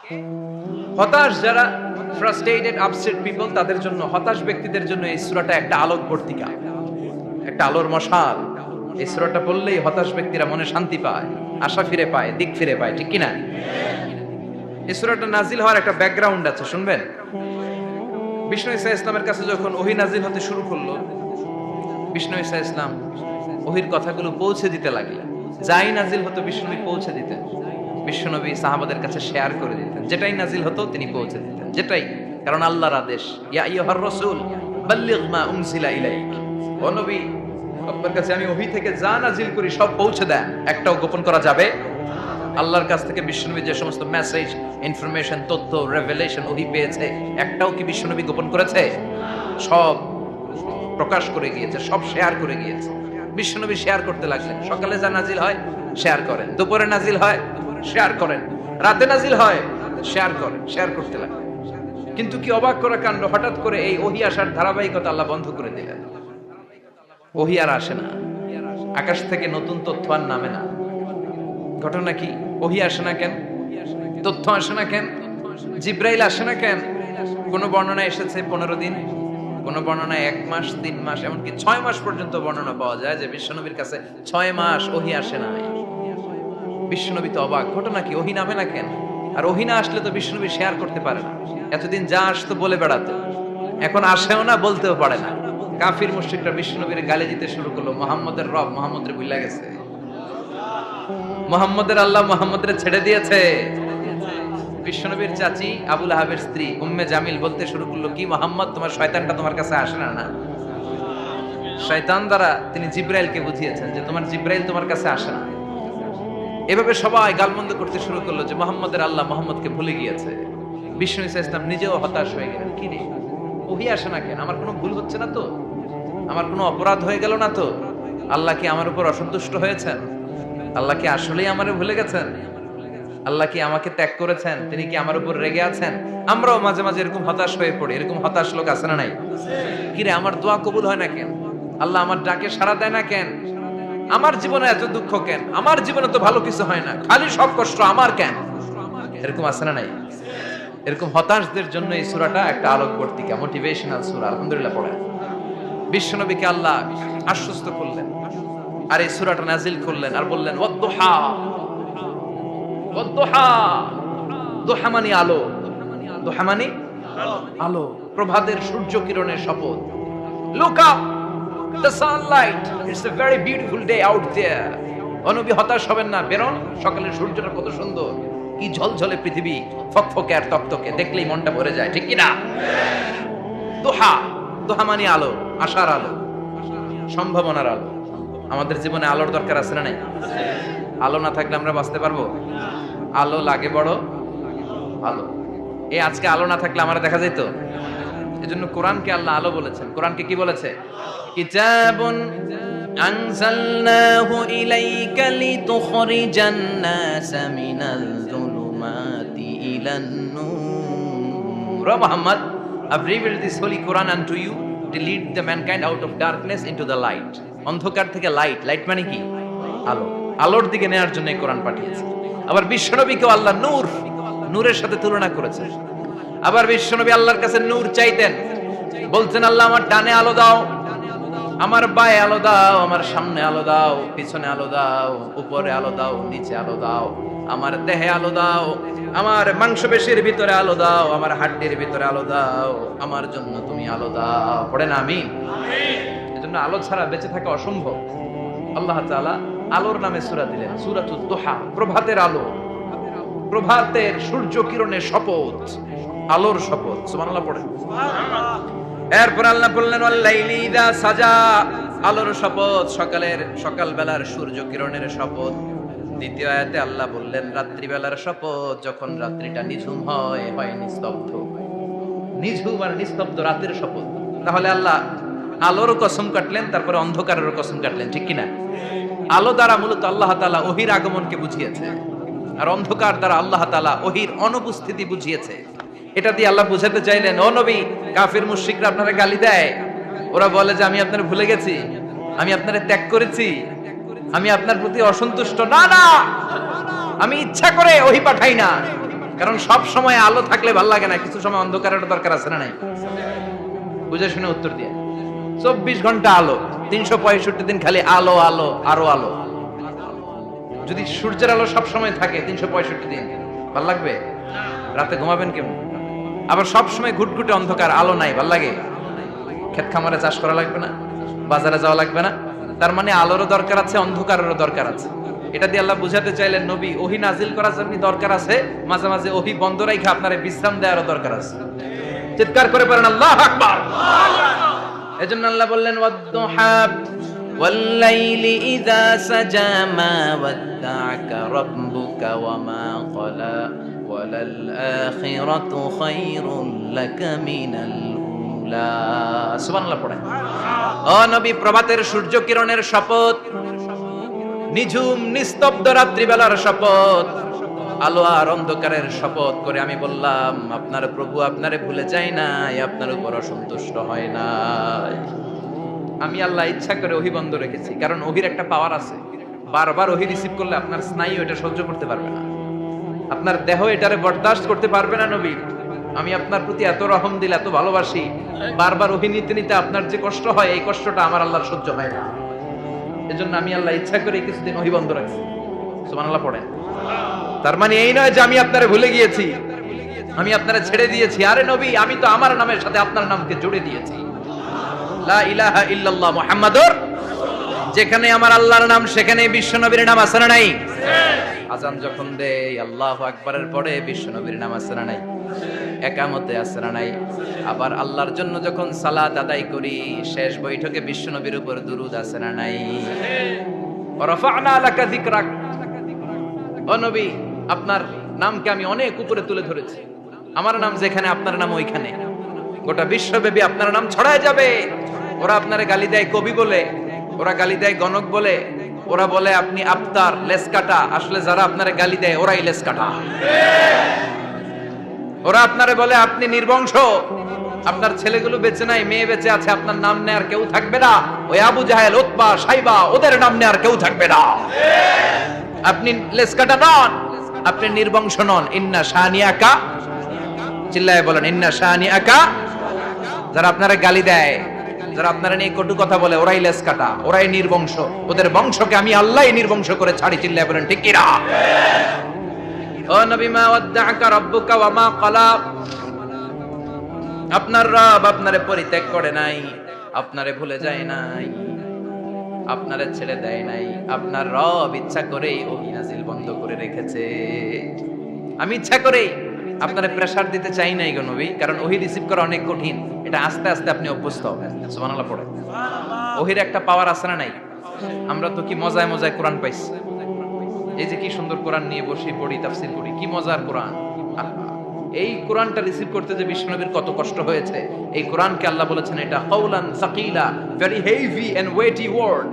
হতাশ যারা, frustrated upset people, তাদের জন্য, হতাশ ব্যক্তিদের জন্য এই সূরাটা একটা আলোক বর্তিকা, একটা আলোর মশাল। এই সূরাটা পড়লেই হতাশ ব্যক্তিরা মনে শান্তি পায়, আশা ফিরে পায়, দিক ফিরে পায়, ঠিক কিনা? এই সূরাটা নাজিল হওয়ার একটা ব্যাকগ্রাউন্ড আছে, শুনবেন। বিষ্ণু ঈসা ইসলামের কাছে যখন ওহী নাজিল হতে শুরু করলো, বিষ্ণু ঈসা ইসলাম ওহীর কথাগুলো পৌঁছে দিতে লাগলেন। যাই নাজিল হতো বিষ্ণুনবী পৌঁছে দিতেন, বিশ্বনবী সাহাবাদের কাছে শেয়ার করে দিতেন। যেটাই নাজিল হতো তিনি পৌঁছে দিতেন, যেটাই, কারণ আল্লাহর আদেশ, ইয়া আইয়ুহার রাসূল বাল্লিগ মা উনজিলা ইলাইক, ও নবী আপনার কাছে আমি ওহী থেকে যা নাজিল করি সব পৌঁছে দেন, একটাও গোপন করা যাবে। আল্লাহর কাছ থেকে বিশ্বনবী যে সমস্ত মেসেজ, ইনফরমেশন, তথ্য, রেভেলেশন ওহী পেয়েছে, একটাও কি বিশ্বনবী গোপন করেছে? সব প্রকাশ করে গিয়েছে, সব শেয়ার করে গিয়েছে। বিশ্বনবী শেয়ার করতে লাগলেন। সকালে যা নাজিল হয় শেয়ার করেন, দুপুরে নাজিল হয় শেয়ার করেন, রাতে নাজিল হয় শেয়ার করেন, শেয়ার করতে লাগলেন। কিন্তু কি অবাক করা কাণ্ড, হঠাৎ করে এই ওহী আসার ধারাবাহিকতা আল্লাহ বন্ধ করে দিলেন। ওহী আর আসে না, আকাশ থেকে নতুন তথ্য আর নামে না। ঘটনা কি? ওহী আসে না কেন? তথ্য আসে না কেন? জিব্রাইল আসে না কেন? কোন বর্ণনায় এসেছে 15 দিন, কোন বর্ণনায় 1 মাস, 3 মাস, এমনকি 6 মাস পর্যন্ত বর্ণনা পাওয়া যায় যে বিশ্বনবীর কাছে 6 মাস ওহী আসে না। বিশ্বনবী তো অবাক, ঘটনা কি? ওহী নামে না কেন? আর ওহী না আসলে তো বিশ্বনবী শেয়ার করতে পারে না। এতদিন যা আসতো বলে বেড়াতো, এখন আসেও না, বলতেও পারে না। কাফির মুশরিকরা বিশ্বনবীর গালি দিতে শুরু করলো, মুহাম্মদের রব মুহাম্মদরে ভুলে গেছে, মুহাম্মদের আল্লাহ মুহাম্মদরে ছেড়ে দিয়েছে। বিশ্বনবীর চাচি আবু লাহাবের স্ত্রী উম্মে জামিল বলতে শুরু করলো, কি মুহাম্মদ, তোমার শয়তানটা তোমার কাছে আসে না? না, শয়তান দ্বারা তিনি জিব্রাইলকে বুঝিয়েছেন যে তোমার জিব্রাইল তোমার কাছে আসে না। এভাবে সবাই গালমন্দ করতে শুরু করলো যে মুহাম্মদের আল্লাহ মুহাম্মদকে ভুলে গিয়েছে। বিষ্ণু ঈসা ইসলাম নিজেও হতাশ হয়ে গেলেন, কি রে ওহী আসে না কেন? আমার কোনো ভুল হচ্ছে না তো? আমার কোনো অপরাধ হয়ে গেল না তো? আল্লাহ কি আমার উপর অসন্তুষ্ট হয়েছেন? আল্লাহ কি আসলেই আমারে ভুলে গেছেন? আল্লাহ কি আমাকে ত্যাগ করেছেন? তিনি কি আমার উপর রেগে আছেন? আমরাও মাঝে মাঝে এরকম হতাশ হয়ে পড়ি। এরকম হতাশ লোক আছে না নাই? কিরে আমার দোয়া কবুল হয় না কেন? আল্লাহ আমার ডাকে সাড়া দেয় না কেন? আমার জীবনে এত দুঃখ কেন? আমার জীবনে তো ভালো কিছু হয় না, খালি সব কষ্ট আমার কেন? এরকম আছে না নাই? এরকম হতাশদের জন্য এই সূরাটা একটা আলোকবর্তিকা, মোটিভেশনাল সূরা। আলহামদুলিল্লাহ পড়েন। বিশ্বনবীকে আল্লাহ আশ্বস্ত করলেন, আর এই সূরাটা নাজিল করলেন, আর বললেন ওয়াদ-দুহা, ওয়াদ-দুহা, দুহা মানে আলো, দুহা মানে আলো, প্রভাতের সূর্য কিরণের শপথ। Look up, the sunlight, it's a very beautiful day out there. নবী হতাশ হবেন না, বেরোন, সকালের সূর্যটা কত সুন্দর, কি ঝলঝলে পৃথিবী, ফকফকে আর তকতকে, দেখলেই মনটা ভরে যায়, ঠিক কি না? দুহা, দুহা মানে আলো, আশার আলো, সম্ভাবনার আলো। আমাদের জীবনে আলোর দরকার আছে না নাই? আলো না থাকলে আমরা বাঁচতে পারবো? আলো লাগে বড় আলো। এই আজকে আলো না থাকলে আমরা দেখা যেত। এজন্য কোরআনকে আল্লাহ আলো বলেছেন। কোরআনকে কি বলেছে? কিতাবুন আনজালনাহু ইলাইকা লিতুখরিজান নাসা মিনাল যুলুমাতি ইলান নূর। Muhammad, I've revealed this holy Quran unto you to lead the mankind out of darkness into the light. অন্ধকার থেকে লাইট, লাইট মানে কি? আলো, আলোর দিকে নেয়ার জন্য এই কোরআন পাঠিয়েছে। আবার বিশ্বনবীকেও আল্লাহ নূর, নূরের সাথে তুলনা করেছেন। আবার বিশ্বনবী আল্লাহর কাছে নূর চাইতেন, বলছেন আল্লাহ আমার ডানে আলো দাও, আমার বায়ে আলো দাও, আমার সামনে আলো দাও, পিছনে আলো দাও, উপরে আলো দাও, নিচে আলো দাও, আমার দেহে আলো দাও, আমার মাংসপেশির ভিতরে আলো দাও, আমার হাড্ডির ভিতরে আলো দাও, আমার জন্য তুমি আলো দাও। পড়েন আমিন। এজন্য আলো ছাড়া বেঁচে থাকা অসম্ভব। আল্লাহ তাআলা আলোর নামে সূরা দিলেন, সূরাতুদ দুহা, প্রভাতের আলো, প্রভাতের সূর্য কিরণের শপথ, আলোর শপথ। সুবহানাল্লাহ পড়েন। এরপর আল্লাহ বললেন ওয়াল-লাইলি ইযা সাজা, আলোর শপথ, সকালের, সকাল বেলার সূর্য কিরণের শপথ। দ্বিতীয় আয়াতে আল্লাহ বললেন রাত্রিবেলার শপথ, যখন রাত্রিটা নিঝুম হয়, হয় নিস্তব্ধ, নিঝুম আর নিস্তব্ধ রাতের শপথ। তাহলে আল্লাহ আলোর কসম কাটলেন, তারপরে অন্ধকারের কসম কাটলেন, ঠিক কিনা? আলো দ্বারা মূলত আল্লাহ তাআলা ওহীর আগমনকে বুঝিয়েছে, আর অন্ধকার দ্বারা আল্লাহ তাআলা ওহীর অনুপস্থিতি বুঝিয়েছে। এটা দিয়ে আল্লাহ বুঝাতে চাইলেন, ও নবী, কাফির মুশরিকরা আপনারা গালি দেয়, ওরা বলে যে আমি আপনারে ভুলে গেছি, আমি আপনারে ত্যাগ করেছি, আমি আপনার প্রতি অসন্তুষ্ট। না না, আমি ইচ্ছা করে ওহী পাঠাই না, কারণ সব সময় আলো থাকলে ভালো লাগে না, কিছু সময় অন্ধকারের দরকার আছে না নাই? বুঝে শুনে উত্তর দিয়ে। 24 ঘন্টা আলো, 365 দিন খালি আলো আলো আরো আলো। যদি সূর্যের আলো সব সময় থাকে 365 দিন, ভাল লাগবে? রাতে ঘুমাবেন কেমন? আবার সব সময় ঘুটঘুটে অন্ধকার, আলো নাই, ভাল লাগে? ক্ষেত খামারে চাষ করা লাগবে না, বাজারে যাওয়া লাগবে না। তার মানে আলোরও দরকার আছে, অন্ধকারেরও দরকার আছে। এটা দিয়ে আল্লাহ বুঝাতে চাইলেন নবী ওহী নাজিল করার জন্য দরকার আছে, মাঝে মাঝে ওহী বন্ধ রাখা আপনারে বিশ্রাম দেওয়ারও দরকার আছে। চিৎকার করে পড়েন আল্লাহু আকবার। এজন্য আল্লাহ বললেন ওয়াদ-দুহা ওয়াল-লাইলি ইযা সাজা মা ওয়াদ্দা'আকা রাব্বুকা ওয়া মা ক্বালা ওয়ালাল আখিরাতু খায়রুল লাকা মিনাল উলা। সুবহানাল্লাহ পড়েন। ও নবী, প্রভাতের সূর্য কিরণের শপথ, নিঝুম নিস্তব্ধ রাত্রিবেলার শপথ, আলো আর অন্ধকারের শপথ করে আমি বললাম আপনার প্রভু আপনারে ভুলে যায় নাই, আপনার উপর অসন্তুষ্ট হয় নাই। আমি আল্লাহ ইচ্ছা করে ওহী বন্ধ রেখেছি, কারণ ওহীর একটা পাওয়ার আছে। বারবার ওহী রিসিভ করলে আপনার স্নায়ু এটা সহ্য করতে পারবে না, আপনার দেহ এটারে বরদাস্ত করতে পারবে না। নবী, আমি আপনার প্রতি এত রহম দিল, এত ভালোবাসি, বারবার ওহী নিতে নিতে আপনার যে কষ্ট হয়, এই কষ্টটা আমার আল্লাহর সহ্য হয় না। এজন্য আমি আল্লাহ ইচ্ছা করে কিছুদিন ওহী বন্ধ রাখছি। সুবহানাল্লাহ পড়েন। তার মানে এই নয় যে আমি আপনারে ভুলে গিয়েছি, আমি আপনারে ছেড়ে দিয়েছি। আরে নবী, আমি তো আমার নামের সাথে আপনার নামকে জুড়ে দিয়েছি। লা ইলাহা ইল্লাল্লাহ মুহাম্মাদুর, যেখানে আমার আল্লাহর নাম সেখানে বিশ্ব নবীর নাম আছে না নাই? আজান যখন দেই আল্লাহু আকবারের পরে বিশ্ব নবীর নাম আছে না নাই? একামতে আছে না নাই? আবার আল্লাহর জন্য যখন সালাত আদায় করি শেষ বৈঠকে বিশ্ব নবীর উপর দুরূদ আছে না নাই? রাফা'না লাকা যিকরাক, ও নবী, আপনার নামকে আমি অনেক উপরে তুলে ধরেছি। আমার নাম যেখানে আপনার নাম ওইখানে, গোটা বিশ্বব্যাপী আপনার নাম ছড়ায় যাবে। ওরা আপনারে গালি দেয় কবি বলে, ওরা গালি দেয় গণক বলে, ওরা বলে আপনি আফতার, লেস কাটা। আসলে যারা আপনারে গালি দেয় ওরাই লেস কাটা। ওরা আপনারে বলে আপনি নির্বংশ, আপনার ছেলেগুলো বেঁচে নাই, মেয়ে বেঁচে আছে, আপনার নাম নেয়ার কেউ থাকবে না। ওই আবু জাহেল, উতবা, সাইবা, ওদের নাম নেয়ার কেউ থাকবে না। আপনি লেস কাটা নন, আপনি নির্বংশ নন। ইন্না শানিয়াকা, চিল্লায়ে বলেন ইন্না শানিয়াকা। যারা আপনারা গালি দেয়, যারা আপনারা নিয়ে কটু কথা বলে, ওরাই লেস কাটা, ওরাই নির্বংশ। ওদের বংশকে আমি আল্লাহই নির্বংশ করে ছাড়ি। চিল্লায়ে বলেন ঠিক কি না? ও নবী, মা ওয়াদ্দা'আকা রাব্বুকা ওয়া মা ক্বালা, আপনার রব আপনারে পরিত্যাগ করে নাই, আপনারে ভুলে যায় নাই, আপনারে ছেড়ে দেয় নাই। আপনার রব ইচ্ছা করেই ওহী নাজিল বন্ধ করে রেখেছে। আমি ইচ্ছা করেই আপনারে প্রেসার দিতে চাই নাই গো নবী, কারণ ওহী রিসিভ করা অনেক কঠিন। এটা আস্তে আস্তে আপনি অভ্যস্ত হবেন। সুবহানাল্লাহ পড়ে। ওহীর একটা পাওয়ার আছে না নাই? আমরা তো কি মজায় মজায় কোরআন পাইছি। এই যে কি সুন্দর কোরআন নিয়ে বসে পড়ি, তাফসীর করি, কি মজার কোরআন। এই কোরআনটা রিসিভ করতে যে বিশ্বনবীর কত কষ্ট হয়েছে। এই কোরআনকে আল্লাহ বলেছেন এটা কাওলান সাকিলা, very heavy and weighty word.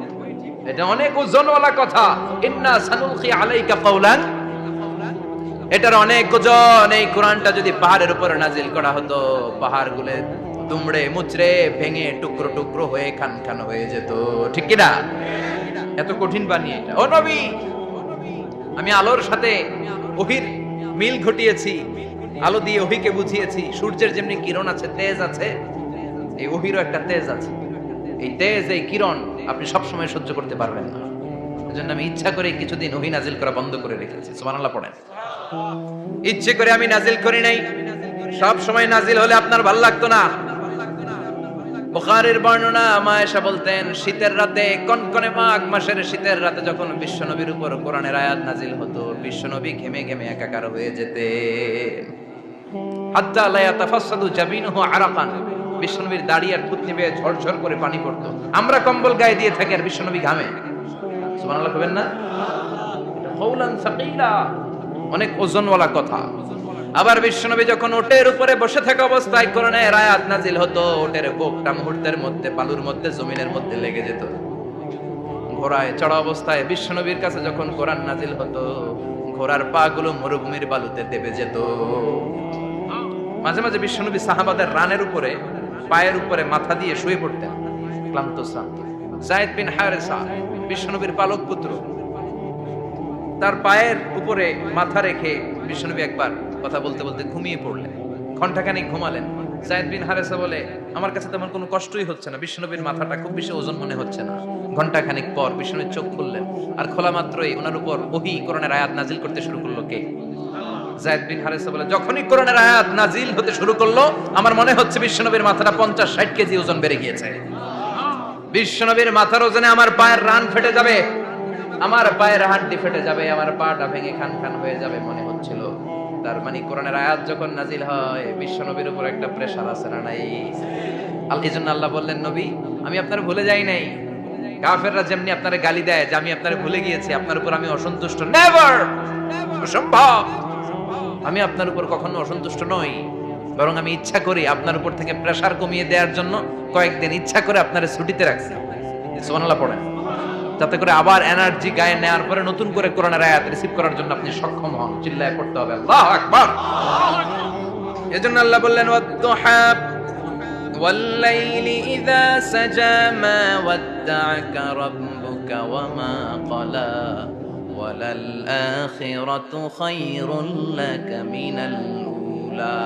এটা অনেক ওজনওয়ালা কথা। ইন্না সানুলকি আলাইকা কাওলান, এটার অনেক ওজন। এই কোরআনটা যদি পাহাড়ের উপরে নাজিল করা হতো, পাহাড়গুলো দুমড়ে মুচড়ে ভেঙে টুকরো টুকরো হয়ে খান খান হয়ে যেত। ঠিক কি না? এত কঠিন বানিয়ে এটা। ও নবী, আমি আলোর সাথে ওহীর মিল ঘটিয়েছি, আলো দিয়ে ওহীকে বুঝিয়েছি। সূর্যের যেমনি কিরণ আছে, তেজ আছে, এই ওহীরও একটা তেজ আছে। এই তেজ, এই কিরণ আপনি সব সময় সহ্য করতে পারবেন না। এজন্য আমি ইচ্ছা করে কিছুদিন ওহী নাজিল করা বন্ধ করে রেখেছি। সুবহানাল্লাহ পড়েন। ইচ্ছে করে আমি নাজিল করি নাই। সব সময় নাজিল হলে আপনার ভালো লাগতো না। বুখারীর বর্ণনা, আয়েশা বলতেন শীতের রাতে, কনকনে মাঘ মাসের শীতের রাতে যখন বিশ্বনবীর উপর কোরআনের আয়াত নাজিল হতো, বিশ্বনবী ঘেমে ঘেমে একাকার হয়ে যেতেন। হাত্তা লা ইয়াতাফাসসাদু জাবিনুহু আরাকান, বিশ্বনবীর দাড়ি আর থুতনি বেয়ে ঝরঝর করে পানি পড়তো। আমরা কম্বল গায়ে দিয়ে থাকি আর বিশ্বনবী ঘামে। সুবহানাল্লাহ কইবেন না? কাওলান সাকিলা, অনেক ওজনওয়ালা কথা। আবার বিশ্বনবী যখন ওটের উপরে বসে থাকা অবস্থায় কোরআনের আয়াত নাজিল হতো, ওটের কোপটা মুহূর্তের মধ্যে বালুর মধ্যে, জমিনের মধ্যে লেগে যেত। ঘোড়ায় চড়া অবস্থায় বিশ্বনবীর কাছে যখন কোরআন নাজিল হতো, ঘোড়ার পা গুলো মরুভূমির বালুতে দেবে যেত। মাঝে মাঝে বিশ্বনবী সাহাবাদের রানের উপরে, পায়ের উপরে মাথা দিয়ে শুয়ে পড়তেন ক্লান্ত শ্রান্ত। যায়েদ বিন হারেসা, বিশ্বনবীর পালক পুত্র, তার পায়ের উপরে মাথা রেখে বিশ্বনবী একবার কথা বলতে বলতে ঘুমিয়ে পড়লেন, ঘন্টাখানিক ঘুমালেন। যায়েদ বিন হারেসা বলে, আমার কাছে তেমন কোনো কষ্টই হচ্ছে না, বিশ্বনবীর মাথাটা খুব বেশি ওজন মনে হচ্ছে না। ঘন্টাখানিক পর বিশ্বনবীর চোখ খুললেন, আর খোলা মাত্রই ওনার উপর ওহী কোরআনের আয়াত নাজিল করতে শুরু করলো। কে? যায়েদ বিন হারেসা বলে, যখনই কোরআনের আয়াত নাজিল হতে শুরু করলো, আমার মনে হচ্ছে বিশ্বনবীর মাথাটা 50-60 কেজি ওজন বেড়ে গিয়েছে। বিশ্বনবীর মাথার ওজনে আমার পায়ের রান ফেটে যাবে, আমার পায়ের হাড্ডি ফেটে যাবে, আমার পাটা ভেঙে খান খান হয়ে যাবে মনে হচ্ছিল। তার মানে কোরআনের আয়াত যখন নাজিল হয়, বিশ্বনবীর উপর একটা প্রেসার আছে না নাই? এইজন্য আল্লাহ বললেন, নবী আমি আপনার ভুলে যাই নাই। কাফেররা যেমনি আপনারে গালি দেয় যে আমি আপনারে ভুলে গিয়েছি, আপনার উপর আমি অসন্তুষ্ট, নেভার, অসম্ভব। আমি আপনার উপর কখনো অসন্তুষ্ট নই, বরং আমি ইচ্ছা করি আপনার উপর থেকে প্রেসার কমিয়ে দেওয়ার জন্য কয়েকদিন ইচ্ছা করে আপনারে ছুটিতে রাখছি। সুবহানাল্লাহ পড়েন, যাতে করে আবার এনার্জি গায়ে নেওয়ার পরে নতুন করে কোরআনের আয়াত রিসিভ করার জন্য আপনি সক্ষম হন। চিল্লায় পড়তে হবে আল্লাহু আকবার। এজন্য আল্লাহ বললেন, ওয়াদ-দুহা ওয়াল-লাইলি ইযা সাজা মা ওয়াদ্দা'আকা রাব্বুকা ওয়া মা ক্বালা ওয়ালাল আখিরাতু খায়রুল লাকা মিনাল উলা।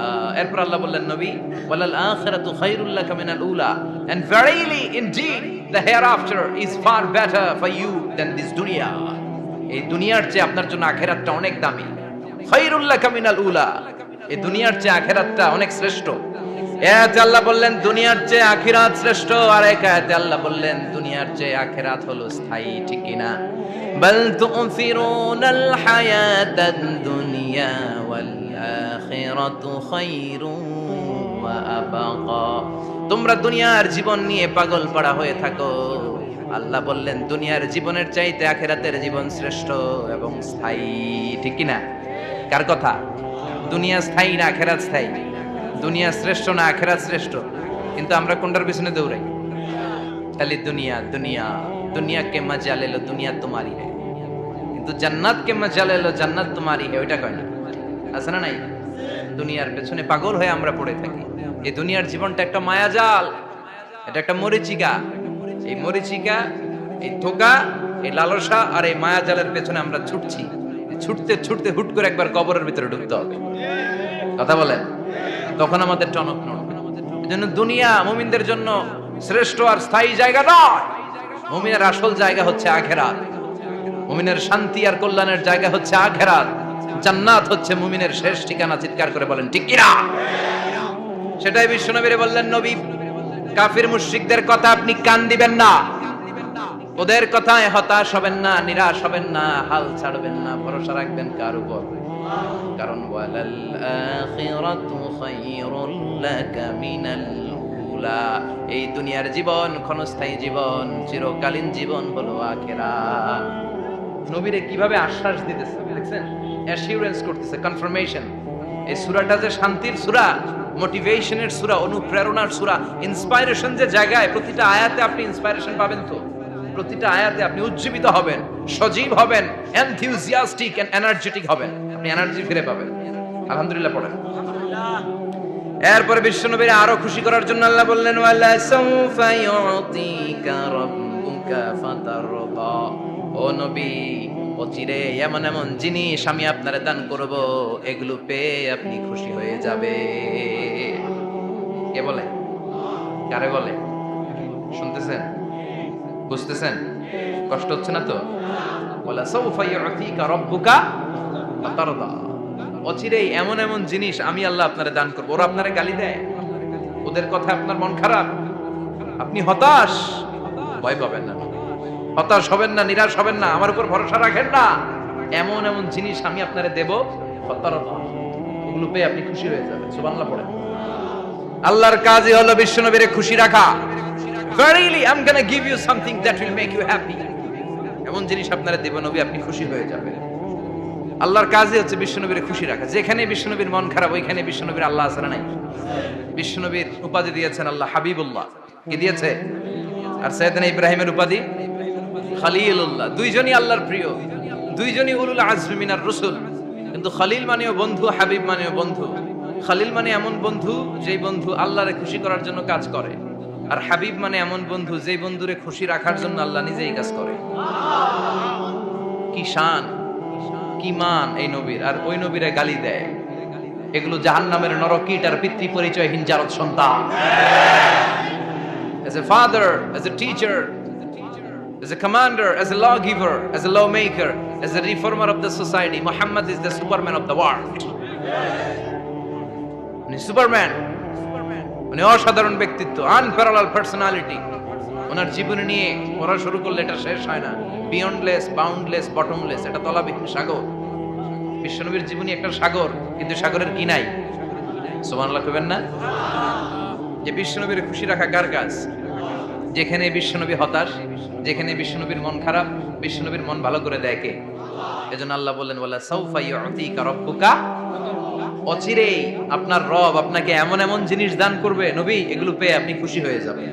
এরপর আল্লাহ বললেন, নবী ওয়ালাল আখিরাতু খায়রুল লাকা মিনাল উলা, and verily indeed the hereafter is far better for you than this dunya. এই দুনিয়ার চেয়ে আপনার জন্য আখিরাতটা অনেক দামি। খায়রুল লাকা মিনাল উলা, এই দুনিয়ার চেয়ে আখিরাতটা অনেক শ্রেষ্ঠ। এতে আল্লাহ বললেন দুনিয়ার চেয়ে আখিরাত শ্রেষ্ঠ, আর এক আয়াতে আল্লাহ বললেন দুনিয়ার চেয়ে আখিরাত হলো স্থায়ী। ঠিক কি না? বাল তু'থিরুনাল হায়াতাদ দুনিয়া ওয়াল আখিরাতু খায়রুন ওয়া আবাকা। তোমরা দুনিয়ার জীবন নিয়ে পাগল পাড়া হয়ে থাকো, আল্লাহ বললেন দুনিয়ার জীবনের চাইতে আখিরাতের জীবন শ্রেষ্ঠ এবং স্থায়ী। ঠিক কি না? কার কথা? দুনিয়া স্থায়ী না আখিরাত স্থায়ী? দুনিয়া শ্রেষ্ঠ না আখিরাত শ্রেষ্ঠ? কিন্তু আমরা কোনটার পিছনে দৌড়াই? খালি দুনিয়া দুনিয়া, দুনিয়া কে মজা লেলো দুনিয়া তোমারি হে, কিন্তু জান্নাত কে মজা লেলো জান্নাত তোমারি হে, ওইটা কয় না? আছে না নাই? দুনিয়ার পেছনে পাগল হয়ে আমরা পড়ে থাকি। এই দুনিয়ার জীবনটা একটা মায়াজাল, এটা একটা মরিচিকা। এই মরিচিকা, এই ধোঁকা, এই লালসা আর এই মায়াজালের পেছনে আমরা ছুটছি। ছুটতে ছুটতে হুট করে একবার কবরের ভিতরে ঢুকতে হবে। কথা বলেন, তখন আমাদের টনক নড়বে। এজন্য দুনিয়া মুমিনদের জন্য শ্রেষ্ঠ আর স্থায়ী জায়গা নয়। মুমিনের আসল জায়গা হচ্ছে আখিরাত। মুমিনের শান্তি আর কল্যাণের জায়গা হচ্ছে আখিরাত। জান্নাত হচ্ছে মুমিনের শেষ ঠিকানা। চিৎকার করে বলেন ঠিক কি না? সেটাই বিশ্বনবীরে বললেন, নবী কাফির মুশরিকদের কথা আপনি কান দিবেন না, ওদের কথায় হতাশ হবেন না, নিরাশ হবেন না, হাল ছাড়বেন না, ভরসা রাখবেন কার উপর? কারণ ওয়ালাল আখিরাতু খায়রুল লাকা মিনাল উলা, এই দুনিয়ার জীবন ক্ষণস্থায়ী জীবন, চিরকালীন জীবন হলো আখিরাত। নবীরে কিভাবে আশ্বাস দিতেছে দেখছেন, অ্যাসিউরেন্স করতেছে, কনফার্মেশন। এই সূরাটা যে শান্তির সূরা, মোটিভেশনের সূরা, অনুপ্রেরণার সূরা, ইন্সপাইরেশন যে জায়গায়, প্রতিটা আয়াতে আপনি ইন্সপাইরেশন পাবেন। তো প্রতিটা আয়াতে আপনি উজ্জীবিত হবেন, সজীব হবেন, এনথিউজিয়াস্টিক এন্ড এনার্জেটিক হবেন, আপনি এনার্জি ফিরে পাবেন। আলহামদুলিল্লাহ পড়েন। এরপরে বিশ্বনবীর আরো খুশি করার জন্য আল্লাহ বললেন, ওয়ালা সাউফা ইউতিকা রাব্বুকা ফাতারদা। ও নবী, অচিরে এমন এমন জিনিস আমি আপনারে দান করব, এগুলো পেয়ে আপনি খুশি হয়ে যাবে। কে বলে? কারে বলে? শুনতেছেন? বুঝতেছেন? কষ্ট হচ্ছে না তো? ওয়ালা সাউফা ইউতিকা রাব্বুকা ফাতারদা। অচিরেই এমন এমন জিনিস আমি আল্লাহ আপনারে দান করব। ওরা আপনারে গালি দেয়, ওদের কথা আপনার মন খারাপ, আপনি হতাশ, ভয় পাবেন না, হতাশ হবেন না, নিরাশ হবেন না, আমার উপর ভরসা রাখেন না। এমন এমন জিনিস আমি আপনারে দেব, ওগুলো পেয়ে আপনি খুশি হয়ে যাবেন। সুবহানাল্লাহ পড়েন। আল্লাহর কাজই হলো বিশ্বনবীরে খুশি রাখা। Verily I'm going to give you something that will make you happy. এমন জিনিস আপনারা দেব নবী, আপনি খুশি হয়ে যাবেন। আল্লাহর কাজই হচ্ছে বিশ্বনবীরে খুশি রাখা। যেখানে বিশ্বনবীর মন খারাপ, ওইখানে বিশ্বনবীর আল্লাহ আছে না নাই? বিশ্বনবীর উপাধি দিয়েছেন আল্লাহ হাবিবুল্লাহ। কি দিয়েছে? আর সাইয়েদনা ইব্রাহিমের উপাধি খলিলুল্লাহ। দুইজনই আল্লাহর প্রিয়, দুইজনই উলুল আজমি মিনার রাসূল। কিন্তু খলিল মানেও বন্ধু, হাবিব মানেও বন্ধু। খলিল মানে এমন বন্ধু যেই বন্ধু আল্লাহরে খুশি করার জন্য কাজ করে, আর হাবিব মানে এমন বন্ধু যেই বন্ধুরে খুশি রাখার জন্য আল্লাহ নিজেই কাজ করে। কি শান, কি মান এই নবীর! আর ওই নবীরে গালি দেয়, এগুলো জাহান্নামের নরকীট আর পিতৃ পরিচয়হীন জারদ সন্তান। As a father, as a teacher, as a commander, as a lawgiver, as a lawmaker, as a reformer of the society, Muhammad is the Superman of the world. উনি সুপারম্যান, উনি অসাধারণ ব্যক্তিত্ব, আনপ্যারালাল পার্সোনালিটি। ওনার জীবন নিয়ে পড়া শুরু করলে এটা শেষ হয় না। বিয়ন্ডলেস, বাউন্ডলেস, বটমলেস, এটা তলাবিহীন সাগর। বিশ্বনবীর জীবনী একটা সাগর, কিন্তু সাগরের কি নাই? সুবহানাল্লাহ কইবেন না? যে বিশ্বনবীর খুশি রাখা কার কাজ? যেখানে বিশ্বনবী হতাশ, যেখানে বিশ্বনবীর মন খারাপ, বিশ্বনবীর মন ভালো করে দেয় কে? এজন্য আল্লাহ বললেন ওয়ালা সাউফা ইউতিকা রাব্বুকা, অচিরেই আপনার রব আপনাকে এমন এমন জিনিস দান করবে নবী, এগুলো পেয়ে আপনি খুশি হয়ে যাবেন।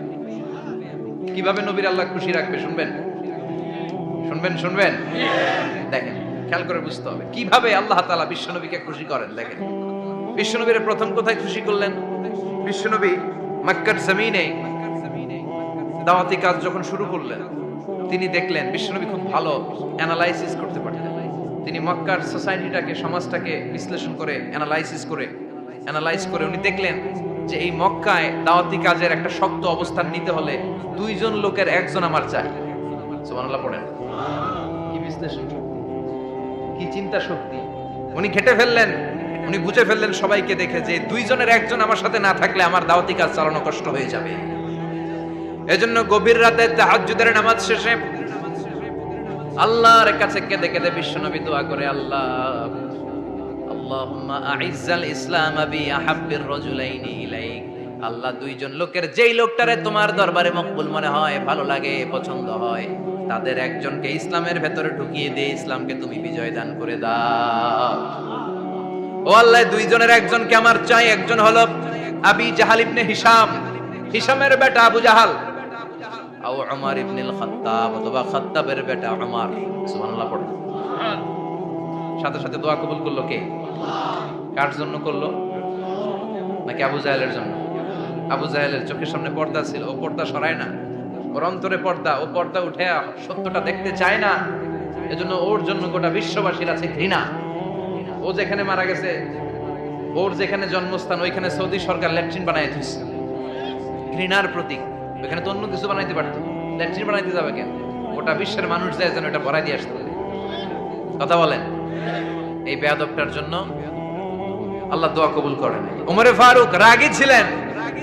কিভাবে নবীর আল্লাহ খুশি রাখবে শুনবেন? শুনবেন? দেখেন, খেয়াল করে বুঝতে হবে কিভাবে আল্লাহ তাআলা বিশ্বনবীকে খুশি করেন। দেখেন, বিশ্বনবীর প্রথম কোথায় খুশি করলেন? বিশ্বনবী মক্কার জমিনে দাওয়াতি কাজ যখন শুরু করলেন, তিনি দেখলেন বিশ্বনবী খুব ভালো অ্যানালাইসিস করতে পারতেন। তিনি মক্কার সোসাইটিটাকে, সমাজটাকে বিশ্লেষণ করে অ্যানালাইজ করে উনি দেখলেন যে এই মক্কায় দাওয়াতি কাজের একটা শক্ত অবস্থান নিতে হলে দুইজন লোকের একজন আমার চাই। সুবহানাল্লাহ পড়েন। কি বিশ্লেষণ শক্তি, কি চিন্তা শক্তি! উনি ঘেটে ফেললেন, উনি বুঝে ফেললেন সবাইকে দেখে যে দুইজনের একজন আমার সাথে না থাকলে আমার দাওয়াতি কাজ চালানো কষ্ট হয়ে যাবে। এজন্য গভীর রাতে তাহাজ্জুদের নামাজ শেষে আল্লাহর কাছে কেঁদে কেঁদে বিশ্বনবী দোয়া করে, আল্লাহুম্মা আইজ্জাল ইসলাম বি আহাব্বির রাজুলাইনি ইলাইক। আল্লাহ, দুইজন লোকের যেই লোকটারে তোমার দরবারে মকবুল মনে হয়, ভালো লাগে, পছন্দ হয়, তাদের একজনকে ইসলামের ভেতরে ঢুকিয়ে দিয়ে ইসলামকে তুমি বিজয় দান করে দাও। ও আল্লাহ, দুইজনের একজনকে আমার চাই। একজন হলো আবি জাহাল ইবনে হিশাম, হিশামের বেটা আবু জাহাল, আও উমর ইবনুল খাত্তাব, অথবা খাত্তাবের বেটা উমর। সুবহানাল্লাহ পড়ো। সাথে সাথে দোয়া কবুল করলো কে? কার জন্য করলো? নাকি আবু জাহেলের জন্য? আবু জাহেলের চোখের সামনে পর্দা ছিল, ও পর্দা সরায় না। ওর অন্তরে পর্দা, ও পর্দা উঠে সত্যটা দেখতে চায় না। এজন্য ওর জন্য গোটা বিশ্ববাসীর আছে ঘৃণা। ও যেখানে মারা গেছে, ওর যেখানে জন্মস্থান, ওইখানে সৌদি সরকার ল্যাট্রিন বানায় দিচ্ছে, ঘৃণার প্রতীক। ওইখানে তো অন্য কিছু বানাইতে পারতো, ল্যাট্রিন বানাইতে যাবে কেন? গোটা বিশ্বের মানুষ যায় যেন এটা ভরাই দিয়ে আসতে পারে। কথা বলেন। এই বেয়াদবটার জন্য আল্লাহ দোয়া কবুল করেন। ওমরে ফারুক রাগী ছিলেন,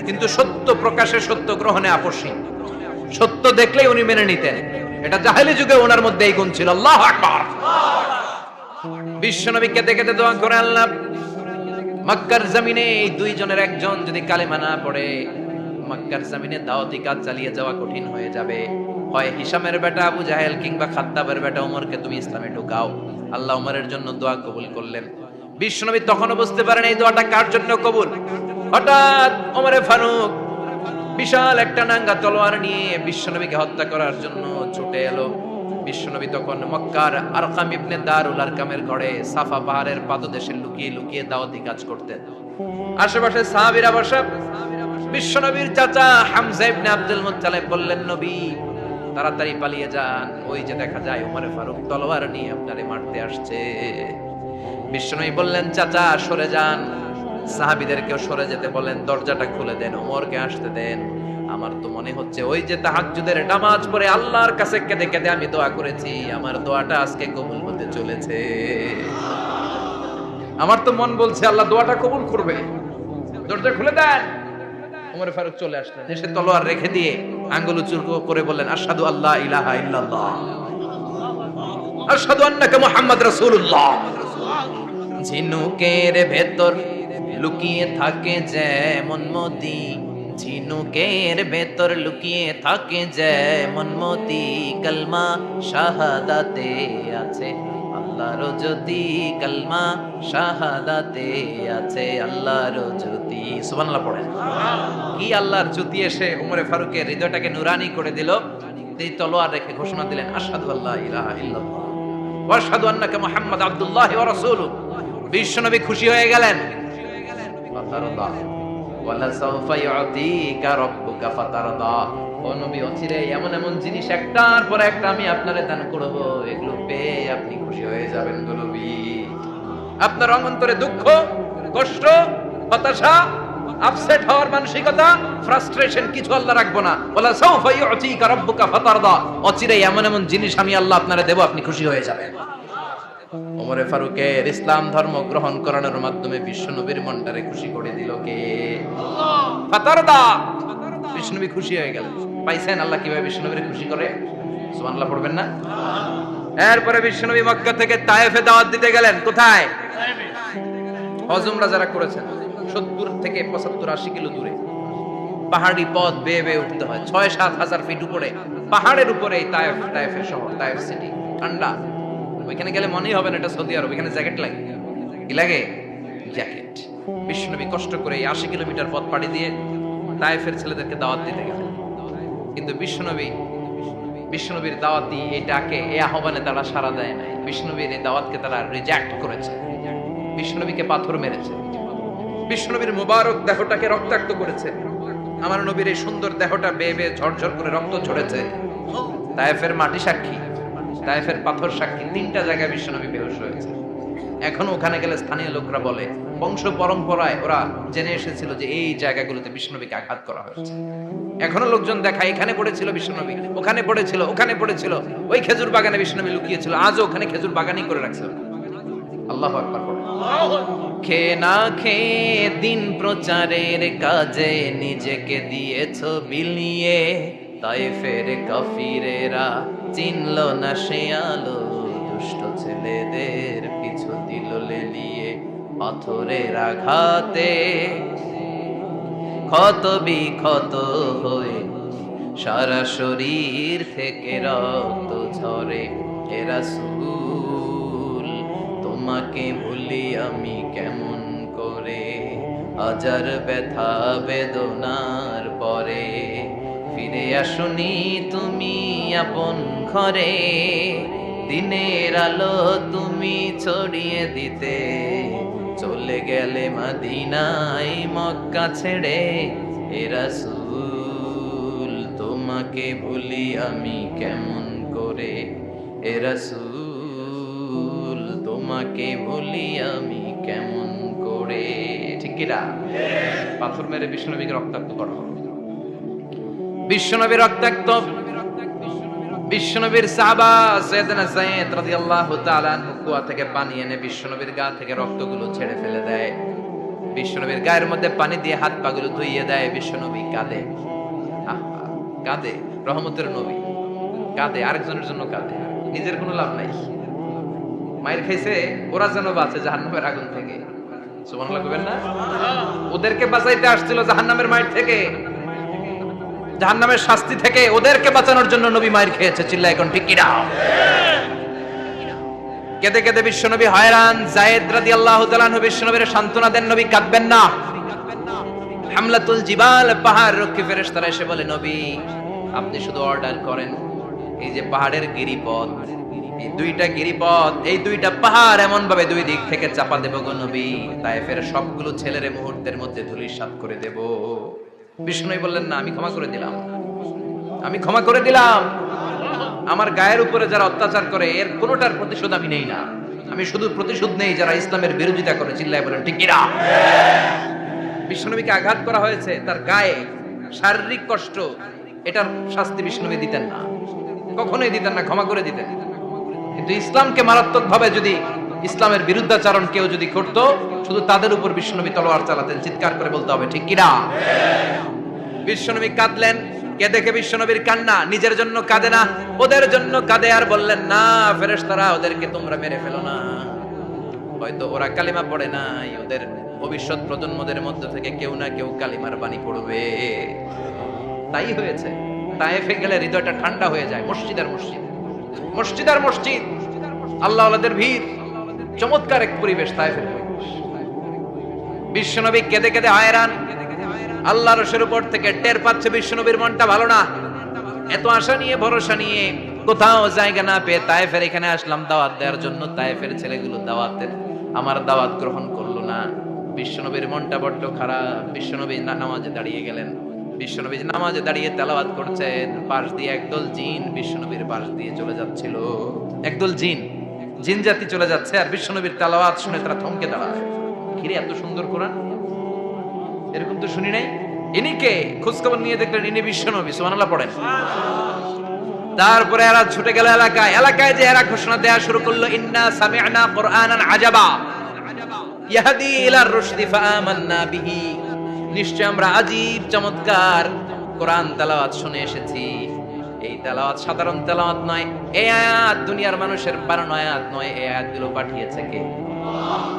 কিন্তু সত্য প্রকাশে, সত্য গ্রহণে আপসহীন। সত্য দেখলেই উনি মেনে নিতেন। এটা জাহেলি যুগে ওনার মধ্যে এই গুণ ছিল। আল্লাহু আকবার। বিশ্বনবী কেঁদে কেঁদে দোয়া করে, আল্লাহ, মক্কার জমিনে এই দুইজনের একজন যদি কালেমা না পড়ে, মক্কার জমিনে দাওয়াতি কাজ চালিয়ে যাওয়া কঠিন হয়ে যাবে। হয় হিশামের বেটা আবু জাহেল কিংবা খাত্তাবের বেটা ওমরকে তুমি ইসলামে ঢুকাও। আল্লাহ ওমরের জন্য দোয়া কবুল করলেন। বিশ্বনবী তখনও বুঝতে পারেন এই দোয়াটা কার জন্য কবুল। হঠাৎ ওমরে ফারুক বিশাল একটা নাঙ্গা তলোয়ার নিয়ে বিশ্বনবীকে হত্যা করার জন্য ছুটে এলো। বিশ্বনবী তখন মক্কার আরকাম ইবনে দারুল আরকামের ঘরে সাফা পাহাড়ের পাদদেশে লুকিয়ে লুকিয়ে দাওয়াতি কাজ করতেন। আশেপাশে সাহাবীরা বসা। বিশ্বনবীর চাচা হামজা ইবনে আব্দুল মুত্তালিব বললেন, নবী তাড়াতাড়ি পালিয়ে যান, ওই যে দেখা যায় ওমরে ফারুক তলোয়ার নিয়ে আপনারে মারতে আসছে। বিশ্বনবী বললেন, চাচা সরে যান। সাহাবীদেরকেও সরে যেতে বলেন, দরজাটা খুলে দেন, ওমরকে আসতে দেন। আমার তো মনে হচ্ছে ওই যে তাহাজ্জুদের নামাজ পড়ে আল্লাহর কাছে কেঁদে কেঁদে আমি দোয়া করেছি, আমার দোয়াটা আজকে কবুল হতে চলেছে। আমার তো মন বলছে আল্লাহ দোয়াটা কবুল করবে। দরজা খুলে দেন। ওমর ফারুক চলে আসলেন, এসে তলোয়ার রেখে দিয়ে আঙ্গুল উঁচু করে বললেন, আশহাদু আল্লা ইলাহা ইল্লাল্লাহ, আশহাদু আন্নাকা মুহাম্মদ রাসূলুল্লাহ। ঝিনুকের ভেতর লুকিয়ে থাকে যেমন মতি, ঝিনুকের ভেতর লুকিয়ে থাকে যেমন মতি, কালমা শাহাদাতে আছে আল্লাহর জ্যোতি, কালমা শাহাদাতে আছে আল্লাহর জ্যোতি। সুবহানাল্লাহ পড়েন। কি আল্লাহর জ্যোতি এসে ওমরে ফারুকের হৃদয়টাকে নুরানি করে দিল। এই তলোয়ার রেখে ঘোষণা দিলেন, আশহাদু আল্লা ইলাহা ইল্লাল্লাহ ওয়া আশহাদু আন্নাকা মুহাম্মাদ আবদুল্লাহ ওয়া রাসূলুহু। বিশ্বনবী খুশি হয়ে গেলেন। ফাতারদা ওয়ালা সাউফা ইউতিকা রাব্বুকা ফাতারদা। ও নবী, অচিরে এমন এমন জিনিস একটার পর একটা আমি আপনারে দান করব, এগুলো পেয়ে আপনি খুশি হয়ে যাবেন গো নবী। আপনার অন্তরে দুঃখ, কষ্ট, হতাশা, আপসেট হওয়ার মানসিকতা, ফ্রাস্ট্রেশন কিছু আল্লাহ রাখবো না। ওয়ালা সাউফা ইউতিকা রাব্বুকা ফাতারদা, অচিরেই এমন এমন জিনিস আমি আল্লাহ আপনারে দেব, আপনি খুশি হয়ে যাবেন। ওমরে ফারুকের ইসলাম ধর্ম গ্রহণ করানোর মাধ্যমে বিশ্বনবীর মনটারে খুশি করে দিল কে? আল্লাহ। ফাতারদা, বিশ্বনবী খুশি হয়ে গেল। পাইছেন আল্লাহ কিভাবে বিশ্বনবীরে খুশি করে? সুবহানাল্লাহ পড়বেন না? এরপরে বিশ্বনবী মক্কা থেকে তায়েফে দাওয়াত দিতে গেলেন। কোথায়? হজমরা যারা করেছেন 70 থেকে 75 80 কিলো দূরে পাহাড়ি পথ বেয়ে বেয়ে উঠতে হয়, 6-7 হাজার ফিট উপরে পাহাড়ের উপরে এই তায়েফের শহর, তায়েফ সিটি। ঠান্ডা, ওইখানে গেলে মনেই হবে না এটা সৌদি আরব। এখানে জ্যাকেট লাগে। কি লাগে? জ্যাকেট। বিশ্বনবী কষ্ট করে 80 কিলোমিটার পথ পাড়ি দিয়ে তায়েফের ছেলেদেরকে দাওয়াত দিতে গেলেন। কিন্তু বিশ্বনবীর দাওয়াতি এই ডাকে, এই আহ্বানে তারা সাড়া দেয় নাই। বিশ্বনবীর এই দাওয়াতকে তারা রিজেক্ট করেছে। বিশ্বনবীকে পাথর মেরেছে, বিশ্বনবীর মুবারক দেহটাকে রক্তাক্ত করেছে। আমার নবীর এই সুন্দর দেহটা বেয়ে বেয়ে ঝরঝর করে রক্ত ঝরেছে। তায়েফের মাটি সাক্ষী, তায়েফের পাথর সাক্ষী। 3টা জায়গায় বিশ্বনবী বেহুশ হয়েছে। এখন ওখানে গেলে স্থানীয় লোকরা বলে, বংশ পরম্পরায় ওরা জেনে এসেছিল যে এই জায়গাগুলোতে বিশ্বনবীকে আঘাত করা হয়েছে। এখনো লোকজন দেখায় এখানে পড়েছিল বিশ্বনবী, ওখানে পড়েছিল, ওখানে পড়েছিল, ওই খেজুর বাগানে বিশ্বনবী লুকিয়েছিল, আজও ওখানে খেজুর বাগানই করে রাখছে। আল্লাহু আকবার। খে না খেয়ে দিন প্রচারের কাজে নিজেকে দিয়েছ বিলিয়ে, তায়েফের কাফিরেরা চিনল না সে আলো, দুষ্ট ছেলেদের পিছু দিল লেলিয়ে। পাথরের আঘাতে ক্ষত বিক্ষত হয়ে সারা শরীর থেকে রক্ত ঝরে। হে রাসূল, তোমাকে ভুলি আমি কেমন করে, হাজার ব্যথা বেদনার পরে ফিরে আসুনি তুমি আপন ঘরে। দিনের আলো তুমি ছড়িয়ে দিতে চলে গেলে মদিনায় মক্কা ছেড়ে। হে রাসূল, তোমাকে ভুলি আমি কেমন করে, হে রাসূল, তোমাকে ভুলি আমি কেমন করে। ঠিক কি না? পাথর মেরে বিশ্বনবীকে রক্তাক্ত করা হলো। বিশ্বনবী রক্তাক্ত। বিশ্বনবীর সাহাবা সাইয়েদনা যায়েদ রাদিয়াল্লাহু তাআলা আনহু কুয়া থেকে পানি এনে বিশ্বনবীর গা থেকে রক্তগুলো ছেড়ে ফেলে দেয়। বিশ্বনবীর গায়ের মধ্যে পানি দিয়ে হাত পাগুলো ধুইয়ে দেয়। বিশ্বনবী কাঁদে, কাঁদে। রহমতের নবী কাঁদে, আরেকজনের জন্য কাঁদে, নিজের কোনো লাভ নাই। মায়ের খাইছে, ওরা যেন বাঁচে জাহান্নামের আগুন থেকে। সুবহানাল্লাহ কইবেন না? ওদেরকে বাঁচাইতে আসছিল জাহান্নামের মায়ের থেকে, জাহান্নামের শাস্তি থেকে। ওদেরকে বাঁচানোর জন্য নবী মায়ের খেয়েছে। চিল্লা এখন ঠিক কি না? কেঁদে কেঁদে বিশ্বনবী হয়রান। যায়েদ রাদিয়াল্লাহু তাআলা আনহু বিশ্বনবীর সান্ত্বনা দেন, নবী কাঁদবেন না। হামলাতুল জিবাল, পাহাড় রক্ষী ফেরেশতারা এসে বলে, নবী আপনি শুধু অর্ডার করেন, এই যে পাহাড়ের গিরিপথ, এই 2টা গিরিপথ, এই 2টা পাহাড় এমন ভাবে 2 দিক থেকে চাপা দেব গো নবী, তায়েফের সবগুলো ছেলেরে মুহূর্তের মধ্যে ধূলিসাৎ করে দেব। বিষ্ণু বললেন, না, আমি ক্ষমা করে দিলাম, আমি ক্ষমা করে দিলাম। আমার গায়ের উপরে যারা অত্যাচার করে এর কোনোটার প্রতিশোধ আমি নেই না, আমি শুধু প্রতিশোধ নেই যারা ইসলামের বিরোধিতা করে। চিল্লায় বলেন ঠিক কি না? বিশ্বনবীকে আঘাত করা হয়েছে, তার গায়ে শারীরিক কষ্ট, এটার শাস্তি বিশ্বনবী দিতেন না, কখনোই দিতেন না, ক্ষমা করে দিতেন। কিন্তু ইসলামকে মারাত্মক ভাবে যদি ইসলামের বিরুদ্ধাচরণ কেউ যদি করত, শুধু তাদের উপর বিশ্বনবী তলোয়ার চালাতেন। চিৎকার করে বলতে হবে ঠিক কি না? বিশ্বনবী কাঁদলেন। কে দেখে বিশ্বনবীর কান্না? নিজের জন্য কাঁদে না, ওদের জন্য কাঁদে। আর বললেন, না ফেরেশতারা, ওদেরকে তোমরা মেরে ফেলো না, হয়তো ওরা কালিমা পড়ে নাই, ওদের ভবিষ্যৎ প্রজন্মদের মধ্যে থেকে কেউ না কেউ কালিমার বাণী পড়বে। তাই হয়েছে। তায়েফে গেলে হৃদয়টা ঠান্ডা হয়ে যায়। মসজিদ আর মসজিদ, মসজিদ আর মসজিদ, আল্লাহ ওয়ালাদের ভিড়, চমৎকার এক পরিবেশ তায়েফের পরিবেশ। বিশ্বনবী কেঁদে কেঁদে হয়রান। আল্লাহর রসুলের উপর থেকে টের পাচ্ছে বিশ্বনবীর মনটা ভালো না। এত আশা নিয়ে, ভরসা নিয়ে কোথাও জায়গা না পেয়ে তায়েফের এখানে আসলাম দাওয়াত দেওয়ার জন্য। তায়েফের ছেলেগুলো আমার দাওয়াত গ্রহণ করলো না। বিশ্বনবীর মনটা বড্ড খারাপ। বিশ্বনবী নামাজে দাঁড়িয়ে গেলেন। বিশ্বনবী নামাজে দাঁড়িয়ে তেলাওয়াত করছেন, পাশ দিয়ে একদল জিন বিশ্বনবীর পাশ দিয়ে চলে যাচ্ছিল। একদল জিন জাতি চলে যাচ্ছে, আর বিশ্বনবীর তেলাওয়াত শুনে তারা থমকে দাঁড়ায়। কিরে এত সুন্দর কোরআন, এরকম তো শুনি নাই। ইনি কে? খোঁজখবর নিয়ে দেখলেন ইনি বিশ্বনবী। সুবহানাল্লাহ পড়েন। তারপরে এরা ছুটে গেল এলাকায় যে এরা ঘোষণা দেয়া শুরু করলো, ইন্না সামি'না কুরআনান আজাবা ইয়াহদি ইলার রুশদি ফাআমান্না বিহি, নিশ্চয় আমরা আজীব চমৎকার কোরআন তেলাওয়াত শুনে এসেছি। এই তেলাওয়াত সাধারণ তেলাওয়াত নয়, এই আয়াত দুনিয়ার মানুষের বানানো আয়াত নয়, এই আয়াতগুলো পাঠিয়েছে কে?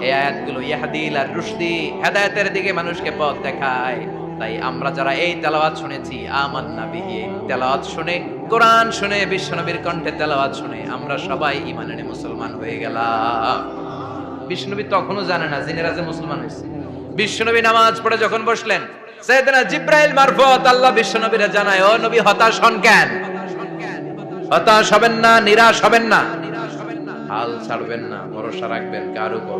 এই আয়াতগুলো ইয়াহদি ইলার রুশদি, হেদায়েতের দিকে মানুষকে পথ দেখায়। তাই আমরা যারা এই তেলাওয়াত শুনেছি, আমান্না বিহি, তেলাওয়াত শুনে, কোরআন শুনে, বিশ্বনবীর কণ্ঠে তেলাওয়াত শুনে আমরা সবাই ঈমান এনে মুসলমান হয়ে গেলাম। বিশ্বনবী তখনও জানে না জিনেরা যে মুসলমান হয়েছে। বিশ্বনবী নামাজ পড়ে যখন বসলেন, সাইয়েদনা জিবরাইল মারফত আল্লাহ বিশ্বনবীরে জানায়, ও নবী হতাশ হন কেন? হতাশ হবেন না, নিরাশ হবেন না, হাল ছাড়বেন না, ভরসা রাখবেন কার উপর?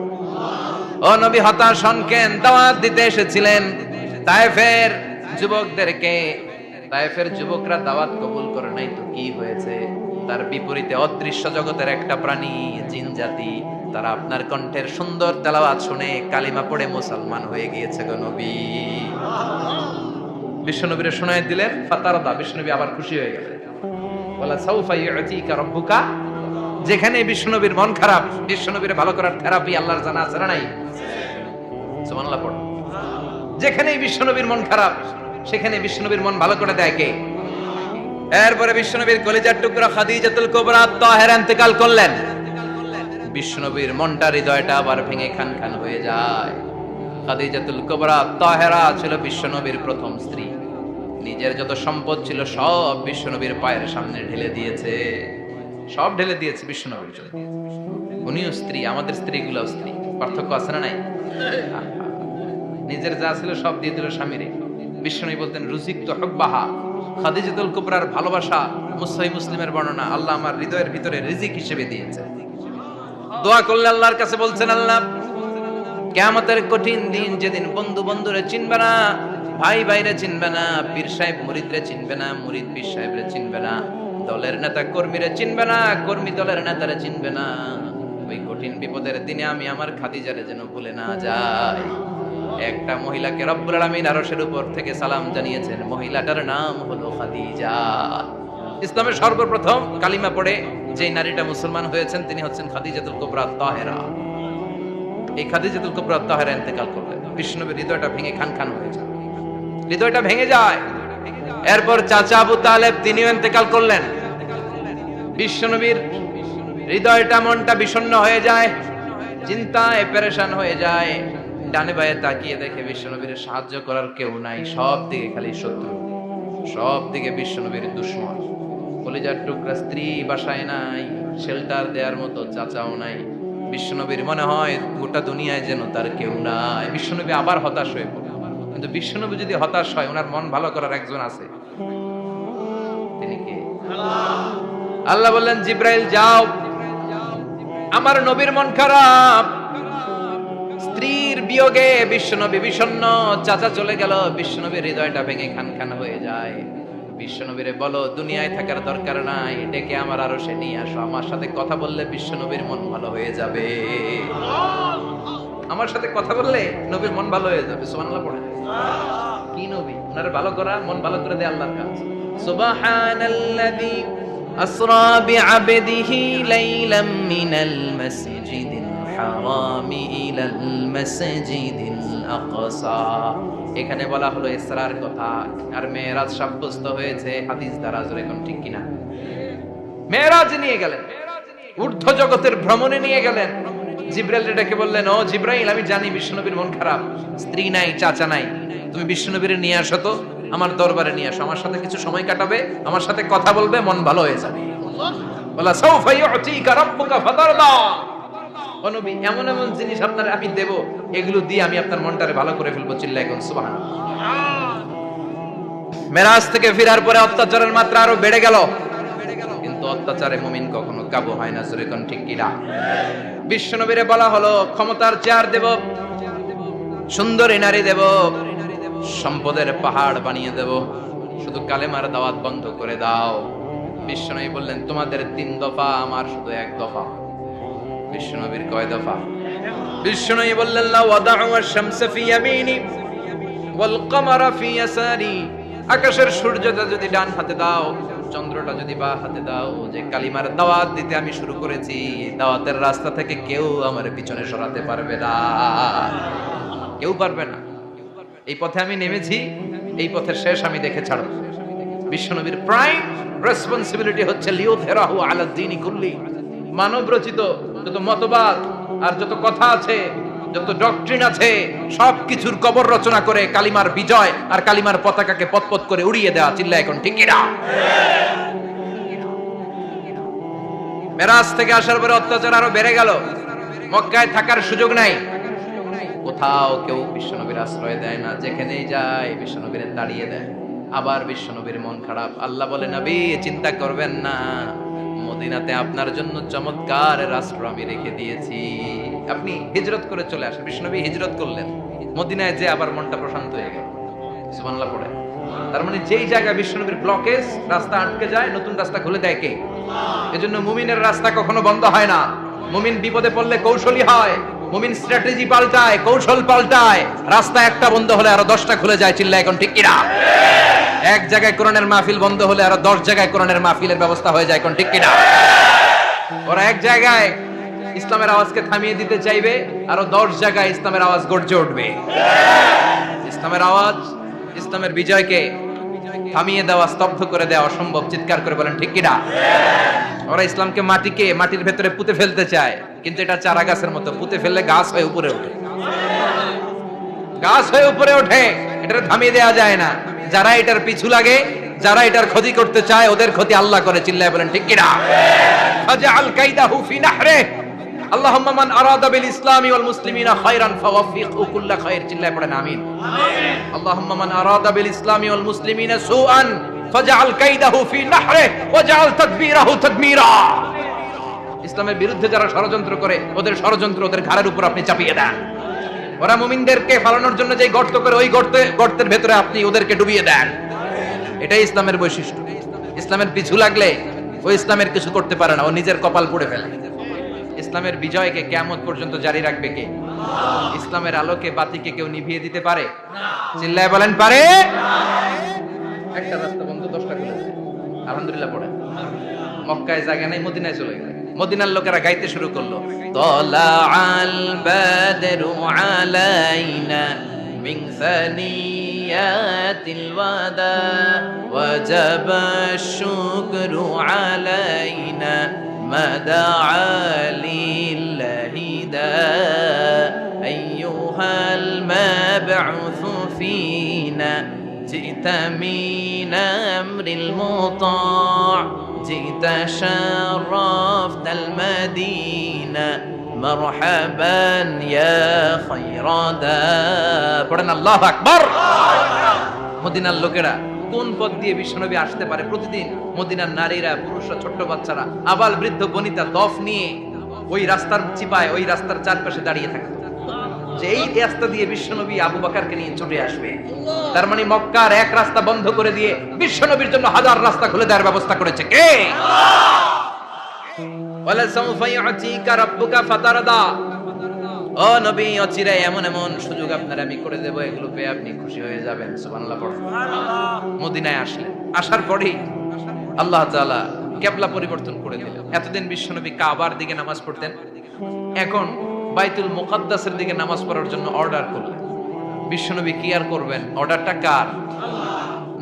ও নবী হতাশ হন কেন? দাওয়াত দিতে এসেছিলেন তায়েফের যুবকদেরকে। তায়েফের যুবকরা দাওয়াত কবুল করে নাই তো কি হয়েছে? তার বিপরীতে অদৃশ্য জগতের একটা প্রাণী, জিন জাতি, তারা আপনার কণ্ঠের সুন্দর তেলাওয়াত শুনে কালিমা পড়ে মুসলমান হয়ে গিয়েছে গো নবী। বিশ্বনবীরে শোনায় দিলেন, ফাতারদা, বিশ্বনবী আবার খুশি হয়ে গেলেন। বলা সাউফা ইউতিকা রাব্বুকা, যেখানে বিশ্বনবীর মন খারাপ, বিশ্বনবীরে ভালো করার থেরাপি আল্লাহর জানা আছে না নাই? সুবহানাল্লাহ পড়ো। যেখানে বিশ্বনবীর মন খারাপ, সেখানে বিশ্বনবীর মন ভালো করে দেয় কে? এরপরে বিশ্বনবীর কলিজার টুকরা খাদিজাতুল কুবরা তাহেরা ইন্তেকাল করলেন। বিশ্বনবীর মনটা, হৃদয়টা আবার ভেঙে খান খান হয়ে যায়। খাদিজাতুল কুবরা তাহেরা ছিল বিশ্বনবীর প্রথম স্ত্রী। নিজের যত সম্পদ ছিল সব বিশ্বনবীর পায়ের সামনে ঢেলে দিয়েছে, সব ঢেলে দিয়েছে বিশ্বনবীর জন্য। উনিও স্ত্রী, আমাদের স্ত্রীগুলো স্ত্রী, পার্থক্য আছে না নাই? নিজের যা ছিল সব দিয়ে দিল স্বামীরে। বিশ্বনবী বলতেন, রুজিকতু হুব্বাহা, খাদিজাতুল কুবরার ভালোবাসা সহিহ মুসলিমের বর্ণনা, আল্লাহ আমার হৃদয়ের ভিতরে রিজিক হিসেবে দিয়েছে। দোয়া করলে আল্লাহর কাছে বলছেন, আল্লাহ কিয়ামতের কঠিন দিন, যেদিন বন্ধু বন্ধুরে চিনবে না, ভাই ভাইরে চিনবে না, পীর সাহেব মুরিদরে চিনবে না, মুরিদ পীর সাহেবরে চিনবে না, দলের নেতা কর্মীরে চিনবে না, কর্মী দলের নেতারে চিনবে না, ওই কঠিন বিপদের দিনে আমি আমার খাদিজারে যেন ভুলে না যাই। একটা মহিলাকে রব্বুল আলামিন আরশের উপর থেকে সালাম জানিয়েছেন, মহিলাটার নাম হলো খাদিজা। ইসলামের সর্বপ্রথম কালিমা পড়ে যে নারীটা মুসলমান হয়েছেন তিনি হচ্ছেন খাদিজাতুল কুবরা তাহেরা। এই খাদিজাতুল কুবরা তাহেরা ইন্তেকাল করলেন। বিশ্বনবীর হৃদয়টা ভেঙে খান খান হয়ে যায়, হৃদয়টা ভেঙে যায়। এরপর চাচা আবু তালেব তিনিও ইন্তেকাল করলেন। বিশ্বনবীর হৃদয়টা, মনটা বিষণ্ণ হয়ে যায়, চিন্তায় পেরেশান হয়ে যায়। ডানে বায়ে তাকিয়ে দেখে বিশ্বনবীর সাহায্য করার কেউ নাই, সব দিকে খালি শত্রু, সব দিকে বিশ্বনবীর দুশমন। কলিজার টুকরা স্ত্রী বাসায় নাই, শেল্টার দেওয়ার মতো চাচাও নাই। বিশ্বনবীর মনে হয় গোটা দুনিয়ায় যেন তার কেউ নাই। বিশ্বনবী আবার হতাশ হয়ে পড়ে। কিন্তু বিশ্বনবী যদি হতাশ হয়, ওনার মন ভালো করার একজন আছে, তিনি কে? আল্লাহ বললেন, জিব্রাইল যাও, আমার নবীর মন খারাপ, স্ত্রীর বিয়োগে বিশ্বনবী বিষণ্ণ, চাচা চলে গেল, বিশ্বনবীর হৃদয়টা ভেঙে খান খান হয়ে যায়। বিশ্বনবীরে বলো দুনিয়ায় থাকার দরকার নাই, ডেকে আমার আরশে নিয়ে আসো, আমার সাথে কথা বললে বিশ্বনবীর মন ভালো হয়ে যাবে। আমার সাথে কথা বললে নবীর মন ভালো হয়ে যাবে। সুবহানাল্লাহ পড়ে। কি নবী? ওনার ভালো করা, মন ভালো করে দেয় আল্লাহর কাজ। সুবহানাল্লাযী আসরা বিআবদিহি লাইলাম মিনাল মাসজিদিল হারামি ইলাল মাসজিদিল আকসা। এখানে বলা হলো ইসরার কথা, আর মেরাজ সাব্যস্ত হয়েছে হাদিস দ্বারা। যেরকম ঠিক কিনা? মেরাজ নিয়ে গেলেন, ঊর্ধ্ব জগতের ভ্রমণে নিয়ে গেলেন। জিব্রাইল ডেকে বললেন, ও জিব্রাইল, আমি জানি বিশ্বনবীর মন খারাপ, স্ত্রী নাই, চাচা নাই, তুমি বিশ্বনবীর নিয়ে আসো তো, আমার দরবারে নিয়ে আসো, আমার সাথে কিছু সময় কাটাবে, আমার সাথে কথা বলবে, মন ভালো হয়ে যাবে। বলা সাউফা ইউতিকা রাব্বুকা ফাতারদা, ও নবী এমন এমন জিনিস আপনার আমি দেব, এগুলো দিয়ে আমি আপনার মনটারে ভালো করে ফেলবো। চিল্লায় কোন সুবহানাল্লাহ। মেরাজ থেকে ফেরার পরে অত্যাচারের মাত্রা আরো বেড়ে গেল, কিন্তু অত্যাচারে মুমিন কখনো কাবু হয় না। জোরে কোন ঠিক কিনা? বিশ্বনবীরে বলা হলো, ক্ষমতার চেয়ার দেব, সুন্দরী নারী দেব, সম্পদের পাহাড় বানিয়ে দেব, শুধু কালেমার দাওয়াত বন্ধ করে দাও। বিশ্বনবী বললেন, তোমাদের 3 দফা, আমার শুধু 1 দফা। বিশ্বনবীর কয় দফা? বিষ্ণু বললেন লা ওয়াদাউ আশ-শামসা ফি ইয়ামিনি ওয়াল কামারা ফি ইয়াসারি, আকাশের সূর্যটা যদি ডান হাতে দাও, চন্দ্রটা যদি বাঁ হাতে দাও, যে কালিমার দাওয়াত দিতে আমি শুরু করেছি, দাওয়াতের রাস্তা থেকে কেউ আমার পিছনে সরাতে পারবে না, কেউ পারবে না। এই পথে আমি নেমেছি, এই পথের শেষ আমি দেখে ছাড়ব। বিশ্বনবীর প্রাইম রেসপন্সিবিলিটি হচ্ছে লিউযহিরাহু আলা দ্বীনি কুল্লি, মানব রচিত যত মতবাদ আর যত কথা আছে, যত ডক্ট্রিন আছে, সবকিছুর কবর রচনা করে কালিমার বিজয় আর কালিমার পতাকাকে পতপত করে উড়িয়ে দেওয়া। চিল্লা এখন ঠিক কিনা? মেরাজ থেকে আসার পরে অত্যাচার আরো বেড়ে গেল, মক্কায় থাকার সুযোগ নাই, কোথাও কেউ বিশ্বনবীর আশ্রয় দেয় না, যেখানেই যায় বিশ্বনবীর তাড়িয়ে দেয়। আবার বিশ্বনবীর মন খারাপ, আল্লাহ বলে নবী চিন্তা করবেন না, মদিনাতে আপনার জন্য চমৎকার রাষ্ট্র আমি রেখে দিয়েছি, আপনি হিজরত করে চলে আসেন। বিশ্বনবী হিজরত করলেন, মদিনায় যে আবার মনটা প্রশান্ত হয়ে গেল। সুবহানাল্লাহ পড়ে। তার মানে যেই জায়গায় বিশ্বনবীর ব্লকেজ, রাস্তা আটকে যায়, নতুন রাস্তা খুলে দেয় কে? এজন্য মুমিনের রাস্তা কখনো বন্ধ হয় না। মুমিন বিপদে পড়লে কৌশলী হয়, মুমিন স্ট্র্যাটেজি পাল্টায়, কৌশল পাল্টায়। রাস্তা একটা বন্ধ হলে আরো 10টা খুলে যায়। চিল্লা এখন ঠিক কিনা? এক জায়গায় কোরআনের মাহফিল বন্ধ হলে আরো 10 জায়গায় কোরআনের মাহফিলের ব্যবস্থা হয়ে যায়। এখন ঠিক কিনা? ওরা এক জায়গায় ইসলামের আওয়াজকে থামিয়ে দিতে চাইবে, আরো 10 জায়গায় ইসলামের আওয়াজ গর্জে উঠবে। ইসলামের আওয়াজ, ইসলামের বিজয়কে থামিয়ে দেওয়া, স্তব্ধ করে দেওয়া অসম্ভব। চিৎকার করে বলেন ঠিক কিনা? ওরা ইসলামকে মাটির ভেতরে পুঁতে ফেলতে চায়, কিন্তু এটা চারা গাছের মতো, পুঁতে ফেললে গাছ হয়ে উপরে ওঠে, গাছ হয়ে উপরে ওঠে, এটা থামিয়ে দেওয়া যায় না। যারা এটার পিছু লাগে, যারা এটার ক্ষতি করতে চায়, ওদের ক্ষতি আল্লাহ করে। চিল্লায় বলেন ঠিক কিনা? ফাজআল কাইদাহু ফি নাহরে, আল্লাহুম্মা মান আরাদা বিল ইসলামি ওয়াল মুসলিমিনা খায়রান ফাওয়াফিকহু কুল্লা খায়র। চিল্লায় পড়েন আমিন। আল্লাহুম্মা মান আরাদা বিল ইসলামি ওয়াল মুসলিমিনা সুআন ফাজআল কাইদাহু ফি নাহরে ওয়াজআল তাদবীরাহু তাদমীরা। ইসলামের বিরুদ্ধে যারা ষড়যন্ত্র করে, ওদের ষড়যন্ত্র ওদের ঘাড়ের উপর আপনি চাপিয়ে দেন। ওরা মুমিনদেরকে ফালানোর জন্য যে গর্ত করে, ওই গর্তের ভেতরে আপনি ওদেরকে ডুবিয়ে দেন। এটাই ইসলামের বৈশিষ্ট্য। ইসলামের পিছু লাগলে ও ইসলামের কিছু করতে পারে না, ও নিজের কপাল পুড়ে ফেলে। ইসলামের বিজয়কে কিয়ামত পর্যন্ত জারি রাখবে কে? ইসলামের আলোকে বাতিকে কেউ নিভিয়ে দিতে পারে? চিল্লায় বলেন পারে? একটা রাস্তা বন্ধ, 10টা খুলে যায়। আলহামদুলিল্লাহ পড়ে। মক্কায় জায়গা নাই, মদিনায় চলে গেল। মদিনার লোকেরা গাইতে শুরু করলো, তালাআল বাদরু আলাইনা মিন সানিয়াতিল ওয়াদা ওয়াজাবা শুকরু আলাইনা মাদাআ লিল্লাহি দা আইয়ুহাল মাবউসু ফিনা জিতা মিন আমরিল মুতা' جئت شرفت المدينة مرحبا يا خير دا। পড়েন আল্লাহু আকবার। মদিনার লোকেরা কোন পথ দিয়ে বিশ্বনবী আসতে পারে? প্রতিদিন মদিনার নারীরা, পুরুষরা, ছোট্ট বাচ্চারা, আবাল বৃদ্ধ বনিতা দফ নিয়ে ওই রাস্তার চিপায়, ওই রাস্তার চারপাশে দাঁড়িয়ে থাকে, যে এই রাস্তা দিয়ে বিশ্বনবী আবু বকরকে নিয়ে ছুটে আসবে। তার মানে মক্কার এক রাস্তা বন্ধ করে দিয়ে বিশ্বনবীর জন্য হাজার রাস্তা খুলে দেওয়ার ব্যবস্থা করেছে কে? ওয়ালা সাউফা ইউতিকা রাব্বুকা ফাতারদা। ও নবী, অচিরে এমন এমন সুযোগ আপনার আমি করে দেব, এগুলো পেয়ে আপনি খুশি হয়ে যাবেন। সুবহানাল্লাহ পড়ুন। মদিনায় আসলেন, আসার পরেই আল্লাহ তাআলা কিবলা পরিবর্তন করে দিলেন। এতদিন বিশ্বনবী কাবার দিকে নামাজ পড়তেন, এখন বাইতুল মুকাদ্দাসের দিকে নামাজ পড়ার জন্য অর্ডার করলেন। বিশ্বনবী কি আর করবেন? অর্ডারটা কার?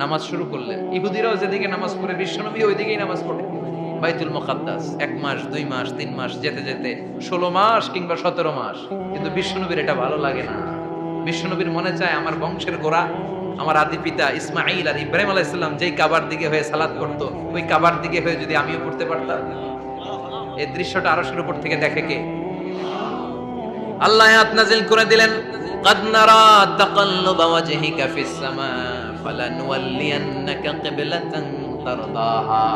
নামাজ শুরু করলেন। ইহুদিরাও যেদিকে নামাজ পড়ে, বিশ্বনবী ওই দিকেই নামাজ পড়ে। বাইতুল মুকাদ্দাস 1 মাস, 2 মাস, 3 মাস, যেতে যেতে 16 মাস কিংবা 17 মাস। কিন্তু বিশ্বনবীর এটা ভালো লাগে না। বিশ্বনবীর মনে চায় আমার বংশের গোড়া, আমার আদি পিতা ইসমাঈল আর ইব্রাহিম আলাইহিস সালাম যেই কাবার দিকে হয়ে সালাত করতো, ওই কাবার দিকে হয়ে যদি আমিও পড়তে পারতাম। এই দৃশ্যটা আরশের উপর থেকে দেখে কে? আল্লাহ আয়াত নাযিল করে দিলেন, قد نرى تقلب وجهك في السماء فلنولينك قبلة ترضاها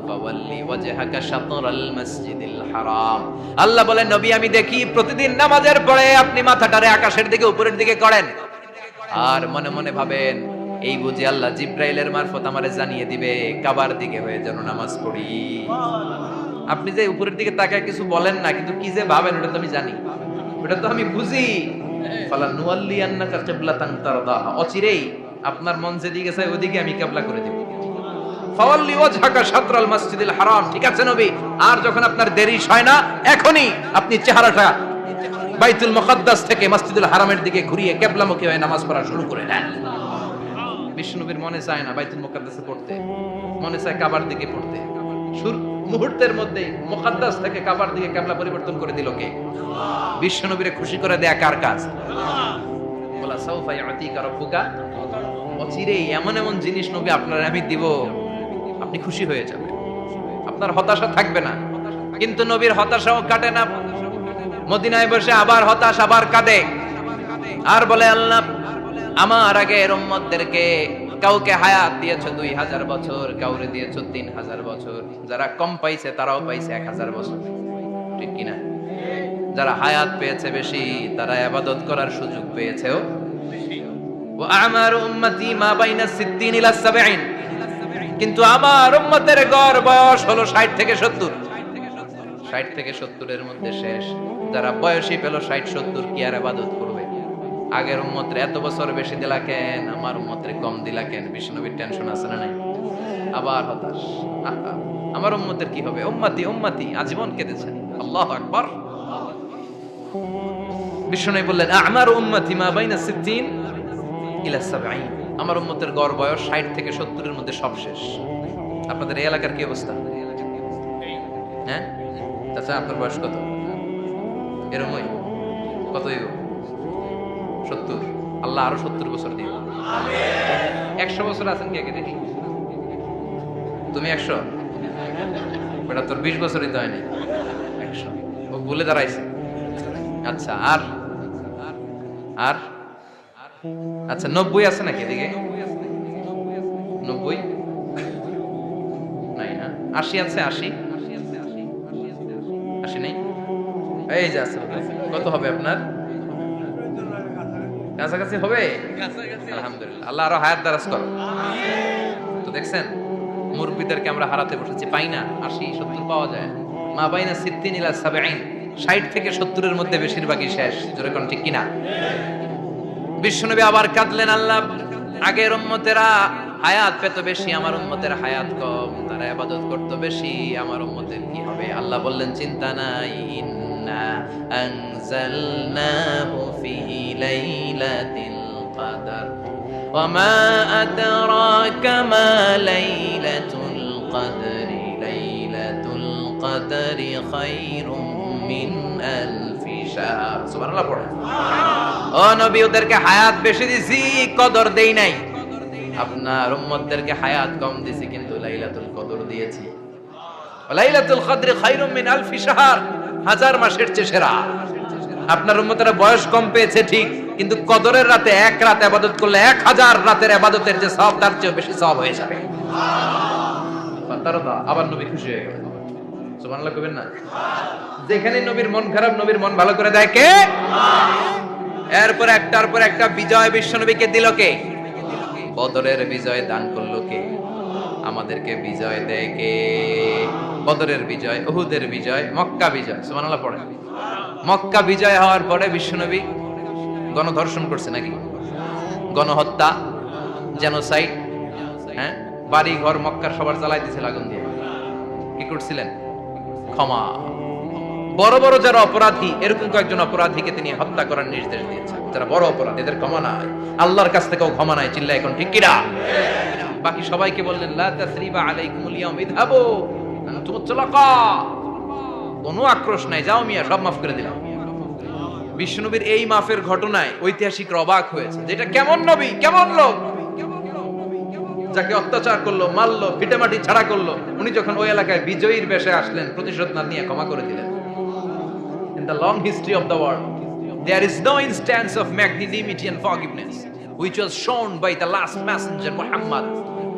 فولي وجهك شطر المسجد الحرام। আল্লাহ বলেন, নবী আমি দেখি প্রতিদিন নামাজের পরে আপনি মাথাটারে আকাশের দিকে, উপরের দিকে করেন, আর মনে মনে ভাবেন এই বুঝি আল্লাহ জিব্রাইলের মারফত আমারে জানিয়ে দিবে কাবার দিকে হয়ে যেন নামাজ পড়ি। আপনি যে উপরের দিকে তাকায় কিছু বলেন না, কিন্তু কি যে ভাবেন ওটা তো আমি জানি। ওটা তো আমি বুঝি। ফালা নুয়াল্লিয়ান্নাকা কিবলাতান তারদাহা, অচিরেই আপনার মন যেদিকে চায় ওদিকে আমি কিবলা করে দেব। ফাওয়াল্লি ওয়াজহাকা শাতরাল মাসজিদিল হারাম, ঠিক আছে নবী, আর যখন আপনার দেরি হয় না এখনই আপনি চেহারাটা বাইতুল মুকাদ্দাস থেকে মসজিদুল হারামের দিকে ঘুরিয়ে কিবলামুখী হয়ে নামাজ পড়া শুরু করে দেন। বিশ্বনবীর মনে চায় না বাইতুল মুকাদ্দাসে পড়তে, মনে চায় কাবার দিকে পড়তে। মুহূর্তের মধ্যেই মুকাদ্দাস থেকে কাবার দিকে কিবলা পরিবর্তন করে দিল কে? বিশ্বনবীরে খুশি করে দেয়া কার কাজ? বলা সাউফা ইয়াতিকা রাব্বুকা, অচিরেই এমন এমন জিনিস নবী আপনার আমি দিব, আপনি খুশি হয়ে যাবেন, আপনার হতাশা থাকবে না। কিন্তু নবীর হতাশাও কাটে না। মদিনায় বসে আবার হতাশ, আবার কাঁদে, আর বলে আল্লাহ আমার আগের উম্মতদেরকে কাউকে হায়াত দিয়েছো 2000 বছর, কাউরে দিয়েছো 3000 বছর, যারা কম পাইছে তারাও পাইছে 1000 বছর, ঠিক কিনা? যারা হায়াত পেয়েছে বেশি তারা ইবাদত করার সুযোগ পেয়েছেও বেশি। ওয়া আমারু উম্মতি মা বাইনা 60 ইলা 70, কিন্তু আমার উম্মতের গড় বয়স হলো 60 থেকে 70। 60 থেকে 70 এর মধ্যে শেষ। যারা বয়সী পেল 60-70 কি আর ইবাদত করবে? আগের উম্মতের এত বছর বেশি দিলা কেন, আমার উম্মতের কম দিলা কেন? বিষ্ণুবীর টেনশন আছে না নাই? আবার হতাশ, আমার উম্মতের কি হবে? উম্মতি উম্মতি আজীবন কেঁদেছেন। আল্লাহু আকবার। বিষ্ণু বললেন আমার উম্মতি মা বাইনা 60 ইলা 70, আমার উম্মতের গড় বয়স 60 থেকে 70 এর মধ্যে সব শেষ। আপনাদের এই এলাকার কি অবস্থা? হ্যাঁ চাচা, আপনার বয়স কত? এরমই কত? 70। আল্লাহ আরো 70 বছর দিও। 100 বছর আছেন কে কে দেখি? তুমি 100? বেটা তোর 20 বছরই তো হয়নি। 100 ও ভুলে দাঁড়াইছে। আচ্ছা, আর আর আচ্ছা 90 আছে নাকি এদিকে? 90 নাই না? 80 আছে? 80 নেই? এই যে আছে। কত হবে আপনার? কাছাকাছি হবে? আলহামদুলিল্লাহ, আল্লাহ আরো হায়াত দারাজ করো। তো দেখছেন মুরব্বিদেরকে আমরা হারাতে বসেছি, পাই না। 80-70 পাওয়া যায়। মা বাইনা 60 ইলা 70, 60 থেকে 70 এর মধ্যে বেশিরভাগই শেষ। জোরে কোন ঠিক কিনা? বিশ্বনবী আবার কাঁদলেন, আল্লাহ আগের উম্মতেরা হায়াত পেত বেশি, আমার উম্মতের হায়াত কম, তারা ইবাদত করত বেশি, আমার উম্মতের কি হবে? আল্লাহ বললেন চিন্তা নাই, ইন্না আনজালনাহু ফি লাইলাতিল কদর ওয়া মা আদরাকা মা লাইলাতুল কদরি, লাইলাতুল কদরি খায়রুম মিন আলফি শাহর। সুবহানাল্লাহ পড়ে। ও নবী, ওদেরকে হায়াত বেশি দিছি, কদর দেই নাই। আপনার উম্মতদেরকে হায়াত কম দিছি, কিন্তু লাইলাতুল কদর দিয়েছি। লাইলাতুল কদরি খায়রুম মিন আলফি শাহর, 1000 মাসের চেয়ে সেরা। আপনার উম্মতেরা বয়স কম পেয়েছে ঠিক, কিন্তু কদরের রাতে এক রাত ইবাদত করলে 1000 রাতের ইবাদতের যে সওয়াব তার চেয়ে বেশি সওয়াব হয়ে যাবে। আবার নবী খুশি হয়ে গেলেন। সুবহানাল্লাহ কইবেন না? যেখানে নবীর মন খারাপ, নবীর মন ভালো করে দেয় কে? এরপর একটার পর একটা বিজয় বিশ্বনবীকে দিল কে? বদরের বিজয় দান করলো কে? আমাদেরকে বিজয় দেয় কে? বদরের বিজয়, উহুদের বিজয়, মক্কা বিজয়। সুবহানাল্লাহ পড়েন। মক্কা বিজয় হওয়ার পরে বিশ্বনবী গণধর্ষণ করছে নাকি? গণহত্যা, জেনোসাইড, হ্যাঁ, বাড়ি ঘর মক্কার সবার জ্বালাই দিয়েছিল আগুন দিয়ে। কি করছিলেন? ক্ষমা। বড় বড় যারা অপরাধী, এরকম কয়েকজন অপরাধীকে তিনি হত্যা করার নির্দেশ দিয়েছেন। যারা বড় অপরাধী, এদের ক্ষমা নাই, আল্লাহর কাছ থেকেও ক্ষমা নাই। চিল্লা এখন ঠিক কিনা? বাকি সবাইকে বললেন লা তাসরিবা আলাইকুমুল ইয়াউম ইযহাবু আনতুম তুলাকা, কোনো আক্রোশ নাই, যাও মিয়া, সব মাফ করে দিলাম। বিশ্বনবীর এই মাফের ঘটনায় ঐতিহাসিকরা অবাক হয়েছে, যেটা কেমন নবী, কেমন লোক, যাকে অত্যাচার করলো, মারলো, ভিটেমাটি ছাড়া করলো, উনি যখন ওই এলাকায় বিজয়ীর বেশে আসলেন, প্রতিশোধ না নিয়ে ক্ষমা করে দিলেন। In the long history of the world, there is no instance of magnanimity and forgiveness which was shown by the last messenger Muhammad,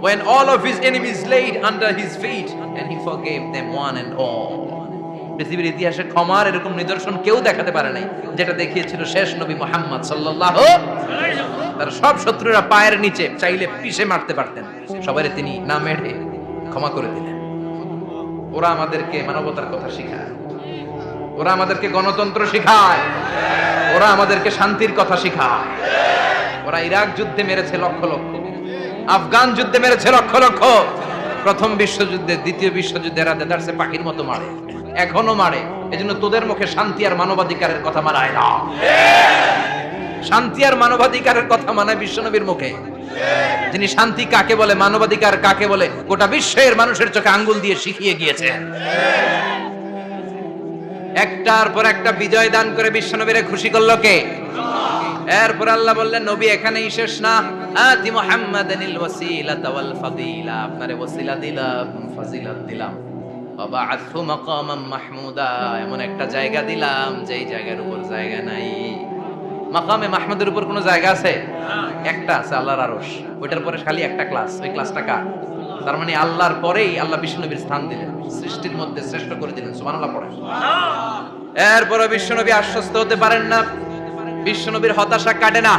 when all of his enemies laid under his feet and he forgave them one and all. পৃথিবীর ইতিহাসে ক্ষমার এরকম নিদর্শন কেউ দেখাতে পারে নাই, যেটা দেখিয়েছিল শেষ নবী মুহাম্মদ সাল্লাল্লাহু আলাইহি ওয়াসাল্লাম। তার সব শত্রুরা পায়ের নিচে চাইলে পিষে মারতে পারতেন, সবারে তিনি না মেরে ক্ষমা করে দিলেন। ওরা আমাদেরকে মানবতার কথা শিখায়, ওরা আমাদেরকে গণতন্ত্র শিখায়, ওরা আমাদেরকে শান্তির কথা শিখায়। ওরা ইরাক যুদ্ধে মেরেছে লক্ষ লক্ষ, আফগান যুদ্ধে মেরেছে লক্ষ লক্ষ, প্রথম বিশ্বযুদ্ধে, দ্বিতীয় যুদ্ধে এরা দেদারসে পাখির মতো মারে, এখনো মারে। এজন্য তোদের মুখে শান্তি আর মানবাধিকারের কথা মানায় না। শান্তি আর মানবাধিকারের কথা মানায় বিশ্বনবীর মুখে, যিনি শান্তি কাকে বলে, মানবাধিকার কাকে বলে, গোটা বিশ্বের মানুষের চোখে আঙ্গুল দিয়ে শিখিয়ে গিয়েছে। একটার পর একটা বিজয় দান করে বিশ্বনবীরে খুশি করলো কে? এরপর আল্লাহ বললেন, নবী এখানেই শেষ না, আতি মুহাম্মাদানিল ওয়াসিলাতা ওয়াল ফাদিলা, আপনারে ওয়াসিলা দিলাম, ফাজিলত দিলাম, ওয়াবা'আথহু মাকামান মাহমুদা, এমন একটা জায়গা দিলাম যেই জায়গার উপর জায়গা নাই। মাকামে মাহমুদের উপর কোনো জায়গা আছে? একটা আছে, আল্লাহর আরশ। ওইটার পরে খালি একটা ক্লাস, ওই ক্লাসটা কার? তার মানে আল্লাহর পরেই আল্লাহ বিশ্বনবীর স্থান দিলেন, সৃষ্টির মধ্যে শ্রেষ্ঠ করে দিলেন। সুবহানাল্লাহ পড়েন। এরপরে বিশ্বনবী আশ্বস্ত হতে পারেন না, বিশ্বনবীর হতাশা কাটে না।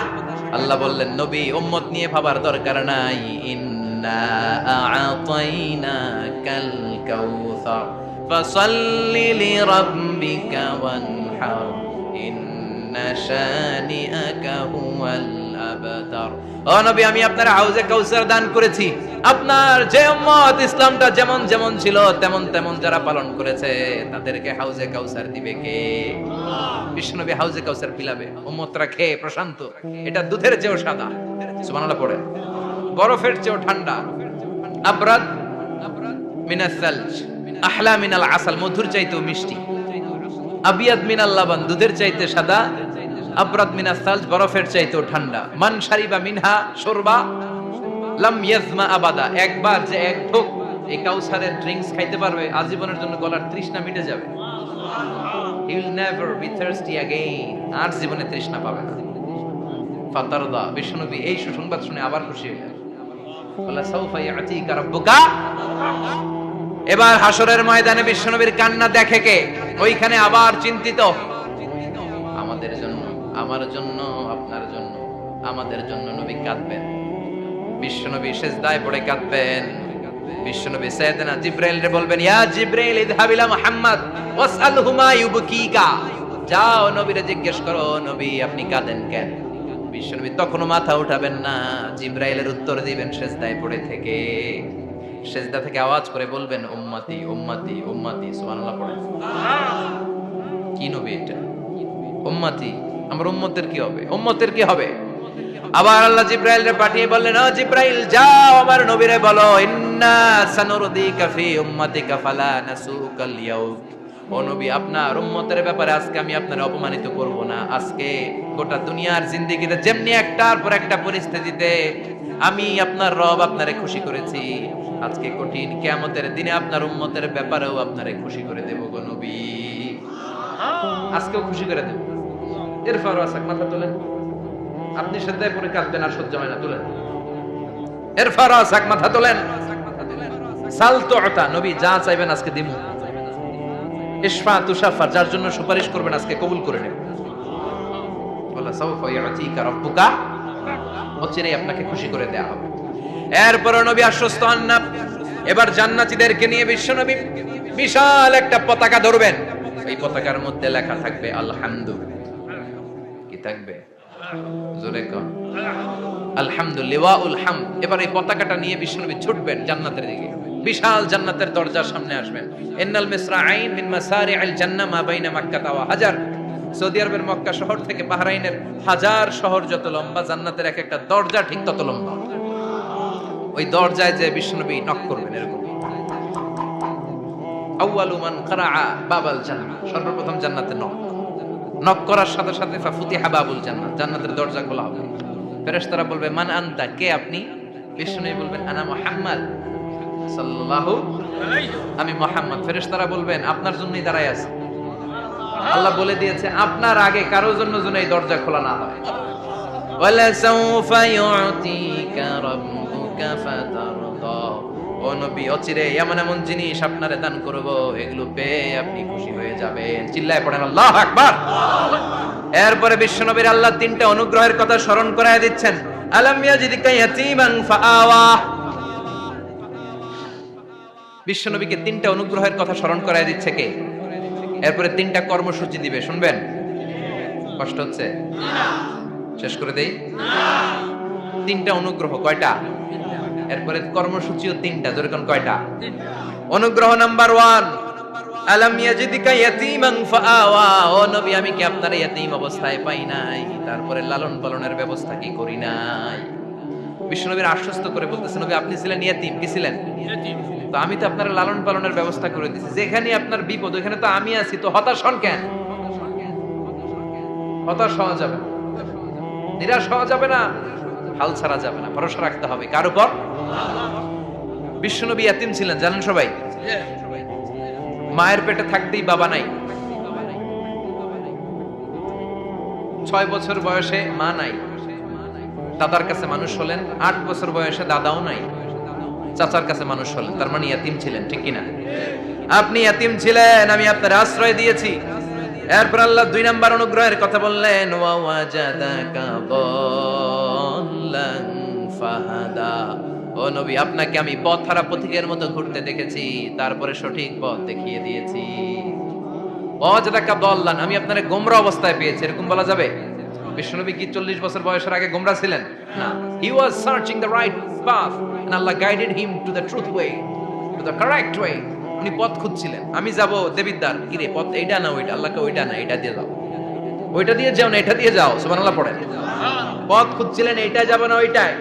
আল্লাহ বললেন, নবী উম্মত নিয়ে ভাবার দরকার নাই, ইন্না আ'তাইনাকাল কাউসার ফাসাল্লি লিরাব্বিকা ওয়ানহার ইন্না শানিআকা হুয়াল আবতার। ও নবী, আমি আপনার হাউজে কাউসার দান করেছি। আপনার যে উম্মত ইসলামটা যেমন যেমন ছিল তেমন তেমন যারা পালন করেছে তাদেরকে হাউজে কাউসার দিবে কে? বিশ্বনবী হাউজে কাউসার পিলাবে, উম্মতরা খেয়ে প্রশান্ত। এটা দুধের চেয়েও সাদা, সুবহানাল্লাহ পড়ে, বরফের চেয়েও ঠান্ডা, আবরাদ মিনাস সালজ, আহলা মিনাল আসাল, মধুর চাইতেও মিষ্টি, আবিয়াদ মিনাল লাবান, দুধের চাইতে সাদা, আবরাদ মিনাস সালজ, বরফের চাইতেও ঠান্ডা। মান শারিবা মিনহা শুরবা লাম ইয়াজমা আবাদা, একবার যে এক ঢোক এই কাউসারের ড্রিঙ্কস খাইতে পারবে, আজীবনের জন্য গলার তৃষ্ণা মিটে যাবে। He will never be thirsty again, আর জীবনে তৃষ্ণা পাবে না। ফাতারদা, বিশ্বনবী এই সুসংবাদ শুনে আবার খুশি হলেন। বলে সাউফা ইয়াতিকা রাব্বুকা। এবার হাসরের ময়দানে বিশ্বনবীর কান্না দেখে কে? ওইখানে আবার চিন্তিত, আমাদের জন্য, আমার জন্য, আপনার জন্য, আমাদের জন্য নবী কাঁদবেন। বিশ্বনবী সিজদায় পড়ে কাঁদবেন। বিশ্বনবী সাইয়েদনা জিবরাইলকে বলবেন, ইয়া জিবরাইল ইযহাব ইলা মুহাম্মদ ওয়াসআলহু মা ইউবকিকা, যাও নবীরে জিজ্ঞেস করো, নবী আপনি কাঁদেন কেন? বিশ্বনবী তখনও মাথা উঠাবেন না, জিবরাইলের উত্তর দিবেন সিজদায় পড়ে থেকে। সিজদা থেকে আওয়াজ করে বলবেন, উম্মতি উম্মতি উম্মতি। সুবহানাল্লাহ পড়েন। কি নবী এটা? উম্মতি, আমার উম্মতের কি হবে? উম্মতের কি হবে? আবার আল্লাহ জিবরাইলকে পাঠিয়ে বললেন, ও জিবরাইল যাও আমার নবীরে বলো, ইন্না সানুরদিকা ফি উম্মতিকা ফালা নাসুকাল ইয়াউম। ও নবী, আপনার উম্মতের ব্যাপারে আজকে আমি আপনারে অপমানিত করব না। আজকে গোটা দুনিয়ার জিন্দেগিতে যেমনি একটার পর একটা পরিস্থিতিতে আমি আপনার রব আপনারে খুশি করেছি, আজকে কঠিন কিয়ামতের দিনে আপনার উম্মতের ব্যাপারেও আপনারে খুশি করে দেব গো নবী। আজকেও খুশি করে দেব। এরপর আসাক মাথা তোলেন, আপনি সিজদায় পড়ে কাঁদবেন আর সহ্য হয় না, তোলেন। এরপর আসাক মাথা তোলেন। সাল তুতা, নবী যা চাইবেন আজকে দিমু। ইশফা তুশাফা, যার জন্য সুপারিশ করবেন আজকে কবুল করে নেব। বলা সাউফা ইয়াতিকা রাব্বুকা, অচিরেই আপনাকে খুশি করে দেয়া হবে। এরপর নবী আশ্বস্ত হন না। এবার জান্নাতীদেরকে নিয়ে বিশ্বনবী বিশাল একটা পতাকা ধরবেন। এই পতাকার মধ্যে লেখা থাকবে আলহামদুলিল্লাহ। কি থাকবে? জোরে কর, আলহামদুলিল্লাহ ওয়াউল হামদ। এবার এই পতাকাটা নিয়ে বিশ্বনবী ছুটবেন জান্নাতের দিকে। বিশাল জান্নাতের দরজার সামনে আসবেন। ইন্নাল মিসরাঈন মিন মাসারি'আল জান্নাহ মা বাইনা মাক্কাহ ওয়া হাজার। সৌদি আরবের মক্কা শহর থেকে বাহরাইনের হাজার শহর যত লম্বা, জান্নাতের এক একটা দরজা ঠিক তত লম্বা। ওই দরজায় যে বিশ্বনবী নক করবেন, এরকম আউয়ালু মান কারাআ বাবাল জান্নাহ, সর্বপ্রথম জান্নাতে নক করার সাথে সাথে ফাফুতিহা বাবুল জান্নাহ, জান্নাতের দরজা খোলা হবে। ফেরেশতারা বলবে, মান আনতা, কে আপনি? বিশ্বনবী বলবেন, আনা মুহাম্মদ সাল্লাল্লাহু আলাইহি, আমি মুহাম্মদ। ফেরেশতারা বলবেন, আপনার জন্যই দাঁড়ায় আছি। আল্লাহ বলে দিয়েছে আপনার আগে কারোর জন্য যেন এই দরজা খোলা না হয়। ওয়ালা সাউফা ইউতিকা রাব্বুকা ফাতারদা, ও নবী অচিরে এমন এমন জিনিস আপনারে দান করব, এগুলো পেয়ে আপনি খুশি হয়ে যাবেন। চিল্লায় পড়েন আল্লাহু আকবার। এরপরে বিশ্বনবীর আল্লাহ তিনটা অনুগ্রহের কথা স্মরণ করায় দিচ্ছেন। আলাম ইয়াজিদকা ইয়াতীমান ফাআওয়া, বিশ্বনবীকে তিনটা অনুগ্রহের কথা স্মরণ করায় দিচ্ছে কে? এরপরে 3টা কর্মসূচি দিবে, শুনবেন? কষ্ট হচ্ছে? শেষ করে দেই। 3টা অনুগ্রহ, কয়টা? এরপরে কর্মসূচিও 3টা, যেরকম কয়টা? অনুগ্রহ নাম্বার 1, আলাম ইয়াজিদিকা ইয়াতীমান ফাআওয়া, ও নবী আমি কি আপনার ইয়াতীম অবস্থায় পাই নাই, তারপরে লালন পালনের ব্যবস্থা কি করি নাই? বিশ্বনবীর আশ্বস্ত করে বলতেছেন, নবী আপনি ছিলেন ইয়াতীম, কি ছিলেন? ইয়াতীম। তো আমি তো আপনার লালন পালনের ব্যবস্থা করে দিয়েছি, যেখানে আপনার বিপদ ওখানে তো আমি আছি, তো হতাশ হন কেন? হতাশ হওয়া যাবে না, নিরাশ হওয়া যাবে না, হাল ছাড়া যাবে না, ভরসা রাখতে হবে কার উপর? বিশ্বনবী ইয়াতীম ছিলেন, জানেন সবাই? মায়ের পেটে থাকতেই বাবা নাই, 6 বছর বয়সে মা নাই, দাদার কাছে মানুষ হলেন, 8 বছর বয়সে দাদাও নাই, চাচার কাছে মানুষ হলেন, তার মানে ইয়াতীম ছিলেন, ঠিক কিনা? আপনি ইয়াতীম ছিলেন, আমি আপনার আশ্রয় দিয়েছি। এরপর আল্লাহ 2 নাম্বার অনুগ্রহের কথা বললেন, ওয়া ওয়াজাদাকা দাল্লান ফাহাদা, ও নবী আপনাকে আমি পথহারা পথিকের মতো ঘুরতে দেখেছি, তারপরে সঠিক পথ দেখিয়ে দিয়েছি। ওয়াজাদাকা দাল্লান, আমি আপনারে গোমরা অবস্থায় পেয়েছি, এরকম বলা যাবে? বিশ্বনবী কি 40 বছর বয়সের আগে গোমরা ছিলেন? না, he was searching the right path and Allah guided him to the truth way, to the correct way. উনি পথ খুঁজছিলেন, আমি যাব দেবিদ্বার, কি রে পথ এইটা না ওইটা? আল্লাহকে ওইটা না এটা দিয়ে যাও, ওইটা দিয়ে যাও না এটা দিয়ে যাও, সুবহানাল্লাহ পড়েন। পথ খুঁজছিলেন, এইটা যাব না ওইটাই,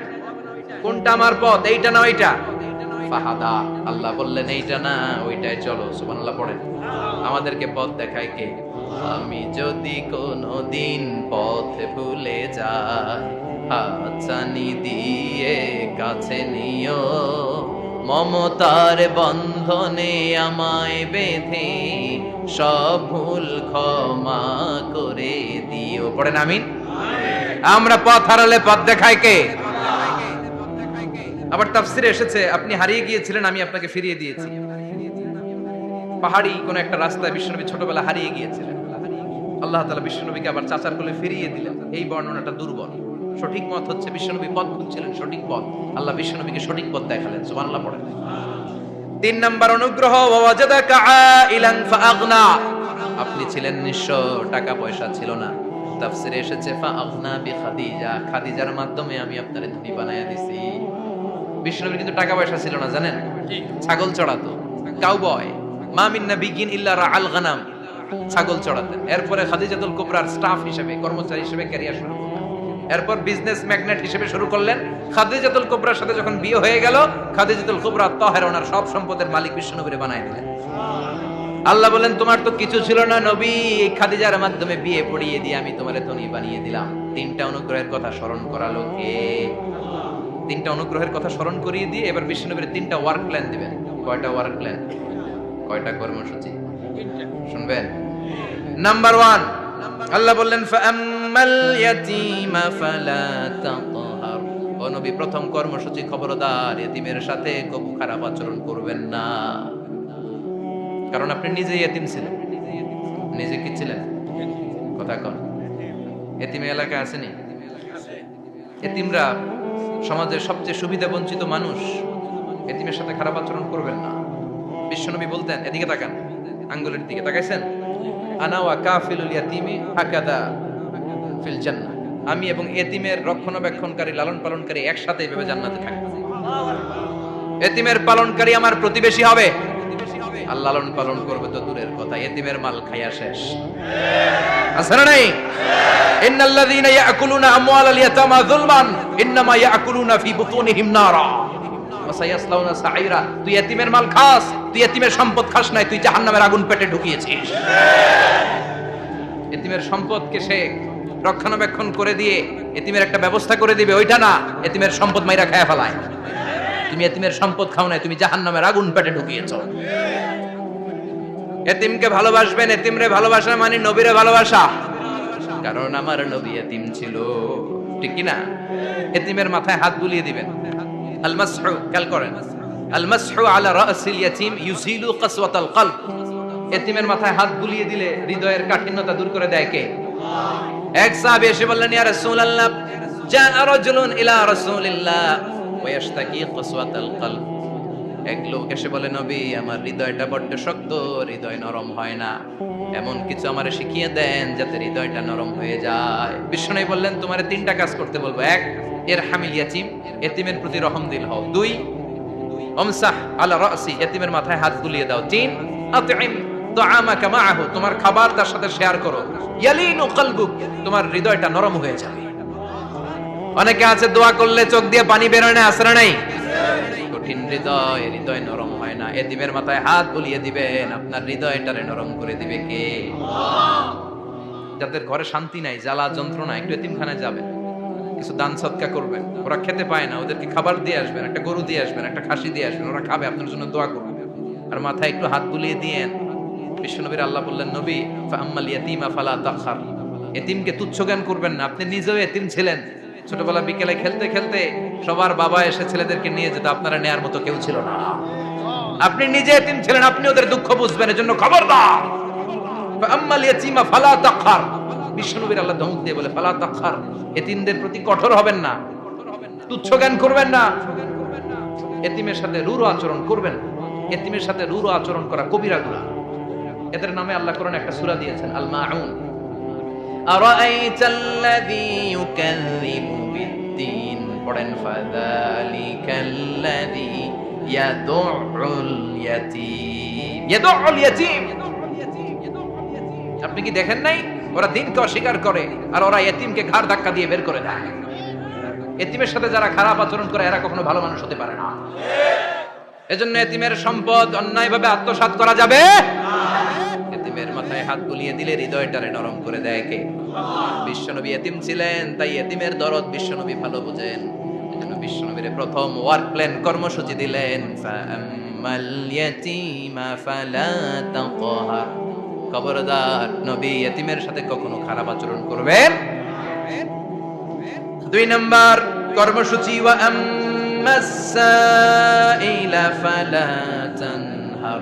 কোনটা আমার পথ, এইটা না ওইটা? ফাহাদা, আল্লাহ বললেন এইটা না ওইটাই চলো, সুবহানাল্লাহ পড়েন। আমাদেরকে পথ দেখায় কে? আমি যদি কোনদিন পথ ভুলে যাই, হাতছানি দিয়ে কাছে নিও, মমতার বন্ধনে আমায় বেঁধে সব ভুল ক্ষমা করে দিও, পড়েন আমিন। আমরা পথ হারালে পথ দেখায় কে? আবার তাফসিরে এসেছে, আপনি হারিয়ে গিয়েছিলেন, আমি আপনাকে ফিরিয়ে দিয়েছি। পাহাড়ি কোন একটা রাস্তায় বিশ্বনবী ছোটবেলা হারিয়ে গিয়েছিলেন, আল্লাহ তাআলা বিশ্বনবীকে আবার চাচার কোলে ফিরিয়ে দিলেন। এই বর্ণনাটা দুর্বল, সঠিক মত হচ্ছে বিশ্বনবী পথ খুঁজছিলেন, সঠিক পথ, আল্লাহ বিশ্বনবীকে সঠিক পথ দেখালেন, সুবহানাল্লাহ পড়েন। 3 নাম্বার অনুগ্রহ, ওয়াজাদাকা আইলান ফাআগনা, আপনি ছিলেন নিঃস্ব, টাকা পয়সা ছিল না। তাফসিরে এসেছে ফাআগনা বিখাদিজা, খাদিজার মাধ্যমে আমি আপনারে ধনী বানায়া দিছি। বিশ্বনবীর কিন্তু টাকা পয়সা ছিল না, জানেন? ছাগল চড়াতো, কাউবয়, মা মিন নাবিয়্যিন ইল্লা রাআল গানাম, ছাগল চড়াতেন। এরপরে খাদিজাতুল কুবরার স্টাফ হিসেবে, কর্মচারী হিসেবে ক্যারিয়ার শুরু করলেন। এরপর বিজনেস ম্যাগনেট হিসেবে শুরু করলেন। খাদিজাতুল কুবরার সাথে যখন বিয়ে হয়ে গেল, খাদিজাতুল কুবরা তাহেরা ওনার সব সম্পদের মালিক বিশ্বনবীরে বানায় দিলেন। আল্লাহ বলেন, তোমার তো কিছু ছিল না নবী, এই খাদিজার মাধ্যমে বিয়ে পড়িয়ে দিয়ে আমি তোমারে ধনী বানিয়ে দিলাম। 3টা অনুগ্রহের কথা স্মরণ করালো কে? 3টা অনুগ্রহের কথা স্মরণ করিয়ে দিয়ে এবার বিশ্বনবীর 3টা ওয়ার্ক প্ল্যান দিবেন। কয়টা ওয়ার্ক প্ল্যান? কয়টা কর্মসূচি? শুনবেন। নাম্বার 1, আল্লাহ বললেন ফাআম্মাল ইয়াতীমা ফালা তাকহার, ও নবী প্রথম কর্মসূচি, খবরদার এতিমের সাথে কবু খারাপ আচরণ করবেন না, কারণ আপনি নিজে এতিম ছিলেন। নিজে কি ছিলেন? কথা কন। এতিম এলাকায় আসেনি? এতিমরা সমাজের সবচেয়ে সুবিধা বঞ্চিত মানুষ, এতিমের সাথে খারাপ আচরণ করবেন না। বিশ্বনবী বলতেন, এদিকে তাকান, আঙ্গুলের দিকে তাকাইছেন, আনা ওয়া কাফিলুল ইয়াতীমি হাকাদা ফিল জান্নাহ, আমি এবং এতিমের রক্ষণাবেক্ষণকারী, লালন পালনকারী একসাথে এইভাবে জান্নাতে থাকব। এতিমের পালনকারী আমার প্রতিবেশী হবে, আর লালন পালন করবে তো দূরের কথা, এতিমের মাল খাইয়া শেষ। আছে না নাই? ইন্নাল্লাযীনা ইয়াকুলুনা আমওয়ালাল ইয়াতামা যুলমান ইন্নামা ইয়াকুলুনা ফি বুতুনিহিম নারা ওয়া সায়াসলাউনা সাঈরা। তুই এতিমের মাল খাস, তুই এতিমের সম্পদ খাস নাই, তুই জাহান্নামের আগুন পেটে ঢুকিয়েছিস। এতিমের সম্পদকে সে রক্ষণাবেক্ষণ করে দিয়ে এতিমের একটা ব্যবস্থা করে দিবে, ওইটা না, এতিমের সম্পদ মাইরা খায়া ফেলায়। তুমি এতিমের সম্পদ খাও নাই, তুমি জাহান্নামের আগুন পেটে ঢুকিয়েছো। এতিমকে ভালোবাসবেন, এতিমরে ভালোবাসা মানে নবীরে ভালোবাসা, কারণ আমার নবী এতিম ছিল, ঠিক কি না? এতিমের মাথায় হাত বুলিয়ে দিবেন। আল মাসহু, খেয়াল করেন, আল মাসহু আলা রাসিল ইয়াতীম ইউজিলু কাসওয়াতাল কলব, এতিমের মাথায় হাত বুলিয়ে দিলে হৃদয়ের কাঠিন্যতা দূর করে দেয় কে? এক সাহাবী এসে বললেন, ইয়া রাসূলুল্লাহ, জা রাজুলুন ইলা রাসূলিল্লাহ ওয়া ইয়াশতাকি কাসওয়াতাল কলব, এক লোক এসে বলে, নবী আমার হৃদয়টা বড্ড শক্ত, হৃদয় নরম হয় না, এমন কিছু আমারে শিখিয়ে দেন যাতে হৃদয়টা নরম হয়ে যায়। বিষ্ণু বললেন, তোমারে 3টা কাজ করতে বলবো। 1, এর হামিল ইয়াতিম, এতিমের প্রতি রহম দিল হও। 2, আমসাহ আলা রাসি, এতিমের মাথায় হাত বুলিয়ে দাও। 3, আতইম তুআমাকা মাআহু, তোমার খাবার তার সাথে শেয়ার করো। ইয়ালিনু কলবুক, তোমার হৃদয়টা নরম হয়ে যাবে। অনেকে আছে দোয়া করলে চোখ দিয়ে পানি বের হয় না, আসরা নাই? কঠিন হৃদয়, হৃদয় নরম হয় না। এতিমের মাথায় হাত বুলিয়ে দিবেন, আপনার হৃদয়টারে নরম করে দিবে কে? যাদের ঘরে শান্তি নাই, জ্বালা যন্ত্রণা, একটু এতিমখানায় যাবেন, কিছু দান সদকা করবেন। ওরা খেতে পায় না, ওদেরকে খাবার দিয়ে আসবেন, একটা গরু দিয়ে আসবেন, একটা খাসি দিয়ে আসবেন, ওরা খাবে, আপনার জন্য দোয়া করবে। আর মাথায় একটু হাত বুলিয়ে দিয়েন। বিশ্বনবীর আল্লাহ বললেন, নবী ফাআম্মাল ইয়াতীমা ফালা তাখর, এতিমকে তুচ্ছ জ্ঞান করবেন না। আপনি নিজেও এতিম ছিলেন, ছোটবেলা বিকেলে খেলতে খেলতে সবার বাবা এসে ছেলেদেরকে নিয়ে যেত, আপনারা নেয়ার মতো কেউ ছিল না। আপনি নিজে এতিম ছিলেন, আপনি ওদের দুঃখ বুঝবেন, এজন্য খবরদার। ফাআম্মাল ইয়াতীমা ফালা তাখর, বিশ্বনবীর আল্লাহ ধমক দিয়ে বলে, ফালা তাখর, এতিমদের প্রতি কঠোর হবেন না, তুচ্ছ জ্ঞান করবেন না, এতিমের সাথে রূঢ় আচরণ করবেন। এতিমের সাথে রূঢ় আচরণ করা কবিরা গুনাহ। এদের নামে আল্লাহ কোরআনে একটা সূরা দিয়েছেন, আল মাউন। আরাআইতাল্লাযী ইউকাযযিবু বিদ্দীন, পড়েন, ফাযালিকাল্লাযী ইয়াদুউল ইয়াতীম। ইয়াদুউল ইয়াতীম, আপনি কি দেখেন নাই? ওরা দিনকে অস্বীকার করে আর ওরা এতিমকে ঘাড় ধাক্কা দিয়ে বের করে দেয়। এতিমের সাথে যারা খারাপ আচরণ করে এরা কখনো ভালো মানুষ হতে পারে না। এজন্য এতিমের সম্পদ অন্যায়ভাবে আত্মসাৎ করা যাবে না। এতিমের মাথায় হাত বুলিয়ে দিলে হৃদয়টারে নরম করে দেয় কে? বিশ্বনবী এতিম ছিলেন, তাই এতিমের দরদ বিশ্বনবী ভালো বুঝেন। এজন্য বিশ্বনবীর প্রথম ওয়ার্ক প্ল্যান, কর্মসূচি দিলেন, ফাআম্মাল ইয়াতীমা ফালা তাকহার, খবরদার নবী এতিমের সাথে কখনো খারাপ আচরণ করবেন। 2 নাম্বার কর্মসূচি, ওয়া আম্মাস-সাইলা ফালা তানহার,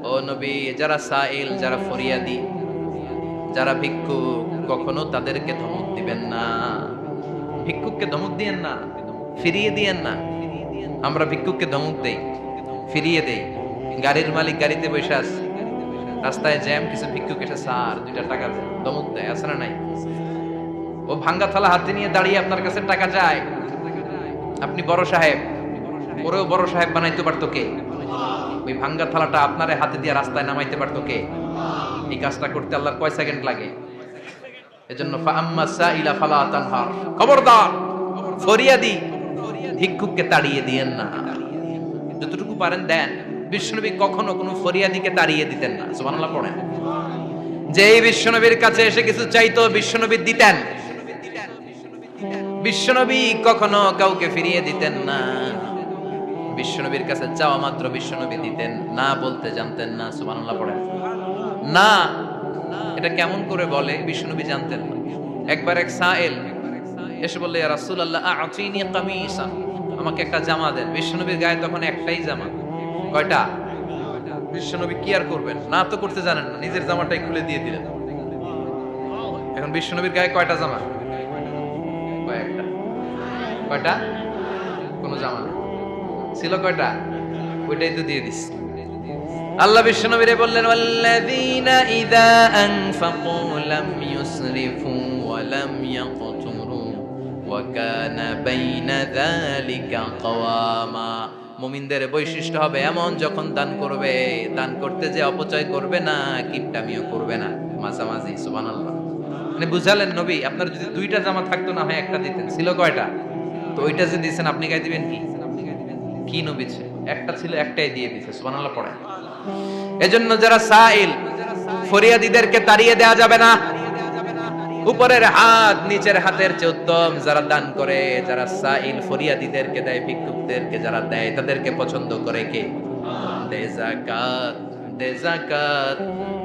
ও নবী যারা সাইল, যারা ফরিয়াদি, যারা ভিক্ষুক, কখনো তাদেরকে ধমক দিবেন না। ভিক্ষুককে ধমক দিয়েন না, ফিরিয়ে দিয়েন না। আমরা ভিক্ষুককে ধমক দেই, ফিরিয়ে দেই। গাড়ির মালিক গাড়িতে বসে আছে, রাস্তায় জ্যাম, কিছু ভিক্ষুক এসে স্যার 2টা টাকা দেন, ধমক দেয়, আছে না নাই? ও ভাঙ্গা থালা হাতে নিয়ে দাঁড়িয়ে আপনার কাছে টাকা চায়। আপনি বড় সাহেব, ওরেও বড় সাহেব বানাইতে পারতো কে? ওই ভাঙ্গা থালাটা আপনারে হাতে দিয়ে রাস্তায় নামাইতে পারতো কে? এই কাজটা করতে আল্লাহর কয় সেকেন্ড লাগে? এজন্য ফাআম্মাস-সাইলা ফালা তানহার, খবরদার ফরিয়াদি ভিক্ষুককে তাড়িয়ে দিয়েন না। যতটুকু পারেন দেন। বিশ্বনবী কখনো কোনো ফরিয়াদিকে তাড়িয়ে দিতেন না। সুবহানাল্লাহ পড়েন। যেই বিশ্বনবীর কাছে এসে কিছু চাইতো, বিশ্বনবী দিতেন। বিশ্বনবী কখনো কাউকে ফিরিয়ে দিতেন না। বিশ্বনবীর কাছে চাওয়া মাত্র বিশ্বনবী দিতেন, না বলতে জানতেন না। সুবহানাল্লাহ পড়েন। না এটা কেমন করে বলে বিশ্বনবী জানতেন না। একবার এক সাইল এসে বললে, ইয়া রাসূলুল্লাহ আ'তিনি কামিসা, আমাকে একটা জামা দেন। বিশ্বনবীর গায়ে তখন একটাই জামা। কয়টা? বিশ্বনবী কি আর করবেন, না তো করতে জানেন না, নিজের জামাটাই খুলে দিয়ে দিলেন। এখন বিশ্বনবীর গায়ে কয়টা জামা? কয়েকটা। কয়টা? কোন জামা নেই। ছিল কয়টা? ওইটাই তো দিয়ে দিস। আল্লাহ বিশ্বনবীরে বললেন, ওয়াল্লাযীনা ইযা আনফাকু লাম ইউসরিফু ওয়া লাম ইয়াকতুরু ওয়া কানা বাইনা যালিকা কাওয়ামা। মুমিনদের বৈশিষ্ট্য হবে এমন, যখন দান করবে, দান করতে যে অপচয় করবে না, কিপটামিও করবে না, মাঝামাঝি। সুবহানাল্লাহ। মানে বুঝালেন নবী, আপনার যদি 2টা জামা থাকতো না হয় একটা দিতেন। ছিল কয়টা? তো ওইটা যে দিয়েছেন আপনি গায়ে দিবেন কি? কি নবী ছে? একটা ছিল, একটাই দিয়ে দিয়েছে। সুবহানাল্লাহ পড়েন। এজন্য যারা সাইল, ফরিয়াদিদেরকে তাড়িয়ে দেয়া যাবে না। উপরের হাত নিচের হাতের চেয়ে উত্তম যারা দান করে, যারা সাইল ফরিয়াদিদেরকে দেয়, ভিক্ষুকদেরকে যারা দেয়, তাদেরকে পছন্দ করে কে? দে যাকাত, দে যাকাত,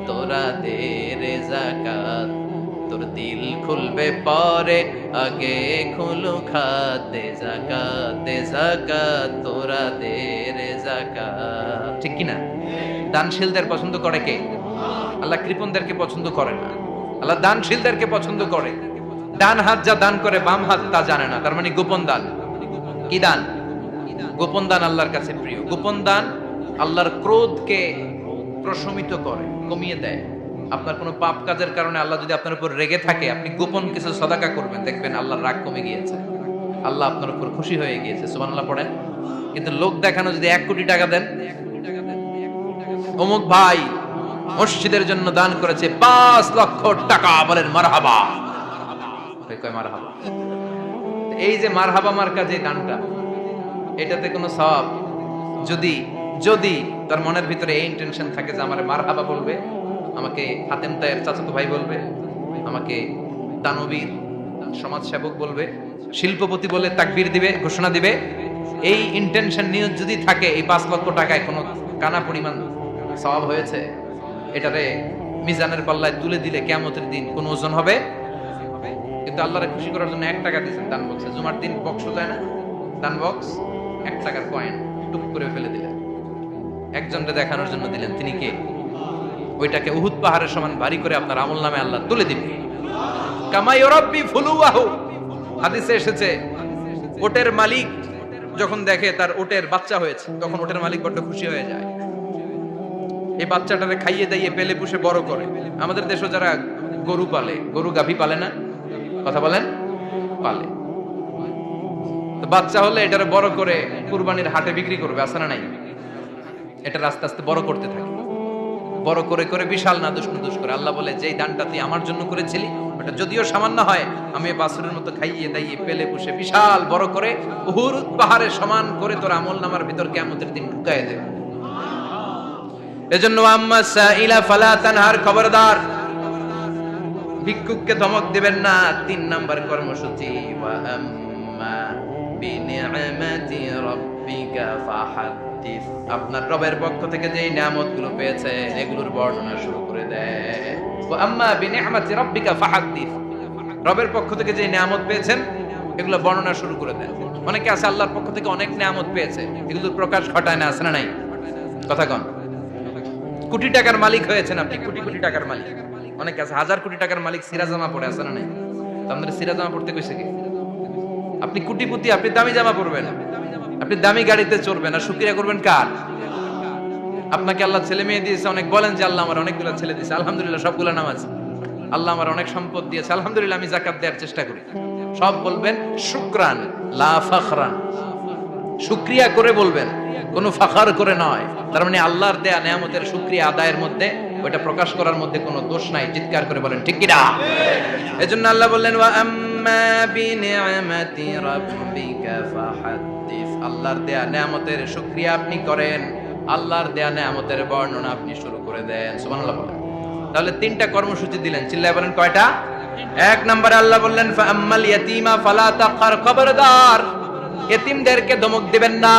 তোরা দে রে যাকাত, তোর দিল খুলবে পরে, আগে খুলু খাত। দে যাকাত, দে যাকাত, তোরা দে রে যাকাত। ঠিক কি না? দানশীলদের পছন্দ করে কে? আল্লাহ কৃপণদেরকে পছন্দ করে না। আল্লাহ দানশীলদেরকে পছন্দ করে। ডান হাত যা দান করে বাম হাত তা জানে না, তার মানে গোপন দান। কি দান? গোপন দান আল্লাহর কাছে প্রিয়। গোপন দান আল্লাহর ক্রোধকে প্রশমিত করে, কমিয়ে দেয়। আপনার কোনো পাপ কাজের কারণে আল্লাহ যদি আপনার উপর রেগে থাকে, আপনি গোপন কিছু সদাকা করবেন, দেখবেন আল্লাহর রাগ কমে গিয়েছে, আল্লাহ আপনার উপর খুশি হয়ে গিয়েছে। সুবহানাল্লাহ পড়েন। কিন্তু লোক দেখানো যদি 1 কোটি টাকা দেন, অমুক ভাই মসজিদের জন্য দান করেছে 5 লক্ষ টাকা, বলেন মারহাবা। কয় মারহাবা। এই যে মারহাবা মার্কা যে দানটা, এটাতে কোনো সওয়াব যদি যদি তার মনের ভিতরে এই ইন্টেনশন থাকে যে আমারে মারহাবা বলবে, আমাকে হাতেম তায়ের চাচাতো ভাই বলবে, আমাকে দানবীর সমাজসেবক বলবে, শিল্পপতি বলে তাকবীর দিবে, ঘোষণা দিবে, এই ইন্টেনশন নিয়ে যদি থাকে, এই 5 লক্ষ টাকায় কোনো কানা পরিমাণ সওয়াব হয়েছে, এটারে মিজানের পাল্লায় তুলে দিলে কিয়ামতের দিন কোন ওজন হবে? কিন্তু আল্লাহরে খুশি করার জন্য 1 টাকা দিয়েছেন দান বক্সে। জুমার দিন বক্স যায় না, দান বক্স, 1 টাকার কয়েন টুক করে ফেলে দিলেন, একজনকে দেখানোর জন্য দিলেন। তিনি কে? ওইটাকে উহুদ পাহাড়ের সমান ভারী করে আপনার আমল নামে আল্লাহ তুলে দিবে। কামা ইউরাব্বি ফুলুয়াহু, হাদিসে এসেছে, ওটের মালিক যখন দেখে তার ওটের বাচ্চা হয়েছে, তখন ওটের মালিক বড্ড খুশি হয়ে যায়। এই বাচ্চাটারে খাইয়ে দাইয়ে পেলে পুষে বড় করে। আমাদের দেশে যারা গরু পালে, গরু গাভী পালে না, কথা বলেন, পালে, তো বাচ্চা হলে এটারে বড় করে কুরবানির হাটে বিক্রি করবে, আছে না নাই? এটা আস্তে আস্তে বড় করতে থাকে, বড় করে করে বিশাল নাদুস নুদুস করে। আল্লাহ বলে, যেই দানটা তুই আমার জন্য করেছিলি, ওটা যদিও সামান্য হয়, আমি বাছুরের মতো খাইয়ে দাইয়ে পেলে পুষে বিশাল বড় করে উহুদ পাহাড়ের সমান করে তোর আমল নামার ভিতর কিয়ামতের দিন ঢুকায় দেব। এজন্য আম্মা সাইলা ফালা তানহার, খবরদার ভিক্ষুককে ধমক দিবেন না। 3 নাম্বার কর্মসূচি, ওয়া আম্মা বিনিআমাতি রাব্বিকা ফাহাদ্দিস, আপনার রবের পক্ষ থেকে যেই নিয়ামতগুলো পেয়েছেন এগুলোর বর্ণনা শুরু করে দেয়। ওয়া আম্মা বিনিআমাতি রাব্বিকা ফাহাদ্দিস, রবের পক্ষ থেকে যেই নিয়ামত পেয়েছেন এগুলো বর্ণনা শুরু করে দেয়। অনেকে আছে আল্লাহর পক্ষ থেকে অনেক নিয়ামত পেয়েছে, এগুলোর প্রকাশ ঘটায় না, আছে না নাই? কথা কন। কোটি টাকার মালিক হয়েছেন আপনি, কোটি কোটি টাকার মালিক। অনেকে আছে 1000 কোটি টাকার মালিক, সিরাজামা পড়ে, আছে না নাই? আমাদের সিরাজামা পড়তে কইছে কি? আপনি কোটিপতি, আপনি দামি জামা পরবেন, আপনি দামি গাড়িতে চড়বেন, আর শুকরিয়া করবেন কার? আপনাকে আল্লাহ ছেলে মেয়ে দিয়েছে, অনেক বলেন যে আল্লাহ আমার অনেকগুলো ছেলে দিয়েছে, আলহামদুলিল্লাহ, সবগুলো নামাজ। আল্লাহ আমার অনেক সম্পদ দিয়েছে, আলহামদুলিল্লাহ, আমি যাকাত দেওয়ার চেষ্টা করি। সব বলবেন শুকরান লা ফাখরান, শুকরিয়া করে বলবেন, কোনো ফাখার করে নয়। তার মানে আল্লাহর দেয়া নিয়ামতের শুকরিয়া আদায়ের মধ্যে, ওটা প্রকাশ করার মধ্যে কোনো দোষ নাই। চিৎকার করে বলেন ঠিক কি না? এজন্য আল্লাহ বললেন, ওয়া আম্মা বিনিআমাতি রাব্বিকা ফাহাদ্দিস, আল্লাহর দেয়া নিয়ামতের শুকরিয়া আপনি করেন, আল্লাহর দেয়া নিয়ামতের বর্ণনা আপনি শুরু করে দেন। সুবহানাল্লাহ বলেন। তাহলে 3টা কর্মসূচি দিলেন, চিল্লায় বলেন কয়টা? 1 নম্বরে আল্লাহ বললেন, ফা আম্মাল ইয়াতীমা ফালা তাকহার, খবরদার এতিমদেরকে ধমক দিবেন না,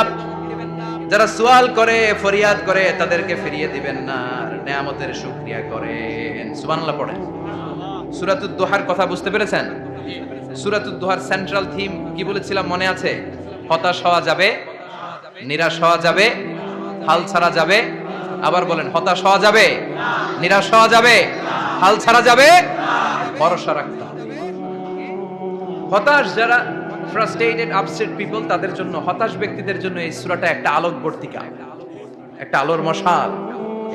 যারা সুয়াল করে ফরিয়াদ করে তাদেরকে ফিরিয়ে দিবেন না, নিয়ামতের শুকরিয়া করেন। সুবহানাল্লাহ পড়েন। সূরাতুদ দুহার কথা বুঝতে পেরেছেন? সূরাতুদ দুহার সেন্ট্রাল থিম কি বলেছিলাম মনে আছে? হতাশ হওয়া যাবে, নিরাশ হওয়া যাবে, হাল ছাড়া যাবে। আবার বলেন, হতাশ হওয়া যাবে, নিরাশ হওয়া যাবে, হাল ছাড়া যাবে, ভরসা রাখতে হবে। হতাশ যারা, ফ্রাস্ট্রেটেড আপসেট পিপল, তাদের জন্য, হতাশ ব্যক্তিদের জন্য এই সূরাটা একটা আলোকবর্তিকা, একটা আলোর মশাল।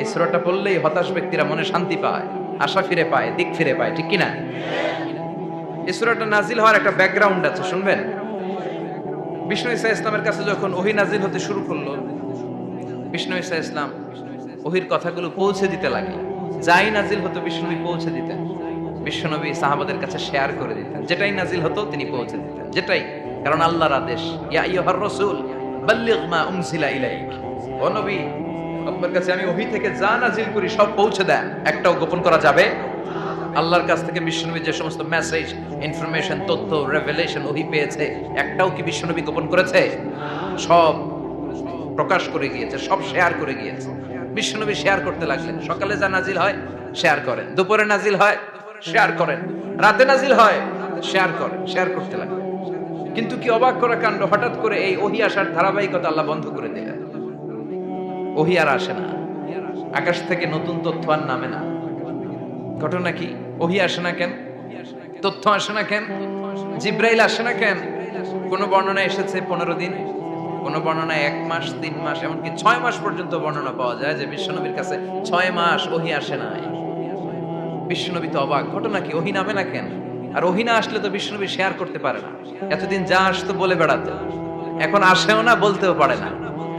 এই সূরাটা পড়লেই হতাশ ব্যক্তিরা মনে শান্তি পায়, আশা ফিরে পায়, দিক ফিরে পায়, ঠিক কি না? এই সূরাটা নাজিল হওয়ার একটা ব্যাকগ্রাউন্ড আছে, শুনবেন। বিষ্ণু ঈসা ইসলামের কাছে যখন ওহী নাজিল হতে শুরু করলো, বিষ্ণু ঈসা ইসলাম ওহীর কথাগুলো পৌঁছে দিতে লাগলেন। যাই নাজিল হতো বিষ্ণুনবী পৌঁছে দিতেন, বিশ্বনবী সাহাবাদের কাছে শেয়ার করে দিতেন। যেটাই নাজিল হতো তিনি পৌঁছে দিতেন, যেটাই, কারণ আল্লাহর আদেশ, ইয়া আইয়ুহার রাসূল বাল্লিগ মা উনজিলা ইলাইক, ও নবী আপনার কাছে আমি ওহী থেকে যা নাজিল করি সব পৌঁছে দেন, একটাও গোপন করা যাবে। আল্লাহর কাছ থেকে বিশ্বনবী যে সমস্ত মেসেজ, ইনফরমেশন, তথ্য, রেভেলেশন ওহী পেয়েছে, একটাও কি বিশ্বনবী গোপন করেছে? সব প্রকাশ করে গিয়েছে, সব শেয়ার করে গিয়েছে। বিশ্বনবী শেয়ার করতে লাগলেন। সকালে যা নাজিল হয় শেয়ার করেন, দুপুরে নাজিল হয় শেয়ার করেন, রাতে নাজিল হয় শেয়ার করেন, শেয়ার করতে লাগলেন। কিন্তু কি অবাক করা কাণ্ড, হঠাৎ করে এই ওহী আসার ধারাবাহিকতা আল্লাহ বন্ধ করে দিলেন। ওহী আর আসে না, আকাশ থেকে নতুন তথ্য আর নামে না। ঘটনা কি? ওহী আসে না কেন? তথ্য আসে না কেন? জিব্রাইল আসে না কেন? কোন বর্ণনা এসেছে 15 দিন, কোন বর্ণনায় 1 মাস, 3 মাস, এমনকি 6 মাস পর্যন্ত বর্ণনা পাওয়া যায় যে বিশ্বনবীর কাছে 6 মাস ওহী আসে নাই। বিশ্বনবী তো অবাক, ঘটনা কি, ওহী নামে না কেন? আর ওহী না আসলে তো বিশ্বনবী শেয়ার করতে পারে না। এতদিন যা আসতো বলে বেড়াতো, এখন আসেও না, বলতেও পারে না।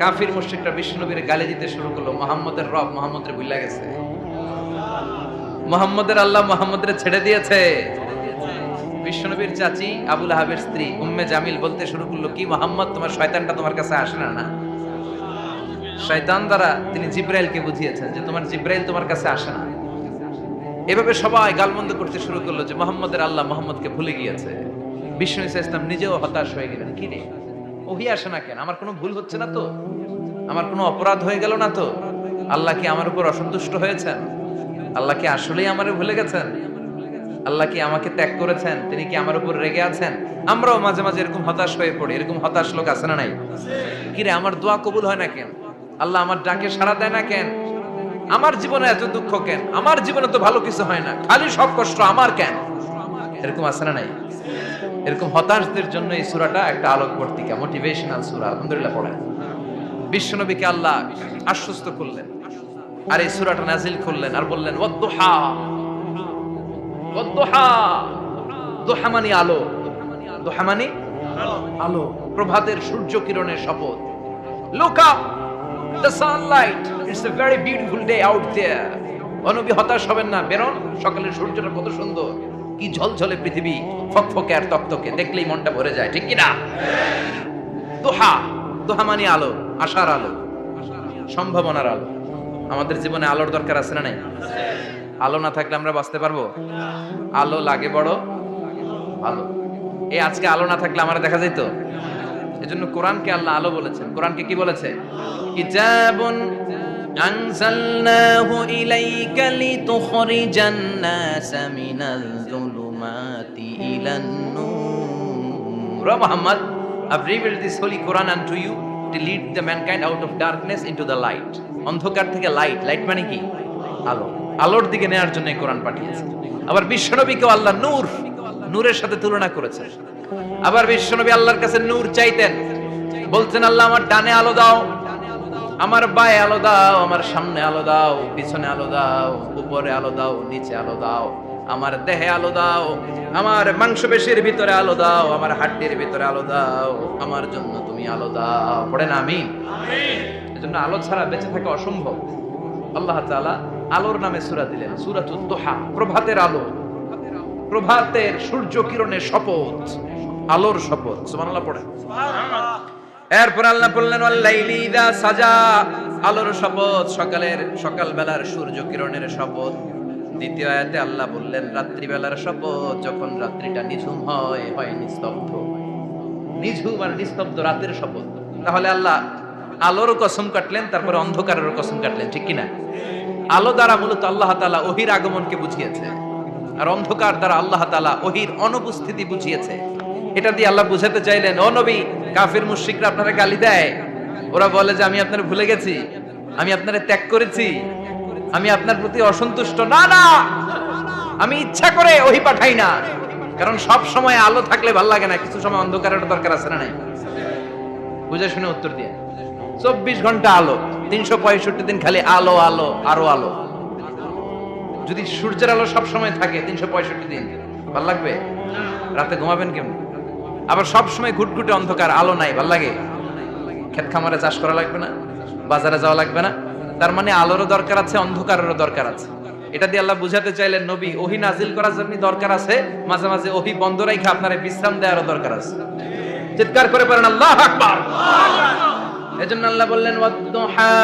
কাফির মুশরিকরা বিশ্বনবীর গালি দিতে শুরু করলো, মুহাম্মদের রব মুহাম্মদের ভুলে গেছে, মুহাম্মদের আল্লাহ মুহাম্মদের ছেড়ে দিয়েছে। বিশ্বনবীর চাচি আবু লাহাবের স্ত্রী উম্মে জামিল বলতে শুরু করলো, কি মুহাম্মদ, তোমার শয়তানটা তোমার কাছে আসে না? না, শয়তান দ্বারা তিনি জিব্রাইলকে বুঝিয়েছেন যে তোমার জিব্রাইল তোমার কাছে আসে না। এভাবে সবাই গালমন্দ করতে শুরু করলো যে মুহাম্মদের আল্লাহ মুহাম্মদকে ভুলে গিয়েছে। বিষ্ণু ইসলাম নিজেও হতাশ হয়ে গেলেন, কি রে ওহী আসে না কেন? আমার কোনো ভুল হচ্ছে না তো? আমার কোনো অপরাধ হয়ে গেল না তো? আল্লাহ কি আমার উপর অসন্তুষ্ট হয়েছেন? আল্লাহ কি আসলেই আমারে ভুলে গেছেন? আল্লাহ কি আমাকে ত্যাগ করেছেন? তিনি কি আমার উপর রেগে আছেন? আমরাও মাঝে মাঝে এরকম হতাশ হয়ে পড়ি। এরকম হতাশ লোক আছে না নাই? কি রে, আমার দোয়া কবুল হয় না কেন? আল্লাহ আমার ডাকে সাড়া দেয় না কেন? আমার জীবনে এত দুঃখ কেন? আমার জীবনে তো ভালো কিছু হয় না, খালি সব কষ্ট আমার কেন? এরকম আছে না নাই? এরকম হতাশদের জন্য এই সূরাটা একটা আলোকবর্তিকা, মোটিভেশনাল সূরা। আলহামদুলিল্লাহ পড়েন। বিশ্বনবীকে আল্লাহ আশ্বস্ত করলেন আর এই সূরাটা নাজিল করলেন আর বললেন ওয়াদ-দুহা। ওয়াদ-দুহা, দুহা মানে আলো, দুহা মানে আলো, প্রভাতের সূর্য কিরণের শপথ। Look up, the sunlight, it's a very beautiful day out there. অনবী হতাশ হবেন না, বেরোন, সকালের সূর্যটা কত সুন্দর, কি ঝলঝলে পৃথিবী, ফকফকে আর তকতকে, দেখলেই মনটা ভরে যায়, ঠিক কি না? দুহা, দুহা মানে আলো, আশার আলো, সম্ভাবনার আলো। আমাদের জীবনে আলোর দরকার আছে না নাই? আলো না থাকলে আমরা বাঁচতে পারবো? আলো লাগে বড় আলো। এই আজকে আলো না থাকলে আমার দেখা যাইতো? এজন্য কোরআনকে আল্লাহ আলো বলেছেন। কোরআনকে কি বলেছে? কিতাবুন আনজালনাহু ইলাইকা লিতুখরিজান নাসা মিনাল যুলুমাতি ইলান নূর। Muhammad, I've revealed this holy Quran unto you to lead the mankind out of darkness into the light. অন্ধকার থেকে লাইট, লাইট মানে কি? আলো, আলোর দিকে নেয়ার জন্য এই কোরআন পাঠিয়েছে। আবার বিশ্বনবীকেও আল্লাহ নূর, নূরের সাথে তুলনা করেছেন। আবার বিশ্বনবী আল্লাহর কাছে নূর চাইতেন, বলতেন আল্লাহ আমার ডানে আলো দাও, আমার বায়ে আলো দাও, আমার সামনে আলো দাও, পিছনে আলো দাও, উপরে আলো দাও, নিচে আলো দাও, আমার দেহে আলো দাও, আমার মাংসপেশির ভিতরে আলো দাও, আমার হাড্ডির ভিতরে আলো দাও, আমার জন্য তুমি আলো দাও। পড়েন আমিন। এজন্য আলো ছাড়া বেঁচে থাকা অসম্ভব। আল্লাহ তাআলা আলোর নামে সূরা দিলেন, সূরাতুদ দুহা, প্রভাতের আলো, প্রভাতের সূর্য কিরণের শপথ, আলোর শপথ। সুবহানাল্লাহ পড়েন। এরপর আল্লাহ বললেন ওয়াল লাইলি ইযা সাজা, আলোর শপথ, সকালের সকালবেলার সূর্য কিরণের শপথ। দ্বিতীয় আয়াতে আল্লাহ বললেন রাত্রিবেলার শপথ, যখন রাত্রিটা নিঝুম হয়, হয় নিস্তব্ধ, নিঝুম আর নিস্তব্ধ রাতের শপথ। তাহলে আল্লাহ আলোর কসম কাটলেন, তারপরে অন্ধকারের কসম কাটলেন, ঠিক কি না? আলো দ্বারা মূলত আল্লাহ তাআলা ওহীর আগমনকে বুঝিয়েছে, আর অন্ধকার দ্বারা আল্লাহ তাআলা ওহীর অনুপস্থিতি বুঝিয়েছে। এটা দিয়ে আল্লাহ বুঝাতে চাইলেন, ও নবী, কাফির মুশরিকরা আপনারা গালি দেয়, ওরা বলে যে আমি আপনারে ভুলে গেছি, আমি আপনারে ত্যাগ করেছি, আমি আপনার প্রতি অসন্তুষ্ট। না না, আমি ইচ্ছা করে ওহী পাঠাই না, কারণ সব সময় আলো থাকলে ভালো লাগে না, কিছু সময় অন্ধকারের দরকার আছে না নাই? বুঝে শুনে উত্তর দিয়ে। 24 ঘন্টা আলো, 365 দিন খালি আলো আলো আরো আলো। যদি সূর্যের আলো সব সময় থাকে 365 দিন, ভালো লাগবে? রাতে ঘুমাবেন কেমন? আবার সব সময় ঘুটঘুটে অন্ধকার, আলো নাই, ভাল লাগে? ক্ষেত খামারে চাষ করা লাগবে না, বাজারে যাওয়া লাগবে না। তার মানে আলোরও দরকার আছে, অন্ধকারেরও দরকার আছে। এটা দিয়ে আল্লাহ বুঝাতে চাইলেন, নবী, ওহী নাজিল করার জন্য দরকার আছে, মাঝে মাঝে ওহী বন্ধ রাখা আপনারে বিশ্রাম দেওয়ারও দরকার আছে। চিৎকার করে পড়েন আল্লাহু আকবার। এজন্য আল্লাহ বললেন ওয়াদ-দুহা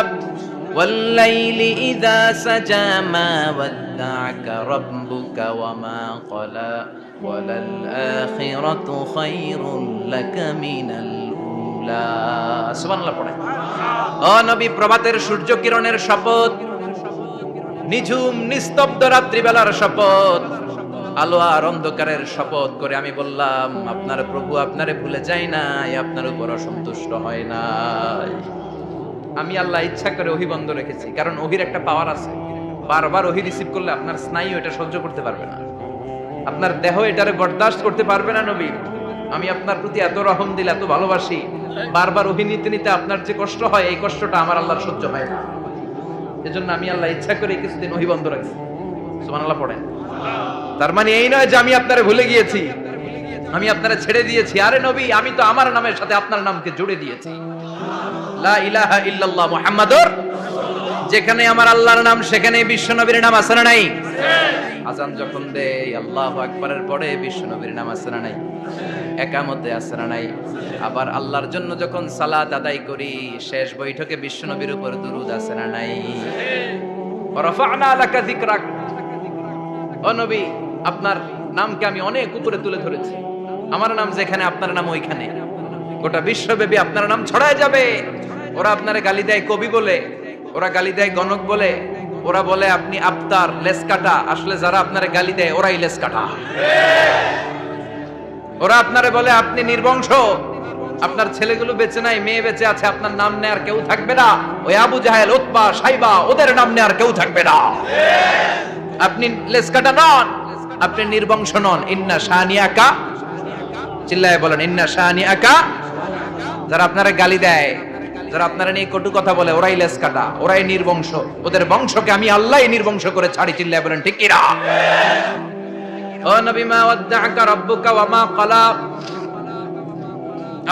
ওয়াল লাইলি ইযা সাজা মা ওয়াদ্দা'আকা রাব্বুকা ওয়া মা ক্বালা ওয়ালাল আখিরাতু খায়রুল লাকা মিনাল উলা। সুবহানাল্লাহ পড়েন। ও নবী, প্রভাতের সূর্য কিরণের শপথ, নিঝুম নিস্তব্ধ রাত্রিবেলার শপথ, আলো আর অন্ধকারের শপথ করে আমি বললাম, আপনার প্রভু আপনারে ভুলে যায় নাই, আপনার উপর অসন্তুষ্ট হয় নাই। আমি আল্লাহ ইচ্ছা করে ওহী বন্ধ রেখেছি, কারণ ওহীর একটা পাওয়ার আছে। বারবার ওহী রিসিভ করলে আপনার স্নায়ু এটা সহ্য করতে পারবে না, আপনার দেহ এটারে বরদাস্ত করতে পারবে না। নবী, আমি আপনার প্রতি এত রহম দিল, এত ভালোবাসি, বারবার ওহী নিতে নিতে আপনার যে কষ্ট হয়, এই কষ্টটা আমার আল্লাহর সহ্য হয় না। এজন্য আমি আল্লাহ ইচ্ছা করে কিছুদিন ওহী বন্ধ রাখছি। সুবহানাল্লাহ পড়েন। তার মানে এই নয় যে আমি আপনারে ভুলে গিয়েছি, আমি আপনারে ছেড়ে দিয়েছি। আরে নবী, আমি তো আমার নামের সাথে আপনার নামকে জুড়ে দিয়েছি। লা ইলাহা ইল্লাল্লাহ মুহাম্মাদুর, যেখানে আমার আল্লাহর নাম সেখানে বিশ্ব নবীর নাম আছে না নাই? আজান যখন দেই আল্লাহু আকবারের পরে বিশ্ব নবীর নাম আছে না নাই? একামতে আছে না নাই? আবার আল্লাহর জন্য যখন সালাত আদায় করি শেষ বৈঠকে বিশ্ব নবীর উপর দুরূদ আছে না নাই? রাফা'না লাকা যিকরাক, ও নবী আপনার নামকে আমি অনেক উপরে তুলে ধরেছি। আমার নাম যেখানে আপনার নাম ওইখানে, গোটা বিশ্বব্যাপী আপনার নাম ছড়ায় যাবে। ওরা আপনারে গালি দেয় কবি বলে, ওরা গালি দেয় গণক বলে, ওরা বলে আপনি আফতার, লেস কাটা। আসলে যারা আপনারে গালি দেয় ওরাই লেস কাটা। ওরা আপনারে বলে আপনি নির্বংশ, আপনার ছেলেগুলো বেঁচে নাই, মেয়ে বেঁচে আছে, আপনার নাম নেয়ার কেউ থাকবে না। ওই আবু জাহেল, উতবা, সাইবা, ওদের নাম নেয়ার কেউ থাকবে না। আপনি লেস কাটা নন, আপনি নির্বংশ নন। ইন্না শানিয়াকা, চিল্লায় বলেন ইন্না শানিয়াকা। যারা আপনারে গালি দেয়, যারা আপনারা নিয়ে কটু কথা বলে, ওরাই লেস কাটা, ওরাই নির্বংশ। ওদের বংশকে আমি আল্লাহই নির্বংশ করে ছাড়ি। চিল্লায় বলেন ঠিক কিনা? ও নবী, মা ওয়াদ্দাআকা রাব্বুকা ওয়া মা ক্বালা,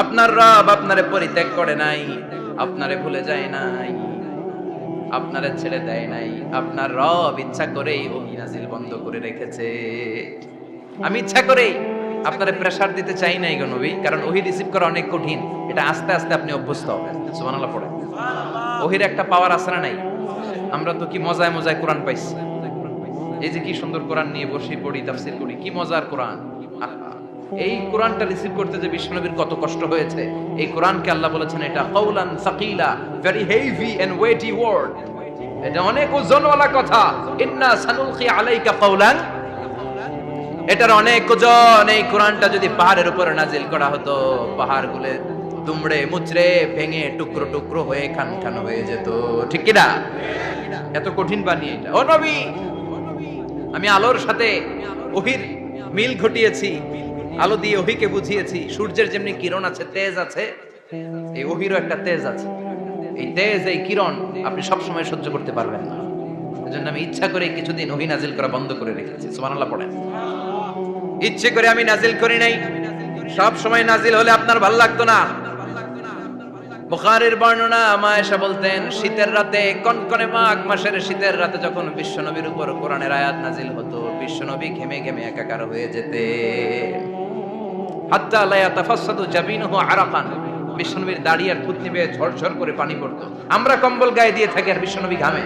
আপনার রব আপনারে পরিত্যাগ করে নাই, আপনারে ভুলে যায় নাই, আপনারে ছেড়ে দেয় নাই। আপনার রব ইচ্ছা করেই ওহী নাজিল বন্ধ করে রেখেছে। আমি ইচ্ছা করেই আপনারে প্রেসার দিতে চাই নাই গো নবী, কারণ ওহী রিসিভ করা অনেক কঠিন। এটা আস্তে আস্তে আপনি অভ্যস্ত হবেন। সুবহানাল্লাহ পড়ে। ওহীর একটা পাওয়ার আছে না নাই? আমরা তো কি মজায় মজায় কোরআন পাইছি। এই যে কি সুন্দর কোরআন নিয়ে বসে পড়ি, তাফসীর করি, কি মজার কোরআন। এই কোরআনটা রিসিভ করতে যে বিশ্বনবীর কত কষ্ট হয়েছে। এই কোরআনকে আল্লাহ বলেছেন এটা কাউলান সাকিলা, very heavy and weighty word. এটা অনেক ওজনওয়ালা কথা। ইন্না সানুলকি আলাইকা কাউলান, এটার অনেক ওজন। এই কোরআনটা যদি পাহাড়ের উপরে নাজিল করা হতো, পাহাড়গুলো দুমড়ে মুচড়ে ভেঙে টুকরো টুকরো হয়ে খান খান হয়ে যেত। ঠিক কি না? এত কঠিন বানিয়ে এটা। ও নবী, আমি আলোর সাথে ওহীর মিল ঘটিয়েছি, আলো দিয়ে ওহীকে বুঝিয়েছি। সূর্যের যেমনি কিরণ আছে, তেজ আছে, এই ওহীরও একটা তেজ আছে। এই তেজ, এই কিরণ আপনি সব সময় সহ্য করতে পারবেন না। এজন্য আমি ইচ্ছা করে কিছুদিন ওহী নাজিল করা বন্ধ করে রেখেছি। সুবহানাল্লাহ পড়েন। ইচ্ছে করে আমি নাজিল করি নাই। সব সময় নাজিল হলে আপনার ভালো লাগতো না। বুখারীর বর্ণনা, মা আয়েশা বলতেন শীতের রাতে, কনকনে মাঘ মাসের শীতের রাতে যখন বিশ্বনবীর উপর কোরআনের আয়াত নাজিল হতো, বিশ্বনবী ঘেমে ঘেমে একাকার হয়ে যেতে। হাত্তা লা ইয়াতাফাসসাদু জাবিনুহু আরাকান, বিশ্বনবীর দাড়ি আর থুতনি বেয়ে ঝরঝর করে পানি পড়তো। আমরা কম্বল গায়ে দিয়ে থাকি আর বিশ্বনবী ঘামে।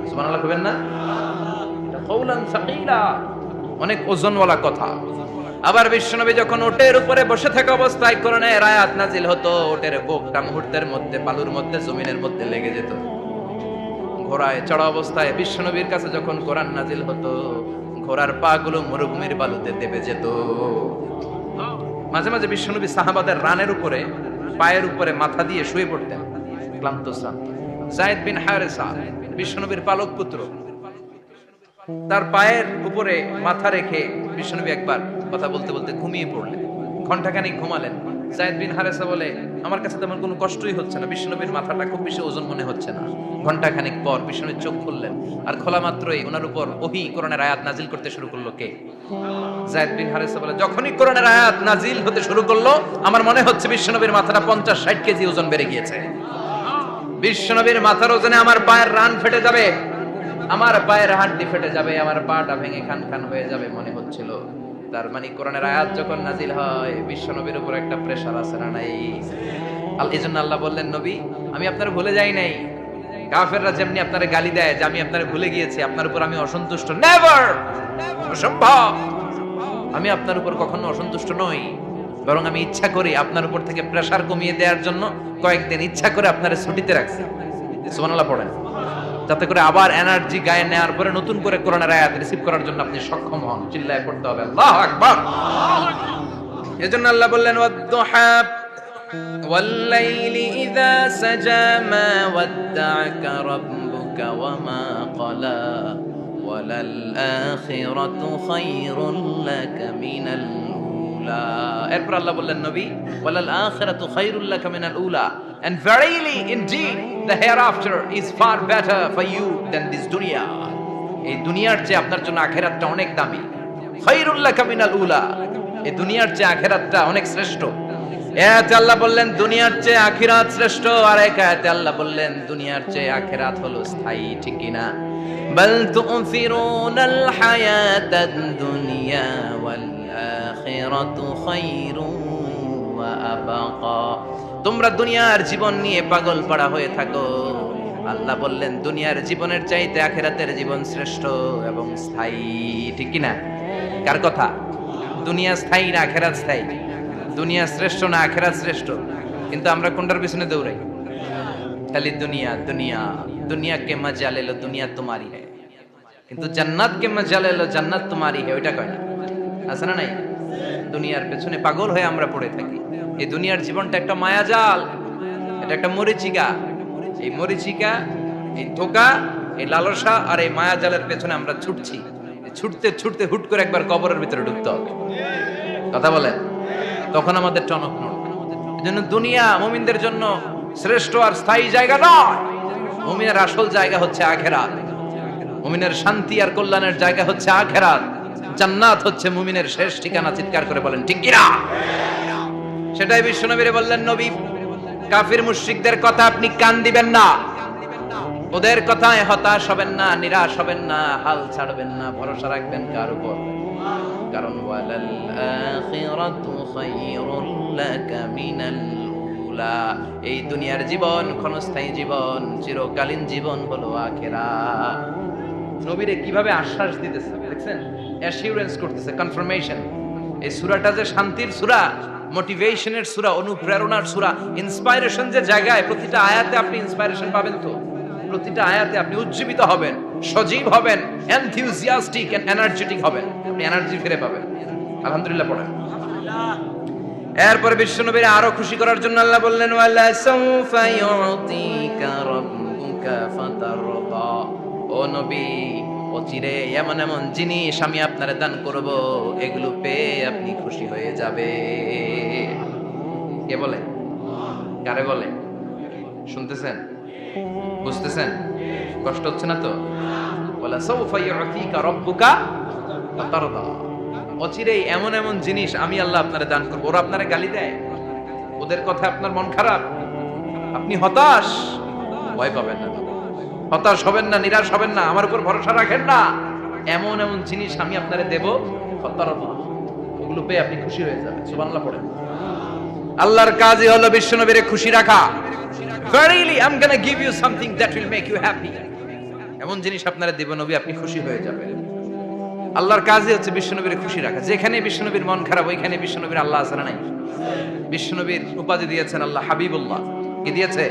সুবহানাল্লাহ কইবেন না? এটা কাউলান সাকিলা, অনেক ওজনওয়ালা কথা। আবার বিশ্বনবী যখন ওটের উপরে বসে থাকা অবস্থায় কোরআনের আয়াত নাজিল হতো, ওটের বুকটা মুহূর্তের মধ্যে বালুর মধ্যে, জমিনের মধ্যে লেগে যেত। ঘোড়ায় চড়া অবস্থায় বিশ্বনবীর কাছে যখন কোরআন নাজিল হতো, ঘোড়ার পা গুলো মরুভূমির বালুতে দেবে যেত। মাঝে মাঝে বিশ্বনবী সাহাবাদের রানের উপরে, পায়ের উপরে মাথা দিয়ে শুয়ে পড়তেন, ক্লান্ত শ্রান্ত। যায়েদ বিন হারেসা, বিশ্বনবীর পালক পুত্র, তার পায়ের উপরে মাথা রেখে বিশ্বনবী একবার কথা বলতে বলতে ঘুমিয়ে পড়লেন। ঘন্টাখানিক ঘুমালেন। যায়েদ বিন হারেসা বলে, আমার কাছে তেমন কোনো কষ্টই হচ্ছে না, বিশ্বনবীর মাথাটা খুব বেশি ওজন মনে হচ্ছে না। ঘন্টাখানিক পর বিশ্বনবীর চোখ খুললেন, আর খোলা মাত্রই ওনার উপর ওহী কোরআনের আয়াত নাজিল করতে শুরু করলো। কে? যায়েদ বিন হারেসা বলে, যখনই কোরআনের আয়াত নাজিল হতে শুরু করলো, আমার মনে হচ্ছে বিশ্বনবীর মাথাটা 50-60 কেজি ওজন বেড়ে গিয়েছে। বিশ্বনবীর মাথার ওজনে আমার পায়ের রান ফেটে যাবে, আমার পায়ের হাড্ডি ফেটে যাবে, আমার পাটা ভেঙে খান খান হয়ে যাবে মনে হচ্ছিল। তার মানে কোরআনের আয়াত যখন নাজিল হয়, বিশ্বনবীর উপর একটা প্রেসার আছে না নাই? এজন্য আল্লাহ বললেন, নবী আমি আপনার ভুলে যাই নাই। কাফেররা যেমনি আপনারে গালি দেয় যে আমি আপনারে ভুলে গিয়েছি, আপনার উপর আমি অসন্তুষ্ট, নেভার, অসম্ভব। আমি আপনার উপর কখনো অসন্তুষ্ট নই, বরং আমি ইচ্ছা করি আপনার উপর থেকে প্রেসার কমিয়ে দেওয়ার জন্য কয়েকদিন ইচ্ছা করে আপনারে ছুটিতে রাখছি। সুবহানাল্লাহ পড়েন, যাতে করে আবার এনার্জি গায়ে নেওয়ার পরে নতুন করে কোরআনের আয়াত রিসিভ করার জন্য আপনি সক্ষম হন। চিল্লায় পড়তে হবে আল্লাহু আকবার। এজন্য আল্লাহ বললেন, ওয়াদ-দুহা ওয়াল-লাইলি ইযা সাজা মা ওয়াদ্দা'আকা রাব্বুকা ওয়া মা ক্বালা ওয়ালাল আখিরাতু খায়রুল লাকা মিনাল উলা। এরপর আল্লাহ বললেন নবী, ওয়ালাল আখিরাতু খায়রুল লাকা মিনাল উলা, and verily indeed the hereafter is far better for you than this dunya. এই দুনিয়ার চেয়ে আপনার জন্য আখিরাতটা অনেক দামি। খায়রুল লাকা মিনাল উলা, এই দুনিয়ার চেয়ে আখিরাতটা অনেক শ্রেষ্ঠ। এতে আল্লাহ বললেন দুনিয়ার চেয়ে আখিরাত শ্রেষ্ঠ, আর এক আয়াতে আল্লাহ বললেন দুনিয়ার চেয়ে আখিরাত হলো স্থায়ী, ঠিক কি না? বাল তু'থিরুনাল হায়াতাদ দুনিয়া ওয়াল আখিরাতু খায়রুন ওয়া আবাকা। তোমরা দুনিয়ার জীবন নিয়ে পাগল পাড়া হয়ে থাকো, আল্লাহ বললেন দুনিয়ার জীবনের চাইতে আখিরাতের জীবন শ্রেষ্ঠ এবং স্থায়ী, ঠিক কি না? কার কথা? দুনিয়া স্থায়ী না আখিরাত স্থায়ী? দুনিয়া শ্রেষ্ঠ না আখিরাত শ্রেষ্ঠ? কিন্তু আমরা কোনটার পিছনে দৌড়াই? খালি দুনিয়া দুনিয়া। দুনিয়া কে মজা লে লো, দুনিয়া তোমারি है, কিন্তু জান্নাত কে মজা লে লো, জান্নাত তোমারি है, ওইটা কয় না? আছে না নাই? দুনিয়ার পেছনে পাগল হয়ে আমরা পড়ে থাকি। এই দুনিয়ার জীবনটা একটা মায়াজাল, এটা একটা মরিচিকা। এই মরিচিকা, এই ধোঁকা, এই লালসা আর এই মায়াজালের পেছনে আমরা ছুটছি। ছুটতে ছুটতে হুট করে একবার কবরের ভিতরে ঢুকতে হবে। কথা বলেন, তখন আমাদের টনক নড়বে। এজন্য দুনিয়া মুমিনদের জন্য শ্রেষ্ঠ আর স্থায়ী জায়গা নয়। মুমিনের আসল জায়গা হচ্ছে আখিরাত। মুমিনের শান্তি আর কল্যাণের জায়গা হচ্ছে আখিরাত। জান্নাত হচ্ছে মুমিনের শেষ ঠিকানা। চিৎকার করে বলেন ঠিক কি না? সেটাই বিশ্বনবীরে বললেন নবী, কাফির মুশরিকদের কথা আপনি কান দিবেন না, ওদের কথায় হতাশ হবেন না, নিরাশ হবেন না, হাল ছাড়বেন না, ভরসা রাখবেন কার উপর? কারণ ওয়ালাল আখিরাতু খায়রুল লাকা মিনাল উলা। এই দুনিয়ার জীবন ক্ষণস্থায়ী জীবন, চিরকালীন জীবন হলো আখিরাত। নবীরে কিভাবে আশ্বাস দিতেছে দেখছেন, অ্যাসিউরেন্স করতেছে, কনফার্মেশন। এই সূরাটা যে শান্তির সূরা, মোটিভেশনের সূরা, অনুপ্রেরণার সূরা, ইন্সপাইরেশন যে জায়গায়, প্রতিটা আয়াতে আপনি ইন্সপাইরেশন পাবেন। তো প্রতিটা আয়াতে আপনি উজ্জীবিত হবেন, সজীব হবেন, এনথিউজিয়াস্টিক এন্ড এনার্জেটিক হবেন, আপনি এনার্জি ফিরে পাবেন। আলহামদুলিল্লাহ পড়েন। এরপর বিশ্বনবীর আরো খুশি করার জন্য আল্লাহ বললেন ওয়ালা সাউফা ইউতিকা রাব্বুকা ফাতারদা। ও নবী, অচিরে এমন এমন জিনিস আমি আপনারে দান করব, এগুলো পেয়ে আপনি খুশি হয়ে যাবে। কে বলে? কারে বলে? শুনতেছেন? বুঝতেছেন? কষ্ট হচ্ছে না তো? ওয়ালা সাউফা ইউতিকা রাব্বুকা ফাতারদা। অচিরেই এমন এমন জিনিস আমি আল্লাহ আপনারে দান করবো। ওরা আপনারে গালি দেয়, ওদের কথা আপনার মন খারাপ, আপনি হতাশ, ভয় পাবেন না, হতাশ হবেন না, নিরাশ হবেন না, আমার উপর ভরসা রাখেন না। এমন এমন জিনিস আমি আপনারে দেব, ওগুলো পেয়ে আপনি খুশি হয়ে যাবেন। সুবহানাল্লাহ পড়েন। আল্লাহর কাজই হলো বিশ্বনবীরে খুশি রাখা। Verily I'm gonna give you something that will make you happy. এমন জিনিস আপনারে দেব নবী, আপনি খুশি হয়ে যাবেন। আল্লাহর কাজই হচ্ছে বিশ্বনবীর খুশি রাখা। যেখানে বিশ্বনবীর মন খারাপ, ওইখানে বিশ্বনবীর আল্লাহ আছে না নাই? বিশ্বনবীর উপাধি দিয়েছেন আল্লাহ হাবিবুল্লাহ, কি দিয়েছে?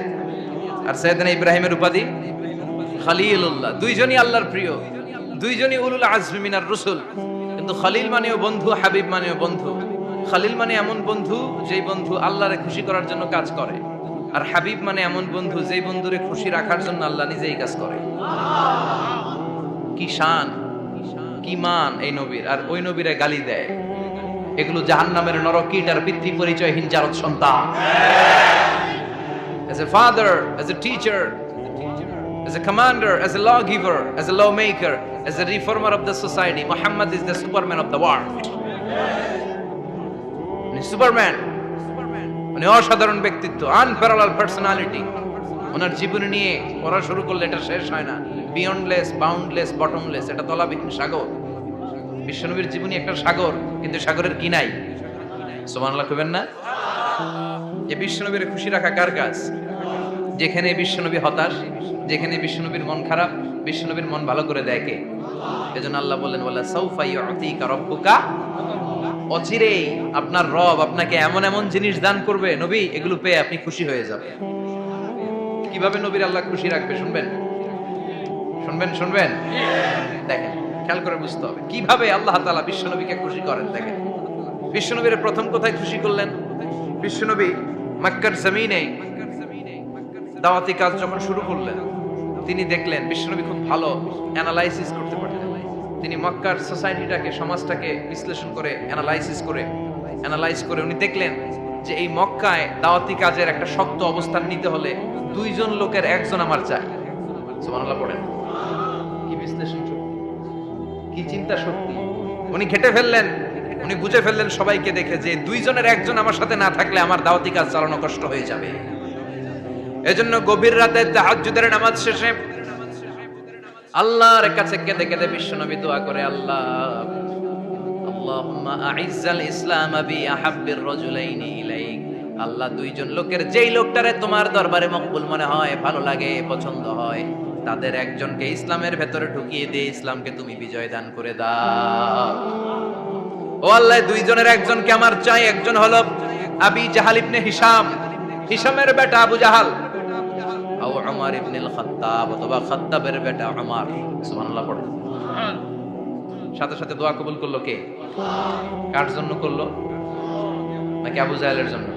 আর সাইয়েদনা ইব্রাহিমের উপাধি খলিলুল্লাহ। দুইজনই আল্লাহর প্রিয়, দুইজনই উলুল আজমি মিনার রাসূল। কিন্তু খলিল মানেও বন্ধু, হাবিব মানেও বন্ধু। খলিল মানে এমন বন্ধু যেই বন্ধু আল্লাহরে খুশি করার জন্য কাজ করে, আর হাবিব মানে এমন বন্ধু যেই বন্ধুরে খুশি রাখার জন্য আল্লাহ নিজেই কাজ করে। কি শান, কি মান এই নবীর! আর ওই নবীরে গালি দেয়। এগুলো জাহান্নামের নরকীট আর পিতৃ পরিচয়হীন জারদ সন্তান। As a father, as a teacher, as a commander, as a lawgiver, as a lawmaker, as a reformer of the society, Muhammad is the superman of the world. Superman, মানে অসাধারণ ব্যক্তিত্ব, আনপ্যারালাল পার্সোনালিটি। ওনার জীবনী নিয়ে পড়া শুরু করলে এটা শেষ হয় না। বিয়ন্ডলেস, বাউন্ডলেস, বটমলেস, এটা তলাবিহীন সাগর। বিশ্বনবীর জীবনী একটা সাগর, কিন্তু সাগরের কি নাই? সুবহানাল্লাহ কইবেন না? এই বিশ্বনবীর খুশি রাখা কার কাজ? যেখানে বিশ্বনবী হতাশ, যেখানে বিশ্বনবীর মন খারাপ, বিশ্বনবীর মন ভালো করে দেয় কে? এজন্য আল্লাহ বললেন ওয়ালা সাউফা ইউতিকা রাব্বুকা। অচিরেই আপনার রব আপনাকে এমন এমন জিনিস দান করবে নবী, এগুলো পেয়ে আপনি খুশি হয়ে যাবেন। কিভাবে নবীর আল্লাহ খুশি রাখবে শুনবেন? শুনবেন? শুনবেন? দেখেন, খেয়াল করে বুঝতে হবে কিভাবে আল্লাহ তাআলা বিশ্বনবীকে খুশি করেন। দেখেন, বিশ্বনবীর প্রথম কোথায় খুশি করলেন? বিশ্বনবী মক্কার জমিনে দাওয়াতি কাজ যখন শুরু করলেন, তিনি দেখলেন বিশ্বনবী খুব ভালো অ্যানালাইসিস করতে পারতেন। তিনি মক্কার সোসাইটিটাকে, সমাজটাকে বিশ্লেষণ করে, অ্যানালাইসিস করে অ্যানালাইজ করে উনি দেখলেন যে এই মক্কায় দাওয়াতি কাজের একটা শক্ত অবস্থান নিতে হলে 2 জন লোকের একজন আমার চাই। সুবহানাল্লাহ পড়েন। কি বিশ্লেষণ শক্তি, কি চিন্তা শক্তি! উনি ঘেটে ফেললেন, উনি বুঝে ফেললেন সবাইকে দেখে যে 2 জনের একজন আমার সাথে না থাকলে আমার দাওয়াতি কাজ চালানো কষ্ট হয়ে যাবে। এজন্য গভীর রাতে তাহাজ্জুদের নামাজ শেষে আল্লাহর কাছে কেঁদে কেঁদে বিশ্বনবী দোয়া করে, আল্লাহ আল্লাহুম্মা আইজ্জাল ইসলাম বি আহাব্বির রাজুলাইনি ইলাইক। আল্লাহ 2 জন লোকের যেই লোকটারে তোমার দরবারে মকবুল মনে হয়, ভালো লাগে, পছন্দ হয়, তাদের একজনকে ইসলামের ভেতরে ঢুকিয়ে দিয়ে ইসলামকে তুমি বিজয় দান করে দাও। ও আল্লাহ, 2 জনের একজনকে আমার চাই। একজন হলো আবি জাহাল ইবনে হিশাম, হিশামের বেটা আবু জাহাল, আও উমর ইবনুল খাত্তাব অথবা খাত্তাবের বেটা উমর। সুবহানাল্লাহ পড়ে। সাথে সাথে দোয়া কবুল করলো কে? কার জন্য করলো? নাকি আবু জাহেলের জন্য?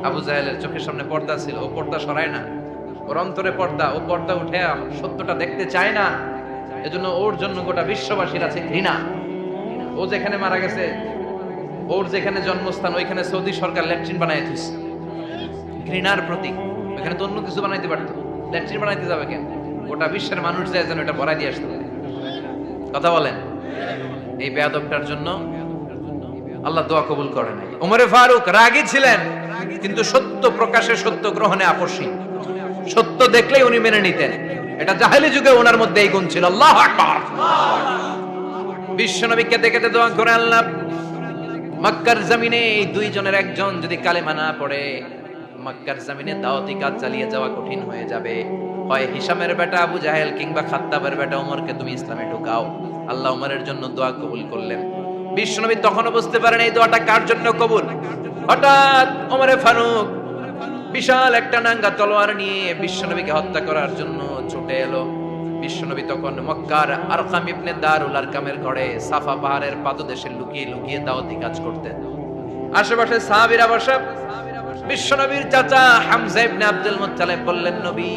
আবু জাহেলের চোখের সামনে পর্দা ছিল, ও পর্দা সরায় না। ওর অন্তরে পর্দা, ও পর্দা উঠে সত্যটা দেখতে চায় না। এজন্য ওর জন্য গোটা বিশ্ববাসীর আছে ঘৃণা। ও যেখানে মারা গেছে, ওর যেখানে জন্মস্থান, ওইখানে সৌদি সরকার ল্যাট্রিন বানায় দিয়েছে। ঘৃণার প্রতীক। ওইখানে তো অন্য কিছু বানাইতে পারতো, ল্যাট্রিন বানাইতে যাবে কেন? গোটা বিশ্বের মানুষ যায় যেন এটা ভরাই দিয়ে আসতে পারে। কথা বলেন। এই বেয়াদবটার জন্য আল্লাহ দোয়া কবুল করে নাই। ওমরে ফারুক রাগী ছিলেন, কিন্তু সত্য প্রকাশে, সত্য গ্রহণে আপোষহীন। সত্য দেখলেই উনি মেনে নিতেন। এটা জাহেলি যুগে ওনার মধ্যে এই গুণ ছিল। আল্লাহু আকবার। বিশ্বনবী কেঁদে কেঁদে দোয়া করে, আল্লাহ মক্কার জমিনে এই 2 জনের একজন যদি কালেমা না পড়ে, মক্কার জমিনে দাওয়াতি কাজ চালিয়ে যাওয়া কঠিন হয়ে যাবে। হয় হিশামের বেটা আবু জাহেল কিংবা খাত্তাবের বেটা ওমরকে তুমি ইসলামে ঢুকাও। আল্লাহ ওমরের জন্য দোয়া কবুল করলেন। বিশ্বনবী তখনও বুঝতে পারেন এই দোয়াটা কার জন্য কবুল। হঠাৎ ওমরে ফারুক বিশাল একটা নাঙ্গা তলোয়ার নিয়ে বিশ্বনবীকে হত্যা করার জন্য ছুটে এলো। বিশ্বনবী তখন মক্কার আরকাম ইবনে দারুল আরকামের ঘরে সাফা পাহাড়ের পাদদেশে লুকিয়ে লুকিয়ে দাওয়াতি কাজ করতেন। আশেপাশে সাহাবীরা বসা। বিশ্বনবীর চাচা হামজা ইবনে আব্দুল মুত্তালিব বললেন, নবী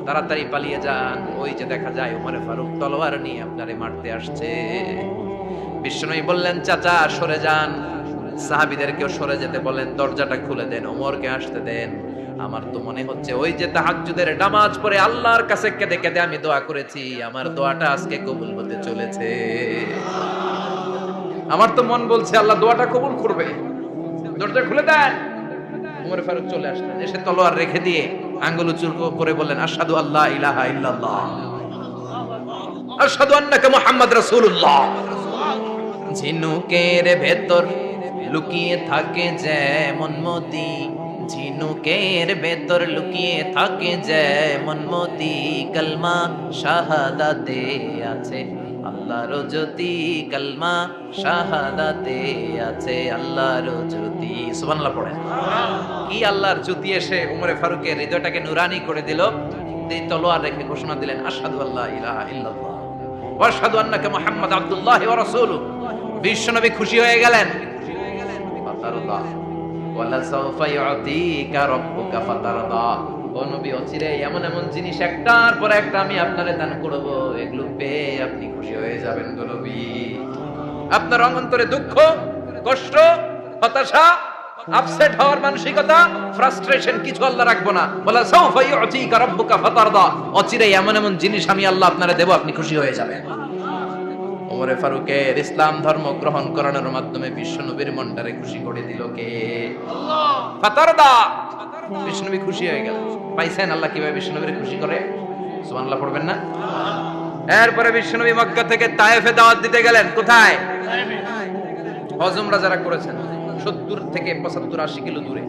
তাড়াতাড়ি পালিয়ে যান, ওই যে দেখা যায় ওমরে ফারুক তলোয়ার নিয়ে আপনারে মারতে আসছে। বিশ্বনবী বললেন, চাচা সরে যান, সাহাবীদেরকেও সরে যেতে বলেন, দরজাটা খুলে দেন, ওমরকে আসতে দেন। আমার তো মনে হচ্ছে ওই যে তাহাজ্জুদের নামাজ পড়ে আল্লাহর কাছে কেঁদে কেঁদে আমি দোয়া করেছি, আমার দোয়াটা আজকে কবুল হতে চলেছে। আমার তো মন বলছে আল্লাহ দোয়াটা কবুল করবে। দরজা খুলে দেন। ওমর ফারুক চলে আসলেন, এসে তলোয়ার রেখে দিয়ে আঙ্গুল উঁচু করে বললেন, আশহাদু আল্লা ইলাহা ইল্লাল্লাহ, আশহাদু আন্নাকা মুহাম্মাদ রাসূলুল্লাহ। ঝিনুকের ভেতর লুকিয়ে থাকে যেমন মতি, ঝিনুকের ভেতর লুকিয়ে থাকে যেমন মতি, কালমা শাহাদাতে আছে আল্লাহর জ্যোতি, কালমা শাহাদাতে আছে আল্লাহর জ্যোতি। সুবহানাল্লাহ পড়েন। কি আল্লাহর জ্যোতি এসে ওমরে ফারুকের হৃদয়টাকে নুরানি করে দিল। এই তলোয়ার রেখে ঘোষণা দিলেন, আশহাদু আল্লা ইলাহা ইল্লাল্লাহ ওয়া আশহাদু আন্নাকা মুহাম্মাদ আবদুল্লাহ ওয়া রাসূলুহু। বিশ্বনবী খুশি হয়ে গেলেন। ফাতারদা ওয়ালা সাওফা ইউতিকা রাব্বুকা ফাতারদা। ও নবী, অচিরে এমন এমন জিনিস একটার পর একটা আমি আপনারে দান করব, এগুলো পেয়ে আপনি খুশি হয়ে যাবেন গো নবী। আপনার অন্তরে দুঃখ, কষ্ট, হতাশা, আপসেট হওয়ার মানসিকতা, ফ্রাস্ট্রেশন কিছু আল্লাহ রাখবো না। ওয়ালা সাওফা ইউতিকা রাব্বুকা ফাতারদা। অচিরে এমন এমন জিনিস আমি আল্লাহ আপনারে দেব, আপনি খুশি হয়ে যাবেন। ওমরে ফারুকের ইসলাম ধর্ম গ্রহণ করানোর মাধ্যমে বিশ্বনবীর মনটারে খুশি করে দিল কে? আল্লাহ। ফাতারদা। বিশ্বনবী খুশি হয়ে গেল। পাইছেন আল্লাহ কিভাবে বিশ্বনবীর খুশি করে? সুবহানাল্লাহ পড়বেন না? এরপরে বিশ্বনবী মক্কা থেকে তায়েফে দাওয়াত দিতে গেলেন। কোথায়? হজ উমরা যারা করেছেন 70 থেকে 75 80 কিলো দূরে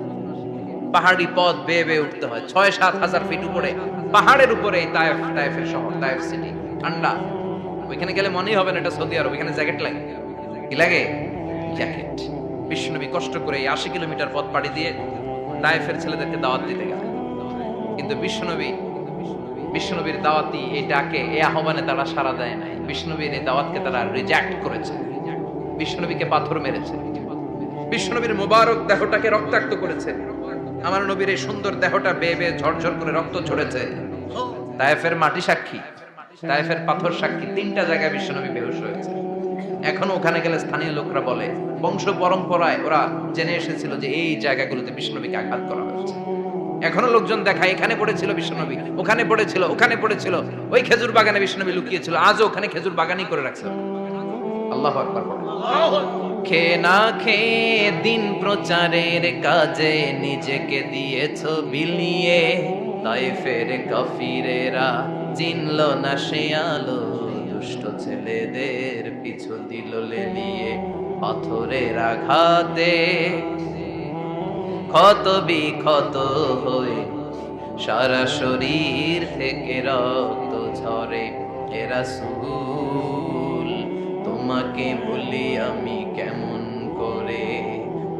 পাহাড়ি পথ বেয়ে বেয়ে উঠতে হয়। 6-7 হাজার ফিট উপরে পাহাড়ের উপরে তায়েফের শহর, তায়েফ সিটি। ঠান্ডা। ওইখানে গেলে মনেই হবে না এটা সৌদি আরব। ওইখানে জ্যাকেট লাগে। কি লাগে? জ্যাকেট। বিশ্বনবী কষ্ট করে 80 কিলোমিটার পথ পাড়ি দিয়ে তায়েফের ছেলেদেরকে দাওয়াত দিতে গেলেন। কিন্তু বিশ্বনবীর দাওয়াতি এই ডাকে, এই আহ্বানে তারা সাড়া দেয় নাই। বিশ্বনবীর এই দাওয়াতকে তারা রিজেক্ট করেছে। বিশ্বনবীকে পাথর মেরেছে। বিশ্বনবীর মোবারক দেহটাকে রক্তাক্ত করেছে। আমার নবীর এই সুন্দর দেহটা বেয়ে বেয়ে ঝরঝর করে রক্ত ঝরেছে। তায়েফের মাটি সাক্ষী, তায়েফের পাথর সাক্ষী। 3টা জায়গায় বিশ্বনবী বেহুশ হয়েছে। এখনো ওখানে গেলে স্থানীয় লোকরা বলে, বংশ পরম্পরায় ওরা জেনে এসেছিল যে এই জায়গাগুলোতে বিশ্বনবীকে আঘাত করা হয়েছে। এখনো লোকজন দেখায় এখানে পড়েছিল বিশ্বনবী, ওখানে পড়েছিল, ওখানে পড়েছিল, ওই খেজুর বাগানে বিশ্বনবী লুকিয়েছিল, আজও ওখানে খেজুর বাগানই করে রাখছে। আল্লাহু আকবার। খে না খেয়ে দিন প্রচারের কাজে নিজেকে দিয়েছ বিলিয়ে, তাইফের কাফিরেরা চিনল না সে আলো, দুষ্ট ছেলেদের পিছু দিল লেলিয়ে, পাথরের আঘাতে ক্ষত বিক্ষত হয়ে সারা শরীর থেকে রক্ত ঝরে। হে রাসূল তোমাকে বলি আমি কেমন করে,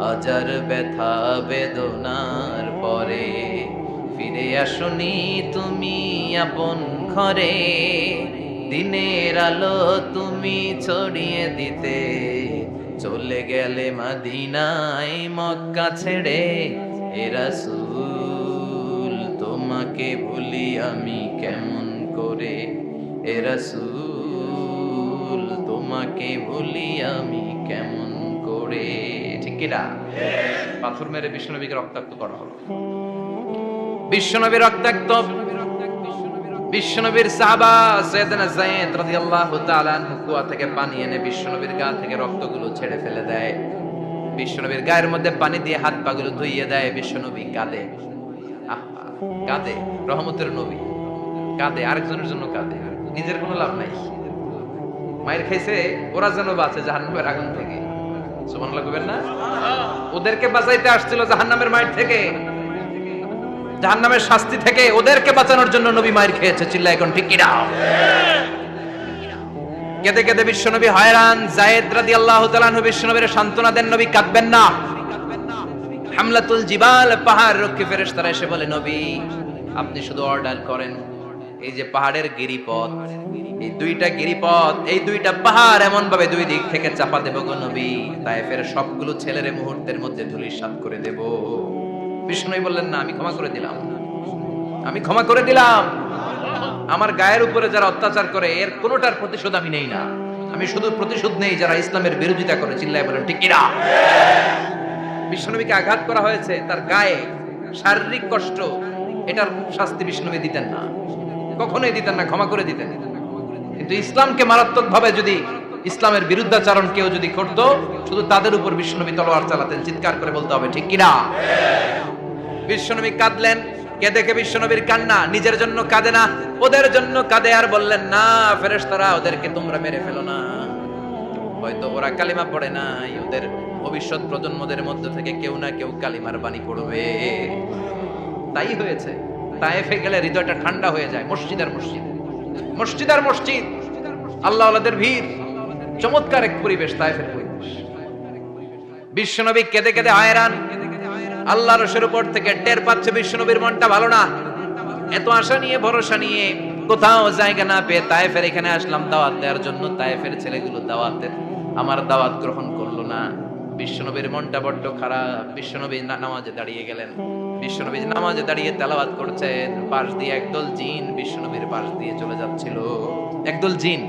হাজার ব্যথা বেদনার পরে ফিরে আসনি তুমি আপন ঘরে, দিনের আলো তুমি ছড়িয়ে দিতে চলে গেলে মদিনায় মক্কা ছেড়ে। হে রাসূল তোমাকে ভুলি আমি কেমন করে, হে রাসূল তোমাকে ভুলি আমি কেমন করে। ঠিক কি না? পাথর মেরে বিশ্বনবীকে রক্তাক্ত করা হলো। বিশ্বনবী রক্তাক্ত, বিশ্বনবীর সাহাবা সাইয়েদনা যায়েদ রাদিয়াল্লাহু তাআলা আনহু কুয়া থেকে পানি এনে বিশ্বনবীর গা থেকে রক্তগুলো ছেড়ে ফেলে দেয়। বিশ্বনবীর গায়ের মধ্যে পানি দিয়ে হাত পাগুলো ধুইয়ে দেয়। বিশ্বনবী কাঁদে, আহা কাঁদে, রহমতের নবী কাঁদে, আরেকজনের জন্য কাঁদে, নিজের কোনো লাভ নাই। মায়ের খাইছে, ওরা যেন বাঁচে জাহান্নামের আগুন থেকে। সুবহানাল্লাহ কইবেন না? ওদেরকে বাঁচাইতে আসছিল জাহান্নামের মায়ের থেকে, জাহান্নামের শাস্তি থেকে ওদেরকে বাঁচানোর জন্য নবী মায়ের খেয়েছে। চিল্লায় এখন ঠিক কিনা? কেঁদে কেঁদে বিশ্বনবী হয়রান। যায়েদ রাদিয়াল্লাহু তাআলা আনহু বিশ্বনবীর সান্ত্বনা দেন, নবী কাঁদবেন না। হামলাতুল জিবাল, পাহাড় রক্ষী ফেরেশতারা এসে বলে, নবী আপনি শুধু অর্ডার করেন, এই যে পাহাড়ের গিরিপথ, এই দুইটা গিরিপথ, এই দুইটা পাহাড় এমন ভাবে দুই দিক থেকে চাপা দেব গো নবী, তায়েফের সবগুলো ছেলেরে মুহূর্তের মধ্যে ধূলিসাৎ করে দেব। বিষ্ণুই বললেন, না আমি ক্ষমা করে দিলাম, আমি ক্ষমা করে দিলাম। আমার গায়ের উপরে যারা অত্যাচার করে এর কোনোটার প্রতিশোধ আমি নেই না, আমি শুধু প্রতিশোধ নেই যারা ইসলামের বিরোধিতা করে। চিল্লায় বলেন ঠিক কিনা? বিশ্বনবীকে আঘাত করা হয়েছে, তার গায়ে শারীরিক কষ্ট, এটার শাস্তি বিশ্বনবী দিতেন না, কখনোই দিতেন না, ক্ষমা করে দিতেন। কিন্তু ইসলামকে মারাত্মক ভাবে যদি ইসলামের বিরুদ্ধাচরণ কেউ যদি করত, শুধু তাদের উপর বিশ্বনবী তলোয়ার চালাতেন। চিৎকার করে বলতে হবে ঠিক কিনা? বিশ্বনবী কাঁদলেন। কে দেখে বিশ্বনবীর কান্না, নিজের জন্য কাঁদে না, ওদের জন্য কাঁদে। আর বললেন, না ফেরেশতারা ওদেরকে তোমরা মেরে ফেলো না, হয়তো ওরা কালিমা পড়ে নাই, ওদের ভবিষ্যৎ প্রজন্মদের মধ্য থেকে কেউ না কেউ কালিমার বাণী পড়বে। তাই হয়েছে। তায়েফে গেলে হৃদয়টা ঠান্ডা হয়ে যায়। মসজিদ আর মসজিদ, মসজিদ আর মসজিদ, আল্লাহ ওয়ালাদের ভিড়, চমৎকার এক পরিবেশ তায়েফের পরিবেশ। বিশ্বনবী কেঁদে কেঁদে হয়রান। আল্লাহ রসুলের উপর থেকে টের পাচ্ছে বিশ্বনবীর মনটা ভালো না। এত আশা নিয়ে ভরসা নিয়ে কোথাও জায়গা না পেয়ে তায়েফের এখানে আসলাম দাওয়াত দেওয়ার জন্য। তায়েফের ছেলেগুলো দাওয়াতের আমার দাওয়াত গ্রহণ করলো না। বিশ্বনবীর মনটা বড্ড খারাপ। বিশ্বনবী নামাজে দাঁড়িয়ে গেলেন। বিশ্বনবী নামাজে দাঁড়িয়ে তেলাওয়াত করছেন, পাশ দিয়ে একদল জিন বিশ্বনবীর পাশ দিয়ে চলে যাচ্ছিল। একদল জিন,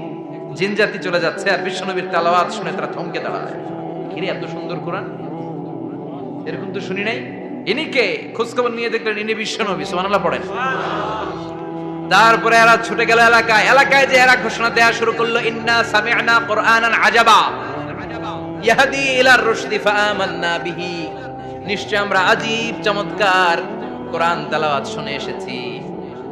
জিন জাতি চলে যাচ্ছে, আর বিশ্বনবীর তেলাওয়াত শুনে তারা থমকে দাঁড়ায়। কিরে এত সুন্দর কোরআন, এরকম তো শুনি নাই। ইনি কে? খোঁজখবর নিয়ে দেখলেন ইনি বিশ্বনবী। সুবহানাল্লাহ পড়েন। তারপরে এরা ছুটে গেল এলাকায়। এলাকায় যে এরা ঘোষণা দেয়া শুরু করলো, ইন্না সামি'না কুরআনান আজাবা ইয়াহদি ইলার রুশদি ফাআমান্না বিহি। নিশ্চয় আমরা আজীব চমৎকার কোরআন তেলাওয়াত শুনে এসেছি।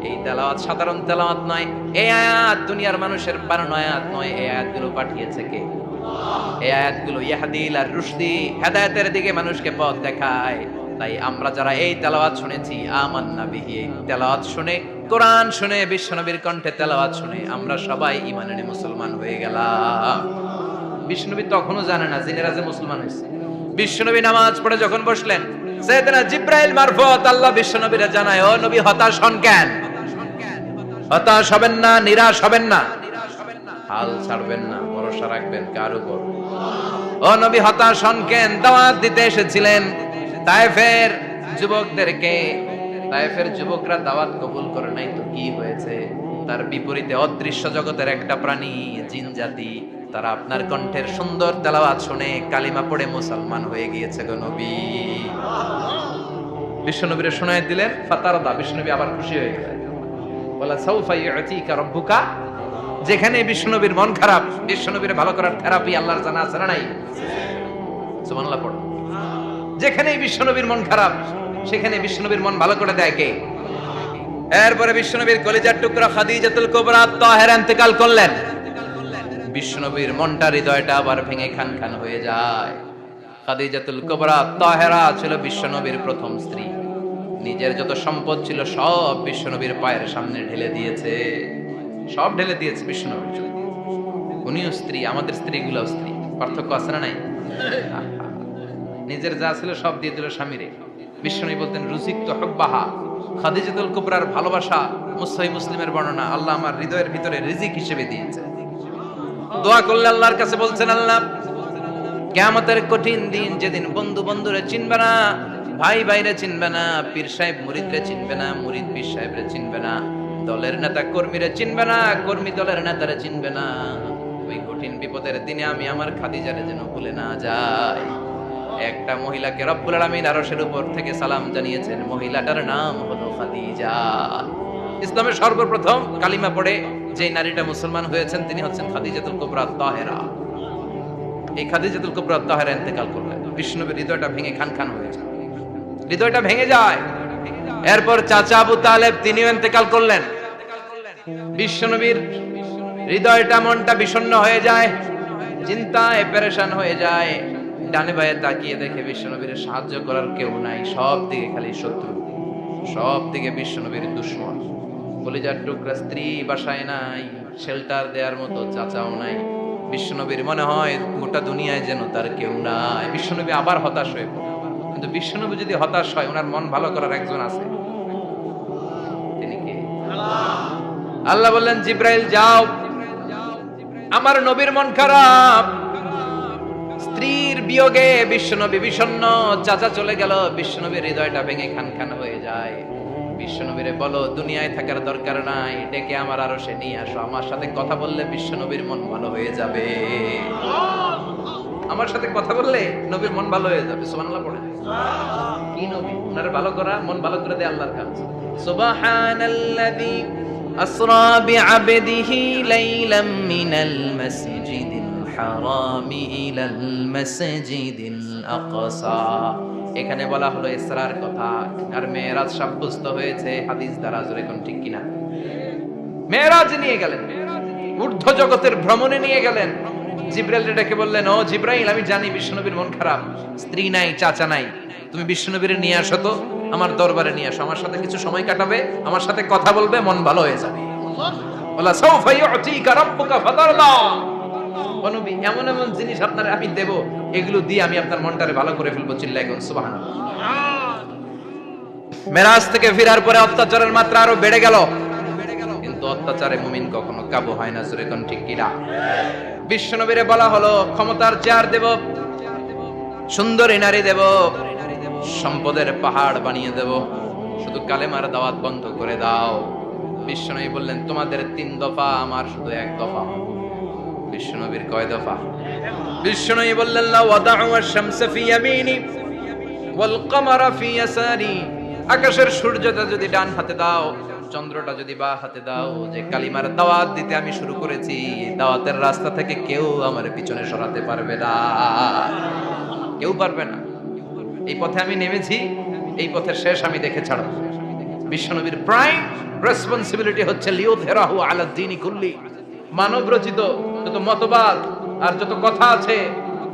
এই তেলাওয়াত সাধারণ তেলাওয়াত নয়, এই আয়াত দুনিয়ার মানুষের বানানো আয়াত নয়। এই আয়াতগুলো পাঠিয়েছে কে? এই আয়াতগুলো ইয়াহদি ইলার রুশদি, হেদায়েতের দিকে মানুষকে পথ দেখায়। তাই আমরা যারা এই তেলাওয়াত শুনেছি, আমান্না বিহি, তেলাওয়াত শুনে, কোরআন শুনে, বিশ্বনবীর কণ্ঠে তেলাওয়াত শুনে আমরা সবাই ঈমান এনে মুসলমান হয়ে গেলাম। বিশ্বনবী তখনও জানে না জিনেরা যে মুসলমান হয়েছে। বিশ্বনবী নামাজ পড়ে যখন বসলেন, সাইয়েদনা জিবরাইল মারফত আল্লাহ বিশ্বনবীরে জানায়, ও নবী হতাশ হন কেন? হতাশ হবেন না, নিরাশ হবেন না, হাল ছাড়বেন না, ভরসা রাখবেন কার উপর? ও নবী হতাশ হন কেন? দাওয়াত দিতে এসেছিলেন তায়েফের যুবকদেরকে। তায়েফের যুবকরা দাওয়াত কবুল করে নাই তো কি হয়েছে? তার বিপরীতে অদৃশ্য জগতের একটা প্রাণী, জিন জাতি, তারা আপনার কণ্ঠের সুন্দর তেলাওয়াত শুনে কালিমা পড়ে মুসলমান হয়ে গিয়েছে গো নবী। বিশ্বনবীরে শোনায় দিলেন, ফাতারদা, বিশ্বনবী আবার খুশি হয়ে গেলেন। বলা সাউফা ইউতিকা রাব্বুকা, যেখানে বিশ্বনবীর মন খারাপ, বিশ্বনবীর ভালো করার থেরাপি আল্লাহর জানা আছে না নাই? সুবহানাল্লাহ পড়ো। যেখানেই বিশ্বনবীর মন খারাপ, সেখানে বিশ্বনবীর মন ভালো করে দেয় কে? এরপরে বিশ্বনবীর কলিজার টুকরা খাদিজাতুল কুবরা তাহেরা ইন্তেকাল করলেন। বিশ্বনবীর মনটা, হৃদয়টা আবার ভেঙে খান খান হয়ে যায়। খাদিজাতুল কুবরা তাহেরা ছিল বিশ্বনবীর প্রথম স্ত্রী। নিজের যত সম্পদ ছিল সব বিশ্বনবীর পায়ের সামনে ঢেলে দিয়েছে, সব ঢেলে দিয়েছে বিশ্বনবীর জন্য। উনিও স্ত্রী, আমাদের স্ত্রীগুলো স্ত্রী, পার্থক্য আছে না নাই? নিজের যা ছিল সব দিয়ে দিল স্বামীরে। বিশ্বনবী বলতেন রুজিকত হুব্বাহা, খাদিজাতুল কুবরার ভালোবাসা মুসলিম মুসলিমের বর্ণনা, আল্লাহ আমার হৃদয়ের ভিতরে রিজিক হিসেবে দিয়েছে। দোয়া করলে আল্লাহর কাছে বলছেন, আল্লাহ কিয়ামতের কঠিন দিন, যেদিন বন্ধু বন্ধুরে চিনবে না, ভাই ভাইরে চিনবে না, পীর সাহেব মুরিদরে চিনবে না, মুরিদ পীর সাহেবরে চিনবে না, দলের নেতা কর্মীরে চিনবে না, কর্মী দলের নেতারে চিনবে না, ওই কঠিন বিপদের দিনে আমি আমার খাদিজারে যেন ভুলে না যাই। একটা মহিলাকে রব্বুল আলামিন আরশের উপর থেকে সালাম জানিয়েছেন, মহিলাটার নাম হলো খাদিজা। ইসলামের সর্বপ্রথম কালিমা পড়ে যে নারীটা মুসলমান হয়েছেন তিনি হচ্ছেন খাদিজাতুল কুবরা তাহেরা। এই খাদিজাতুল কুবরা তাহেরা ইন্তেকাল করলেন। বিশ্বনবীর হৃদয়টা ভেঙে খান খান হয়ে যায়, হৃদয়টা ভেঙে যায়। এরপর চাচা আবু তালেব তিনিও ইন্তেকাল করলেন। বিশ্বনবীর হৃদয়টা, মনটা বিষণ্ণ হয়ে যায়, চিন্তায় পেরেশান হয়ে যায়। ডানে বায়ে তাকিয়ে দেখে বিশ্বনবীর সাহায্য করার কেউ নাই, সব দিকে খালি শত্রু, সব দিকে বিশ্বনবীর দুশমন। কলিজার টুকরা স্ত্রী বাসায় নাই, শেল্টার দেওয়ার মতো চাচাও নাই। বিশ্বনবীর মনে হয় গোটা দুনিয়ায় যেন তার কেউ নাই। বিশ্বনবী আবার হতাশ হয়ে পড়ে। কিন্তু বিশ্বনবী যদি হতাশ হয়, ওনার মন ভালো করার একজন আছে, তিনি কে? আল্লাহ বললেন, জিব্রাইল যাও, আমার নবীর মন খারাপ, স্ত্রীর বিয়োগে বিশ্বনবী বিষণ্ণ, চাচা চলে গেল, বিশ্বনবীর হৃদয়টা ভেঙে খান খান হয়ে যায়। বিশ্বনবীরে বলো দুনিয়ায় থাকার দরকার নাই, ডেকে আমার আরশে নিয়ে আসো, আমার সাথে কথা বললে বিশ্বনবীর মন ভালো হয়ে যাবে। আমার সাথে কথা বললে নবীর মন ভালো হয়ে যাবে। সুবহানাল্লাহ পড়ে। কি নবী? ওনার ভালো করা, মন ভালো করে দেয় আল্লাহর কাজ। সুবহানাল্লাযী আসরা বিআবদিহি লাইলাম মিনাল মাসজিদিল হারামি ইলাল মাসজিদিল আকসা। এখানে বলা হলো ইসরার কথা, আর মেরাজ সাব্যস্ত হয়েছে হাদিস দ্বারা। জোরে কোন ঠিক কিনা? মেরাজ নিয়ে গেলেন, ঊর্ধ্ব জগতের ভ্রমণে নিয়ে গেলেন। জিব্রাইল ডেকে বললেন, ও জিব্রাইল, আমি জানি বিশ্বনবীর মন খারাপ, স্ত্রী নাই, চাচা নাই, তুমি বিশ্বনবীরে নিয়ে আসো তো, আমার দরবারে নিয়ে আসো, আমার সাথে কিছু সময় কাটাবে, আমার সাথে কথা বলবে, মন ভালো হয়ে যাবে। বলা সাউফা ইউতিকা রাব্বুকা ফাতারদা, ও নবী, এমন এমন জিনিস আপনার আমি দেব, এগুলো দিয়ে আমি আপনার মনটারে ভালো করে ফেলবো। চিল্লায় কোন সুবহানাল্লাহ। মেরাজ থেকে ফেরার পরে অত্যাচারের মাত্রা আরো বেড়ে গেল, কিন্তু অত্যাচারে মুমিন কখনো কাবু হয় না। জোরে কোন ঠিক কিনা? বিশ্বনবীরে বলা হলো, ক্ষমতার চেয়ার দেব, সুন্দরী নারী দেব, সম্পদের পাহাড় বানিয়ে দেব, শুধু কালেমার দাওয়াত বন্ধ করে দাও। বিশ্বনবী বললেন, তোমাদের 3 দফা, আমার শুধু 1 দফা। বিশ্বনবীর কয় দফা? বিশ্বনবী বললেন, লা ওয়াদাউ আশ-শামসা ফি ইয়ামিনি ওয়াল কমারা ফি ইয়াসারি। আকাশের সূর্যটা যদি ডান হাতে দাও, চন্দ্রটা যদি বাঁ হাতে দাও, যে কালিমার দাওয়াত দিতে আমি শুরু করেছি, দাওয়াতের রাস্তা থেকে কেউ আমার পিছনে সরাতে পারবে না, কেউ পারবে না। এই পথে আমি নেমেছি, এই পথের শেষ আমি দেখে ছাড়ব। বিশ্বনবীর প্রাইম রেসপন্সিবিলিটি হচ্ছে লিউযহিরাহু আলা দ্বীনি কুল্লি। মানব রচিত যত মতবাদ আর যত কথা আছে,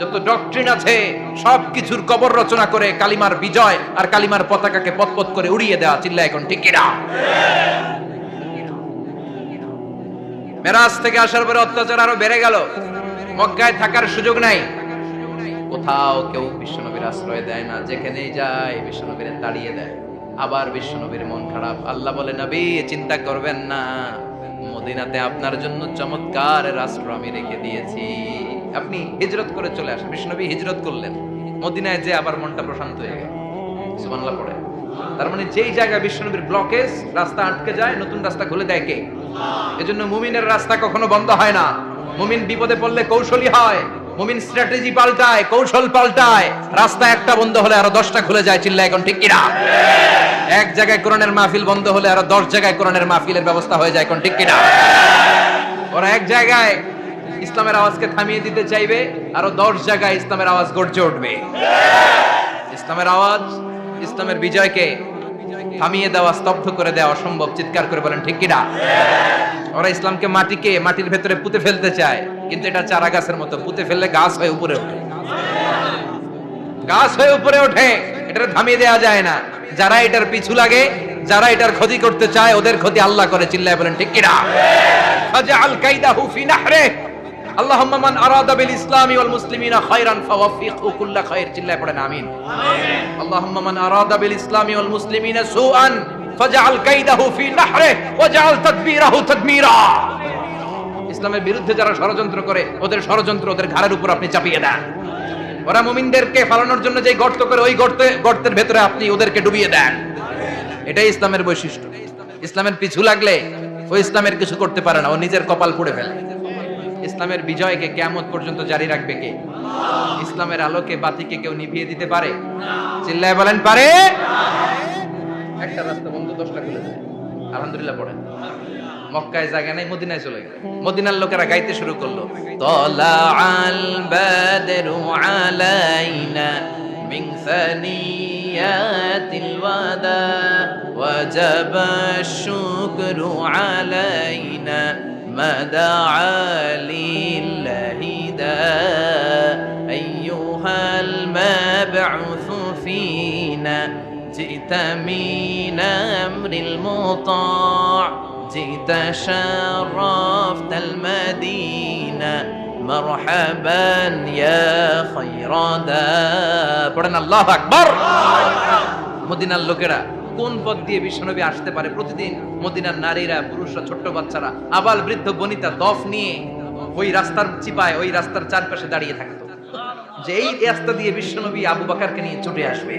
যত ডক্ট্রিন আছে, সবকিছুর কবর রচনা করে কালিমার বিজয় আর কালিমার পতাকাকে পতপত করে উড়িয়ে দেওয়া। চিল্লায় এখন ঠিক কিনা? মেরাজ থেকে আসার পরে অত্যাচার আরো বেড়ে গেল, মক্কায় থাকার সুযোগ নাই, কোথাও কেউ বিশ্বনবীর আশ্রয় দেয় না, যেখানেই যায় বিশ্বনবীর তাড়িয়ে দেয়। আবার বিশ্বনবীর মন খারাপ। আল্লাহ বলে, নবী চিন্তা করবেন না, মদিনাতে আপনার জন্য চমৎকার রাষ্ট্র আমি রেখে দিয়েছি, আপনি হিজরত করে চলে আসেন। বিশ্বনবী হিজরত করলেন, মদিনায় যে আবার মনটা প্রশান্ত হয়ে গেল। সুবহানাল্লাহ পড়ে। তার মানে যেই জায়গায় বিশ্বনবীর ব্লকেজ, রাস্তা আটকে যায়, নতুন রাস্তা খুলে দেয় কে? এজন্য মুমিনের রাস্তা কখনো বন্ধ হয় না। মুমিন বিপদে পড়লে কৌশলী হয়, মুমিন স্ট্র্যাটেজি পাল্টায়, কৌশল পাল্টায়। রাস্তা একটা বন্ধ হলে আরো 10টা খুলে যায়, চিল্লায় এখন ঠিক কিনা? এক জায়গায় কোরআনের মাহফিল বন্ধ হলে আরো 10 জায়গায় কোরআনের মাহফিলের ব্যবস্থা হয়ে যায়, এখন ঠিক কিনা? ওরা এক জায়গায় ইসলামের আওয়াজকে থামিয়ে দিতে চাইবে, আরো 10 জায়গায় ইসলামের আওয়াজ গর্জে উঠবে। ইসলামের আওয়াজ, ইসলামের বিজয়কে থামিয়ে দেওয়া, স্তব্ধ করে দেওয়া অসম্ভব। চিৎকার করে বলেন ঠিক কিনা? ওরা ইসলামকে মাটির ভেতরে পুঁতে ফেলতে চায়, কিন্তু এটা চারা গাছের মতো, পুঁতে ফেললে গাছ হয়ে উপরে ওঠে, গাছ হয়ে উপরে ওঠে, এটা থামিয়ে দেওয়া যায় না। যারা এটার পিছু লাগে, যারা এটার ক্ষতি করতে চায়, ওদের ক্ষতি আল্লাহ করে, চিল্লায় বলেন ঠিক কিনা? ফাজআল কাইদাহু ফি নাহরে, আল্লাহুম্মা মান আরাদা বিল ইসলামি ওয়াল মুসলিমিনা খায়রান ফাওয়াফিকহু কুল্লা খায়র, চিল্লায় পড়েন আমিন। আল্লাহুম্মা মান আরাদা বিল ইসলামি ওয়াল মুসলিমিনা সুআন ফাজআল কাইদাহু ফি নাহরে ওয়াজআল তাদবীরাহু তাদমীরা। ইসলামের বিরুদ্ধে যারা ষড়যন্ত্র করে, ওদের ষড়যন্ত্র ওদের ঘাড়ের উপর আপনি চাপিয়ে দেন। ওরা মুমিনদেরকে ফালানোর জন্য যে গর্ত করে, ওই গর্তের ভেতরে আপনি ওদেরকে ডুবিয়ে দেন। এটাই ইসলামের বৈশিষ্ট্য। ইসলামের পিছু লাগলে ও ইসলামের কিছু করতে পারে না, ও নিজের কপাল পুড়ে ফেলে। ইসলামের বিজয়কে কিয়ামত পর্যন্ত জারি রাখবে কে? ইসলামের আলোকে বাতিকে কেউ নিভিয়ে দিতে পারে? চিল্লায় বলেন পারে? একটা রাস্তা বন্ধ, 10টা খুলে যায়। আলহামদুলিল্লাহ পড়েন। মক্কায় জায়গা নাই, মদিনায় চলে গেল। মদিনার লোকেরা গাইতে শুরু করলো, তলাআল বাদরু আলাইনা মিন সানিয়াতিল ওয়াদা ওয়াজাবা শুকরু আলাইনা মাদাআ লিল্লাহি দা আইয়ুহাল মাবউসু ফিনা জিতা মিন আমরিল মুতা' جئت شرفت المدينة مرحبا يا خير دا পড়েন আল্লাহু আকবার। মদিনার লোকেরা কোন পথ দিয়ে বিশ্বনবী আসতে পারে? প্রতিদিন মদিনার নারীরা, পুরুষরা, ছোট্ট বাচ্চারা, আবাল বৃদ্ধ বনিতা দফ নিয়ে ওই রাস্তার চিপায়, ওই রাস্তার চারপাশে দাঁড়িয়ে থাকতো, যে এই রাস্তা দিয়ে বিশ্বনবী আবু বকরকে নিয়ে ছুটে আসবে।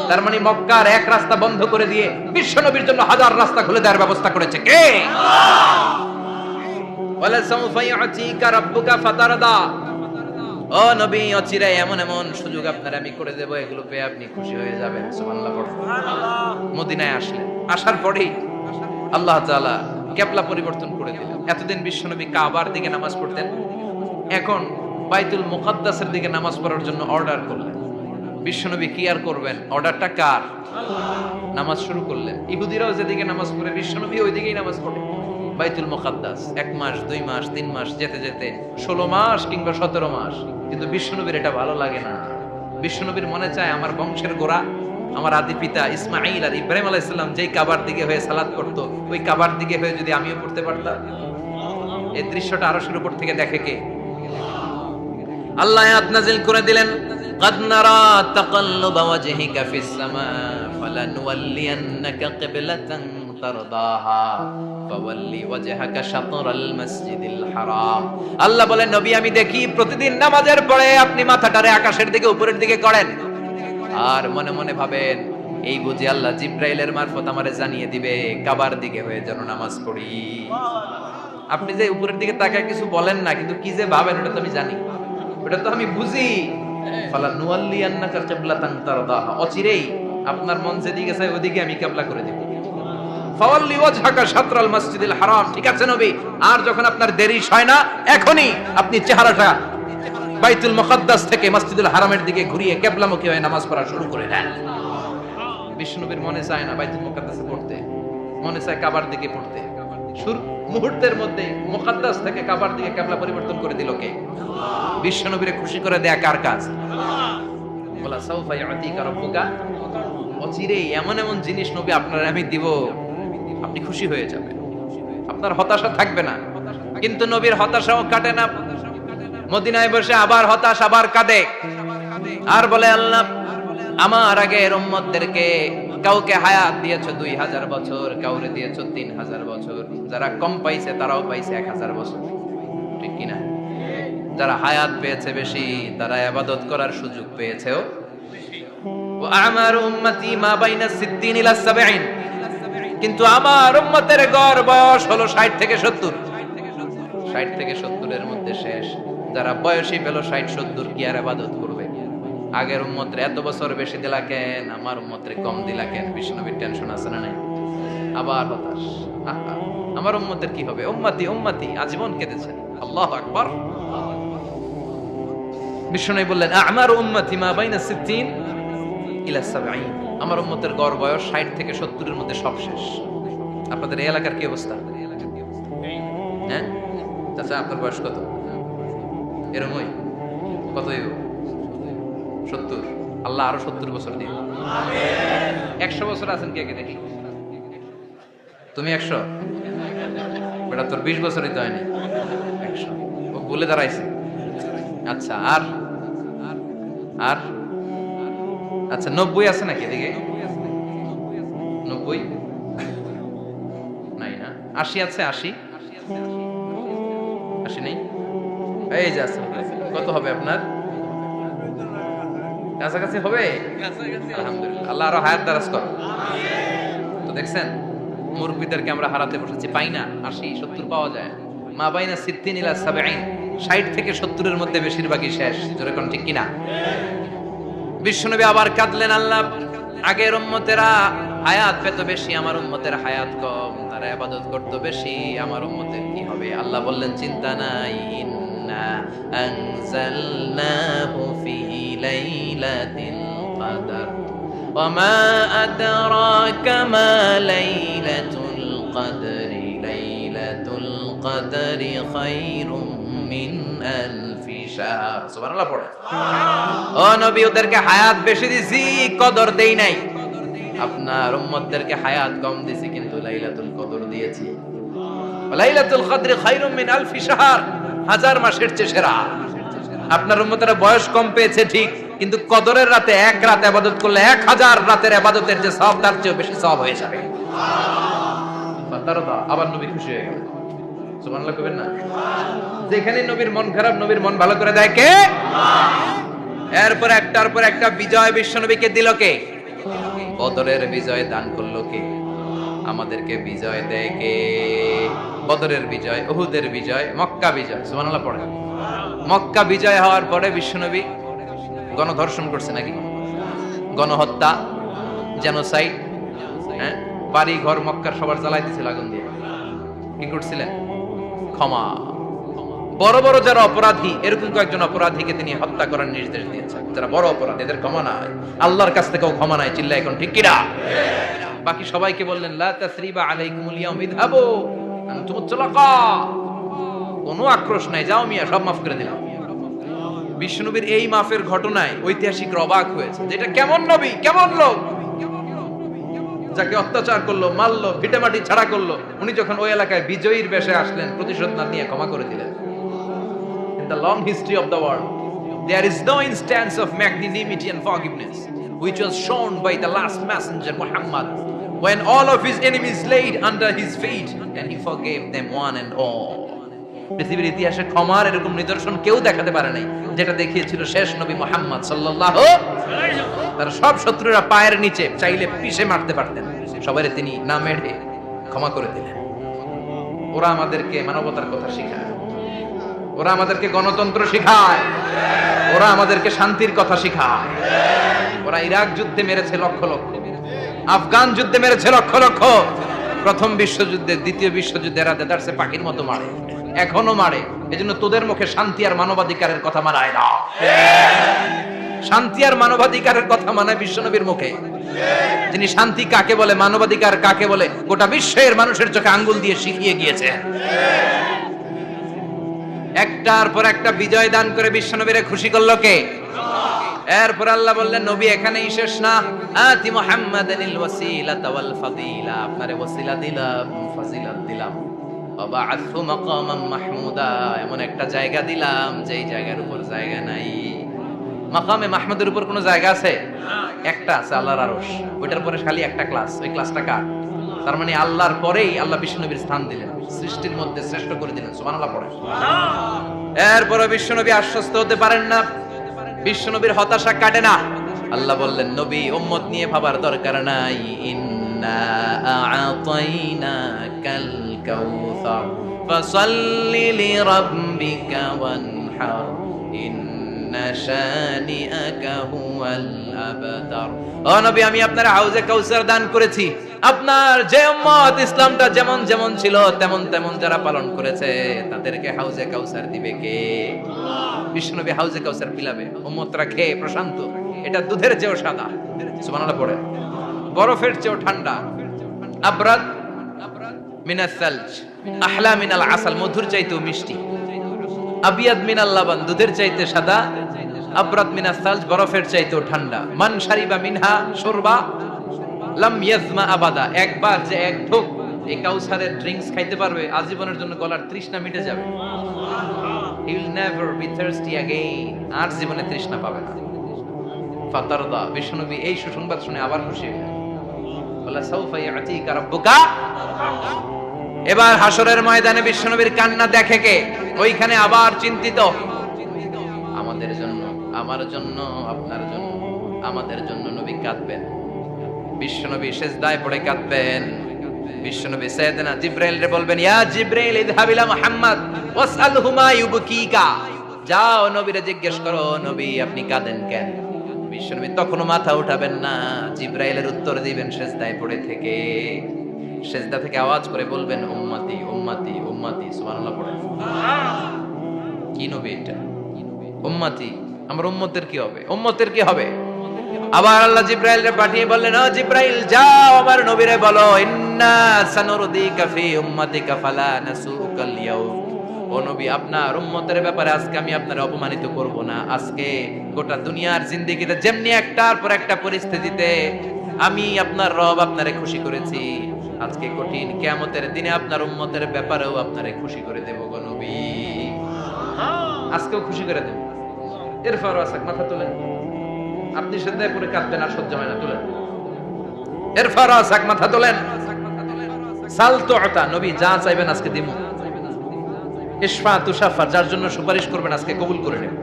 তার মানে মক্কার এক রাস্তা বন্ধ করে দিয়ে বিশ্বনবীর জন্য হাজার রাস্তা খুলে দেওয়ার ব্যবস্থা করেছে কে? ওয়ালা সাউফা ইউতিকা রাব্বুকা ফাতারদা, ও নবী অচিরে এমন এমন সুযোগ আপনার আমি করে দেব, এগুলো পেয়ে আপনি খুশি হয়ে যাবেন। সুবহানাল্লাহ পড়ুন। মদিনায় আসলেন, আসার পরেই আল্লাহ তাআলা কিবলা পরিবর্তন করে দিলেন। এতদিন বিশ্বনবী কাবার দিকে নামাজ পড়তেন, এখন বাইতুল মুকাদ্দাসের দিকে নামাজ পড়ার জন্য অর্ডার করলেন। বিশ্বনবী কি আর করবেন? অর্ডারটা কার? নামাজ শুরু করলেন। ইহুদিরাও যেদিকে নামাজ পড়ে, বিশ্বনবী ওই দিকেই নামাজ পড়ে। বাইতুল মুকাদ্দাস 1 মাস 2 মাস 3 মাস যেতে যেতে 16 মাস কিংবা 17 মাস, কিন্তু বিশ্বনবীর এটা ভালো লাগে না। বিশ্বনবীর মনে চায় আমার বংশের গোড়া, আমার আদি পিতা ইসমাঈল আর ইব্রাহিম আলাইহিস সালাম যেই কাবার দিকে হয়ে সালাত করত, ওই কাবার দিকে হয়ে যদি আমিও পড়তে পারতাম। এই দৃশ্যটা আরশের উপর থেকে দেখে কে? আল্লাহ আয়াত নাযিল করে দিলেন, قد نرى تقلب وجهك في السماء فلنولينك قبلة ترضاها فول وجهك شطر المسجد الحرام। আল্লাহ বলেন, নবী আমি দেখি প্রতিদিন নামাজের পরে আপনি মাথাটারে আকাশের দিকে, উপরের দিকে করেন, আর মনে মনে ভাবেন এই বুঝি আল্লাহ জিব্রাইলের মারফত আমারে জানিয়ে দিবে কাবার দিকে হয়ে যেন নামাজ পড়ি। আপনি যে উপরের দিকে তাকায় কিছু বলেন না, কিন্তু কি যে ভাবেন ওটা তো আমি জানি, ওটা তো আমি বুঝি। ফালানুওয়াল্লিয়ান্নাকা কিবলাতান তারদাহা, অচিরেই আপনার মন যেদিকে চায় ওদিকে আমি কিবলা করে দেব। ফাওয়াল্লি ওয়াজহাকা শাতরাল মাসজিদিল হারাম। ঠিক আছে নবী, আর যখন আপনার দেরি হয় না, এখনই আপনি চেহারাটা বাইতুল মুকাদ্দাস থেকে মসজিদুল হারামের দিকে ঘুরিয়ে কিবলামুখী হয়ে নামাজ পড়া শুরু করে দেন। বিশ্বনবীর মনে চায় না বাইতুল মুকাদ্দাসে পড়তে, মনে চায় কাবার দিকে পড়তে। মুহূর্তের মধ্যে মুকাদ্দাস থেকে কাবার দিকে কিবলা পরিবর্তন করে দিল কে? বিশ্বনবীরে খুশি করে দেয়া কার কাজ? বলা সাউফা ইউতিকা রাব্বুকা, অচিরেই এমন এমন জিনিস নবী আপনার আমি দিব, আপনি খুশি হয়ে যাবেন, আপনার হতাশা থাকবে না। কিন্তু নবীর হতাশাও কাটে না। মদিনায় বসে আবার হতাশ, আবার কাঁদে, আর বলে আল্লাহ আমার আগের উম্মতদেরকে কাউকে হায়াত দিয়েছো 2000 বছর, কাউরে দিয়েছো 3000 বছর, যারা কম পাইছে তারাও পাইছে 1000 বছর, ঠিক কিনা? যারা হায়াত পেয়েছে বেশি, তারা ইবাদত করার সুযোগ পেয়েছেও বেশি। ওয়া আমারু উম্মতি মা বাইনা 60 ইলা 70, কিন্তু আমার উম্মতের গড় বয়স হলো 60 থেকে 70। 60 থেকে 70-এর মধ্যে শেষ। যারা বয়সী পেল 60-70 কি আর ইবাদত করবে? আগের উম্মতরে এত বছর বেশি দিলা কেন, আমার উম্মতরে কম দিলা কেন? বিষ্ণুবীর টেনশন আছে না নাই? আবার হতাশ, আমার উম্মতের কি হবে? উম্মতি উম্মতি আজীবন কেঁদেছেন। আল্লাহু আকবার। বিষ্ণু বললেন আমার উম্মতি মা বাইনা 60 ইলা 70, আমার উম্মতের গড় বয়স 60 থেকে 70-এর মধ্যে সব শেষ। আপনাদের এই এলাকার কি অবস্থা? হ্যাঁ চাচা, আপনার বয়স কত? এরকমই কতই? 70। আল্লাহ আরো 70 বছর দিন। 100 বছর আছেন কে কে দেখি? তুমি 100? বেটা তোর 20 বছরই তো হয়নি। 100 ও বলে দাঁড়াইছে। আচ্ছা আর আর আচ্ছা 90 আছে নাকি এদিকে? 90 নাই না? 80 আছে? 80 নেই? এই যে আছে। কত হবে আপনার? কাছাকাছি হবে? আলহামদুলিল্লাহ, আল্লাহ আরো হায়াত দারাজ করো। তো দেখছেন মুরব্বীদেরকে আমরা হারাতে বসেছি, পাই না। 80 70 পাওয়া যায়। মা বাইনা 60 ইলা 70, 60 থেকে 70-এর মধ্যে বেশিরভাগই শেষ। জোরে কোন ঠিক কিনা? বিশ্বনবী আবার কাঁদলেন, আল্লাহ আগের উম্মতেরা হায়াত পেত বেশি, আমার উম্মতের হায়াত কম, তারা ইবাদত করত বেশি, আমার উম্মতের কি হবে? আল্লাহ বললেন চিন্তা নাই, ইন্না আনজালনাহু ফি লাইলাতিল কদর ওয়া মা আদরাকা মা লাইলাতুল কদরি লাইলাতুল কদরি খায়রুম মিন আলফি শাহর। সুবহানাল্লাহ পড়ে। ও নবী, ওদেরকে হায়াত বেশি দিছি, কদর দেই নাই। আপনার উম্মতদেরকে হায়াত কম দিছি, কিন্তু লাইলাতুল কদর দিয়েছি। লাইলাতুল কদরি খায়রুম মিন আলফি শাহর, 1000 মাসের চেয়ে সেরা। আপনার উম্মতেরা বয়স কম পেয়েছে ঠিক, কিন্তু কদরের রাতে এক রাত ইবাদত করলে 1000 রাতের ইবাদতের যে সওয়াব, তার চেয়ে বেশি সওয়াব হয়ে যাবে। আবার নবী খুশি হয়ে গেলেন। সুবহানাল্লাহ কইবেন না? যেখানে নবীর মন খারাপ, নবীর মন ভালো করে দেয় কে? এরপর একটার পর একটা বিজয় বিশ্ব নবীকে দিল কে? বদরের বিজয় দান করলো কে? আমাদেরকে বিজয় দেয় কে? বদরের বিজয়, উহুদের বিজয়, মক্কা বিজয়। সুবহানাল্লাহ পড়ে। মক্কা বিজয় হওয়ার পরে বিশ্বনবী গণধর্ষণ করছে নাকি? গণহত্যা, জেনোসাইড, হ্যাঁ, বাড়ি ঘর মক্কার সবার জ্বালাই দিয়েছিল আগুন দিয়ে। কি করছিলেন? ক্ষমা। বড় বড় যারা অপরাধী, এরকম কয়েকজন অপরাধীকে তিনি হত্যা করার নির্দেশ দিয়েছেন। যারা বড় অপরাধী, এদের ক্ষমা নাই, আল্লাহর কাছ থেকেও ক্ষমা নাই। চিল্লা এখন ঠিক কিনা? বাকি সবাইকে বললেন লা তাসরিবা আলাইকুমুল ইয়াউম ইযহাবু আনতুম তুলাকা, কোনো আক্রোশ নাই, যাও মিয়া, সব মাফ করে দিলাম। বিশ্বনবীর এই মাফের ঘটনায় ঐতিহাসিক অবাক হয়েছে, যেটা কেমন নবী, কেমন লোক, যাকে অত্যাচার করলো, মারলো, ভিটেমাটি ছাড়া করলো, উনি যখন ওই এলাকায় বিজয়ীর বেশে আসলেন, প্রতিশোধ না নিয়ে ক্ষমা করে দিলেন। In the long history of the world, there is no instance of magnanimity and forgiveness which was shown by the last messenger Muhammad, when all of his enemies laid under his feet and he forgave them one and all. পৃথিবীর ইতিহাসে ক্ষমার এরকম নিদর্শন কেউ দেখাতে পারে নাই, যেটা দেখিয়েছিল শেষ নবী মুহাম্মদ সাল্লাল্লাহু আলাইহি ওয়াসাল্লাম। তার সব শত্রুরা পায়ের নিচে চাইলে পিষে মারতে পারতেন, সবাইরে তিনি না মেরে ক্ষমা করে দিলেন। ওরা আমাদেরকে মানবতার কথা শেখায়, ওরা আমাদেরকে গণতন্ত্র শেখায়, ওরা আমাদেরকে শান্তির কথা শেখায়। ওরা ইরাক যুদ্ধে মেরেছে লক্ষ লক্ষ, আফগান যুদ্ধে মেরেছে লক্ষ লক্ষ, প্রথম বিশ্বযুদ্ধে, দ্বিতীয় যুদ্ধে এরা দেদারসে পাখির মতো মারে, এখনো মারে। এজন্য তোদের মুখে শান্তি আর মানবাধিকারের কথা মানায় না। শান্তি আর মানবাধিকারের কথা মানায় বিশ্বনবীর মুখে। তিনি শান্তি কাকে বলে, মানবাধিকার কাকে বলে, গোটা বিশ্বের মানুষের চোখে আঙ্গুল দিয়ে শিখিয়ে গিয়েছে। একটার পর একটা বিজয় দান করে বিশ্বনবীরে খুশি করলো কে? এরপর আল্লাহ বললেন নবী এখানেই শেষ না, আতি মুহাম্মাদানিল ওয়াসিলাতা ওয়াল ফাদিলা, আপনারে ওয়াসিলা দিলাম, ফাজিলাত দিলাম, ওয়াবা'আথু মাকামান মাহমুদা, এমন একটা জায়গা দিলাম যেই জায়গার উপর জায়গা নাই। মাকামে মাহমুদের উপর কোনো জায়গা আছে? একটা আছে, আল্লাহর আরশ। ওইটার পরে খালি একটা ক্লাস, ওই ক্লাসটা কার? তার মানে আল্লাহর পরেই আল্লাহ বিশ্বনবীর স্থান দিলেন, সৃষ্টির মধ্যে শ্রেষ্ঠ করে দিলেন। সুবহানাল্লাহ পড়ে। এরপর বিশ্বনবী আশ্বস্ত হতে পারেন না, বিশ্বনবীর হতাশা কাটে না। আল্লাহ বললেন নবী উম্মত নিয়ে ভাবার দরকার নাই, ইন্না আ'তাইনাকাল কাউসার ফাসাল্লি লিরাব্বিকা ওয়ানহার ইন্না শানিআকা হুয়াল আবতার। ও নবী, আমি আপনার হাউজে কাউসার দান করেছি। আপনার যে উম্মত ইসলামটা যেমন যেমন ছিল তেমন তেমন যারা পালন করেছে তাদেরকে হাউজে কাউসার দিবে কে? বিশ্বনবী হাউজে কাউসার পিলাবে, উম্মতরা খেয়ে প্রশান্ত। এটা দুধের চেয়েও সাদা, সুবহানাল্লাহ পড়ে, বরফের চেয়েও ঠান্ডা, আবরাদ মিনাস সালজ, আহলা মিনাল আসাল, মধুর চাইতেও মিষ্টি, আবিয়াদ মিনাল লাবান, দুধের চাইতে সাদা, আবরাদ মিনাস সালজ, বরফের চাইতেও ঠান্ডা। মান শারিবা মিনহা শুরবা লাম ইয়াজমা আবাদা, একবার যে এক ঢোক এই কাউসারের ড্রিঙ্কস খাইতে পারবে আজীবনের জন্য গলার তৃষ্ণা মিটে যাবে। He will never be thirsty again, আর জীবনে তৃষ্ণা পাবে না। ফাতারদা, বিশ্বনবী এই সুসংবাদ শুনে আবার খুশি হলেন। বলা সাউফা ইয়াতিকা রাব্বুকা। এবার হাসরের ময়দানে বিশ্বনবীর কান্না দেখে কে? ওইখানে আবার চিন্তিত, আমাদের জন্য, আমার জন্য, আপনার জন্য, আমাদের জন্য নবী কাঁদবেন। বিশ্বনবী সিজদায় পড়ে কাঁদবেন। বিশ্বনবী সাইয়েদনা জিবরাইল রে বলবেন, ইয়া জিবরাইল ইযহাব ইলা মুহাম্মদ ওয়াসআলহু মা ইউবকিকা। যাও নবীরে জিজ্ঞেস করো, নবী আপনি কাঁদেন কেন? বিশ্বনবী তখনও মাথা উঠাবেন না, জিবরাইলের উত্তর দিবেন সিজদায় পড়ে থেকে। সিজদা থেকে আওয়াজ করে বলবেন, উম্মতি উম্মতি উম্মতি। সুবহানাল্লাহ পড়ে। কি নবী এটা? উম্মতি, আমার উম্মতের কি হবে? উম্মতের কি হবে? আবার আল্লাহ জিবরাইলকে পাঠিয়ে বললেন, ও জিবরাইল যাও আমার নবীরে বলো, ইন্না সানুরদিকা ফি উম্মতিকা ফালা নাসুকাল ইয়াউম। ও নবী, আপনার উম্মতের ব্যাপারে আজকে আমি আপনারে অপমানিত করব না। আজকে গোটা দুনিয়ার জিন্দেগিতে যেমনি একটার পর একটা পরিস্থিতিতে আমি আপনার রব আপনারে খুশি করেছি, আজকে কঠিন কিয়ামতের দিনে আপনার উম্মতের ব্যাপারেও আপনারে খুশি করে দেব গো নবী। আজকেও খুশি করে দেব। এরপর আসাক মাথা তোলেন, আপনি সিজদায় পড়ে কাঁদবেন আর সহ্য হয় না, তোলেন। এরপর আসাক মাথা তোলেন। সাল তুআতা, নবী যা চাইবেন আজকে দিমু। ইশফা তুশাফা, যার জন্য সুপারিশ করবেন আজকে কবুল করে নেব।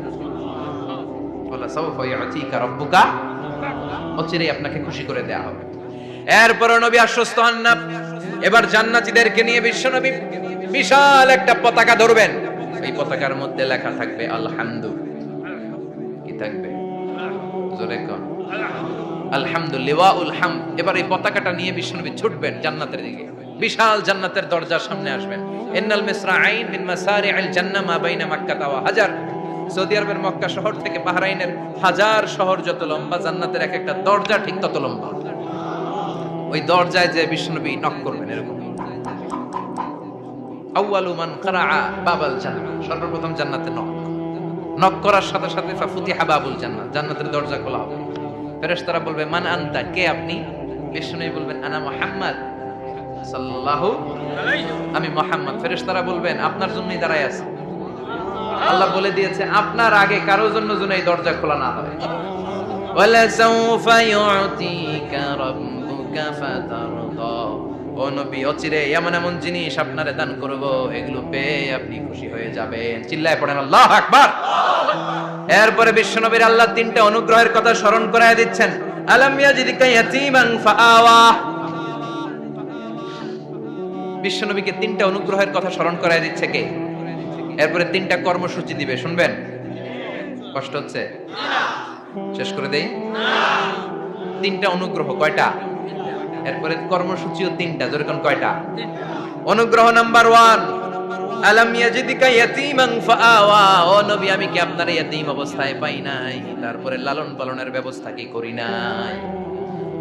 বলা সাউফা ইয়াতিকা রাব্বুকা, অচিরেই আপনাকে খুশি করে দেয়া হবে। এরপর নবী আশ্বস্ত হন না। এবার জান্নাতীদেরকে নিয়ে বিশ্বনবী বিশাল একটা পতাকা ধরবেন। এই পতাকার মধ্যে লেখা থাকবে আলহামদু। কি থাকবে? জোরে কোন আলহামদুলিল্লাহুল হামদ। এবার এই পতাকাটা নিয়ে বিশ্বনবী ছুটবেন জান্নাতের দিকে। বিশাল জান্নাতের দরজার সামনে আসবেন। ইন্নাল মিসরাঈন মিন মাসারি'আল জান্নাহ মা বাইনা মাক্কা ওয়া হাজার। সৌদি আরবের মক্কা শহর থেকে বাহরাইনের হাজার শহর যত লম্বা, জান্নাতের এক একটা দরজা ঠিক তত লম্বা। ওই দরজায় যে বিশ্বনবী নক করবেন এরকম। আউয়ালু মান কারাআ বাবাল জান্নাহ, সর্বপ্রথম জান্নাতে নক করার সাথে সাথে ফাফুতিহা বাবুল জান্নাহ, জান্নাতের দরজা খোলা হবে। ফেরেশতারা বলবে, মান আনতা, কে আপনি? বিশ্বনবী বলবেন, আনা মুহাম্মদ সাল্লাল্লাহু আলাইহি, আমি মুহাম্মদ। ফেরেশতারা বলবেন, আপনার জন্যই দাঁড়ায় আছি। আল্লাহ বলে দিয়েছে আপনার আগে কারোর জন্য যেন এই দরজা খোলা না হয়। ওয়ালা সাউফা ইউতিকা রাব্বুকা ফাতারদা। ও নবী, অচিরে এমন এমন জিনিস আপনারে দান করব, এগুলো পেয়ে আপনি খুশি হয়ে যাবেন। চিল্লায় পড়েন আল্লাহু আকবার। এরপরে বিশ্বনবীর আল্লাহ তিনটা অনুগ্রহের কথা স্মরণ করায় দিচ্ছেন। আলাম ইয়াজিদকা ইয়াতীমান ফাআওয়া। বিশ্বনবীকে তিনটা অনুগ্রহের কথা স্মরণ করায় দিচ্ছে কে? এরপরে তিনটা কর্মসূচি দিবে, শুনবেন? কষ্ট হচ্ছে? শেষ করে দেই। তিনটা অনুগ্রহ, কয়টা? এরপরে কর্মসূচিও তিনটা, যেরকম কয়টা? অনুগ্রহ নাম্বার 1, আলাম ইয়াজিদকা ইয়াতীমান ফাআওয়া। ও নবী, আমি কি আপনার ইয়াতীম অবস্থায় পাই নাই? তারপরে লালন পালনের ব্যবস্থা কি করি নাই?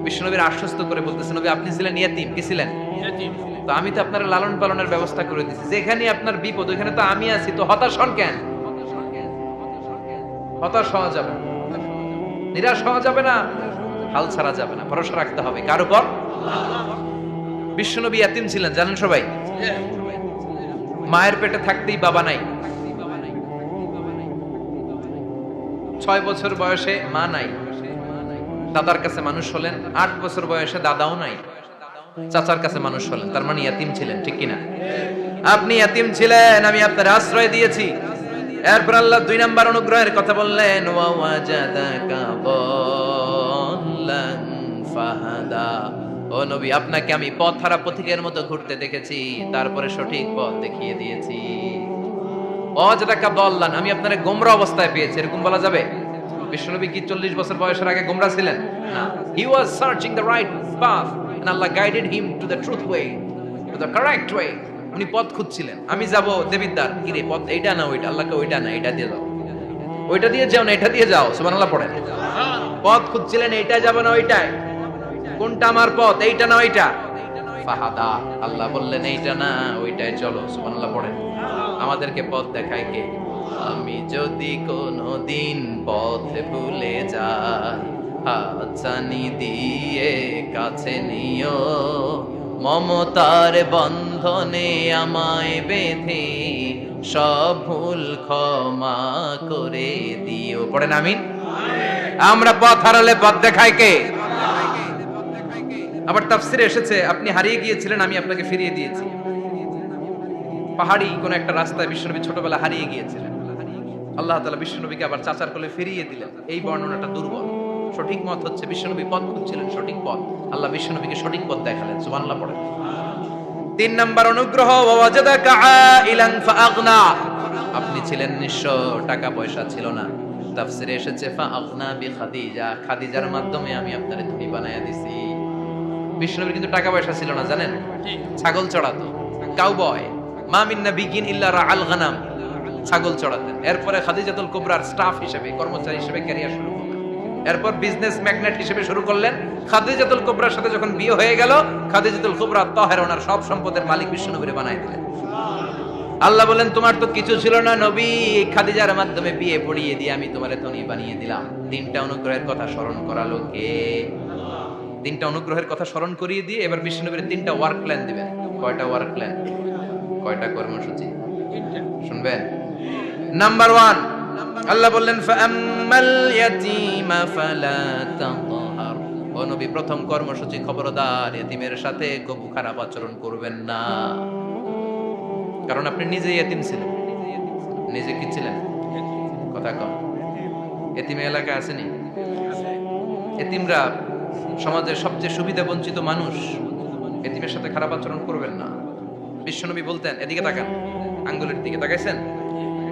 বিশ্বনবীর আশ্বস্ত করে বলতেছেন, নবী আপনি ছিলেন ইয়াতীম, কি ছিলেন? ইয়াতীম। তো আমি তো আপনার লালন পালনের ব্যবস্থা করে দিয়েছি। যেখানে আপনার বিপদ ওখানে তো আমি আছি, তো হতাশ হন কেন? হতাশ হওয়া যাবে না, নিরাশ হওয়া যাবে না, হাল ছাড়া যাবে না, ভরসা রাখতে হবে কার উপর? বিশ্বনবী ইয়াতীম ছিলেন, জানেন সবাই। মায়ের পেটে থাকতেই বাবা নাই। 6 বছর বয়সে মা নাই, দাদার কাছে মানুষ হলেন। 8 বছর বয়সে দাদাও নাই, চাচার কাছে মানুষ হলেন। তার মানে ইয়াতীম ছিলেন, ঠিক কিনা? আপনি ইয়াতীম ছিলেন, আমি আপনার আশ্রয় দিয়েছি। এরপর আল্লাহ 2 নাম্বার অনুগ্রহের কথা বললেন, ওয়া ওয়াজাদাকা দাল্লান ফাহাদা। ও নবী, আপনাকে আমি পথ হারা পথিকের মতো ঘুরতে দেখেছি, তারপরে সঠিক পথ দেখিয়ে দিয়েছি। অযদাকা দল্লান, আমি আপনারে গোমরা অবস্থায় পেয়েছি, এরকম বলা যাবে? বিশ্বনবী কি 40 বছর বয়সের আগে গোমরা ছিলেন? না। He was searching the right path and Allah guided him to the truth way, to the correct way. উনি পথ খুঁজছিলেন। আমি যাব দেবিদ্বার, কি রে পথ এইটা না ওইটা? আল্লাহকে ওইটা না এটা দিয়ে যাও, ওইটা দিয়ে যাও না এটা দিয়ে যাও। সুবহানাল্লাহ পড়েন। পথ খুঁজছিলেন, এইটা যাব না ওইটাই, কোনটা আমার পথ, এইটা না ওইটা? ফাহাদা, আল্লাহ বললেন এইটা না ওইটাই চলো। সুবহানাল্লাহ পড়েন। আমাদেরকে পথ দেখায় কে? আমি যদি কোনদিন পথ ভুলে যাই, হাতছানি দিয়ে কাছে নিও, মমতার বন্ধনে আমায় বেঁধে সব ভুল ক্ষমা করে দিও। পড়েন আমিন। আমরা পথ হারালে পথ দেখায় কে? আবার তাফসিরে এসেছে আপনি হারিয়ে গিয়েছিলেন, আমি আপনাকে ফিরিয়ে দিয়েছি। পাহাড়ি কোন একটা রাস্তায় বিশ্বনবী ছোটবেলা হারিয়ে গিয়েছিলেন, আল্লাহ তাআলা বিশ্বনবীকে আবার চাচার কোলে ফিরিয়ে দিলেন। এই বর্ণনাটা দুর্বল। সঠিক মত হচ্ছে বিশ্বনবী পথ খুঁজছিলেন, সঠিক পথ। আল্লাহ বিশ্বনবীকে সঠিক পথ দেখালেন। সুবহানাল্লাহ পড়েন। 3 নাম্বার অনুগ্রহ, ওয়াজাদাকা আইলান ফাআগনা, আপনি ছিলেন নিঃস্ব, টাকা পয়সা ছিল না। তাফসিরে এসেছে ফাআগনা বিখাদিজা, খাদিজার মাধ্যমে আমি আপনারে ধনী বানায়া দিছি। বিশ্বনবীর কিন্তু টাকা পয়সা ছিল না, জানেন? ছাগল চড়াতো, কাউবয়। মা মিন নাবিয়্যিন ইল্লা রাআল গানাম, ছাগল চড়াতেন। এরপরে খাদিজাতুল কুবরার স্টাফ হিসেবে, কর্মচারী হিসেবে ক্যারিয়ার শুরু করলেন। এরপর বিজনেস ম্যাগনেট হিসেবে শুরু করলেন। খাদিজাতুল কুবরার সাথে যখন বিয়ে হয়ে গেল, খাদিজাতুল কুবরা তাহের ওনার সব সম্পদের মালিক বিশ্বনবীরে বানাই দিলেন। আল্লাহ বলেন তোমার তো কিছু ছিল না নবী, খাদিজার মাধ্যমে বিয়ে পড়িয়ে দিয়ে আমি তোমারে ধনী বানিয়ে দিলাম। 3টা অনুগ্রহের কথা স্মরণ করালো কে? 3টা অনুগ্রহের কথা স্মরণ করিয়ে দিয়ে এবার বিশ্বনবীর 3টা ওয়ার্ক প্ল্যান দিবেন। কয়টা ওয়ার্ক প্ল্যান? কয়টা কর্মসূচি? শুনবেন। নাম্বার 1, আল্লাহ বললেন ফাআম্মাল ইয়াতীমা ফালা তাকহার, ও নবী প্রথম কর্মসূচি খবরদার এতিমের সাথে কবু খারাপ আচরণ করবেন না। কারণ আপনি নিজেই এতিম ছিলেন। নিজে কি ছিলেন? কথা কম। এতিমে এলাকা আসেনি? এতিমরা সমাজের সবচেয়ে সুবিধা বঞ্চিত মানুষ। এতিমের সাথে খারাপ আচরণ করবেন না। বিশ্বনবী বলতেন, এদিকে তাকান, আঙ্গুলের দিকে তাকাইছেন,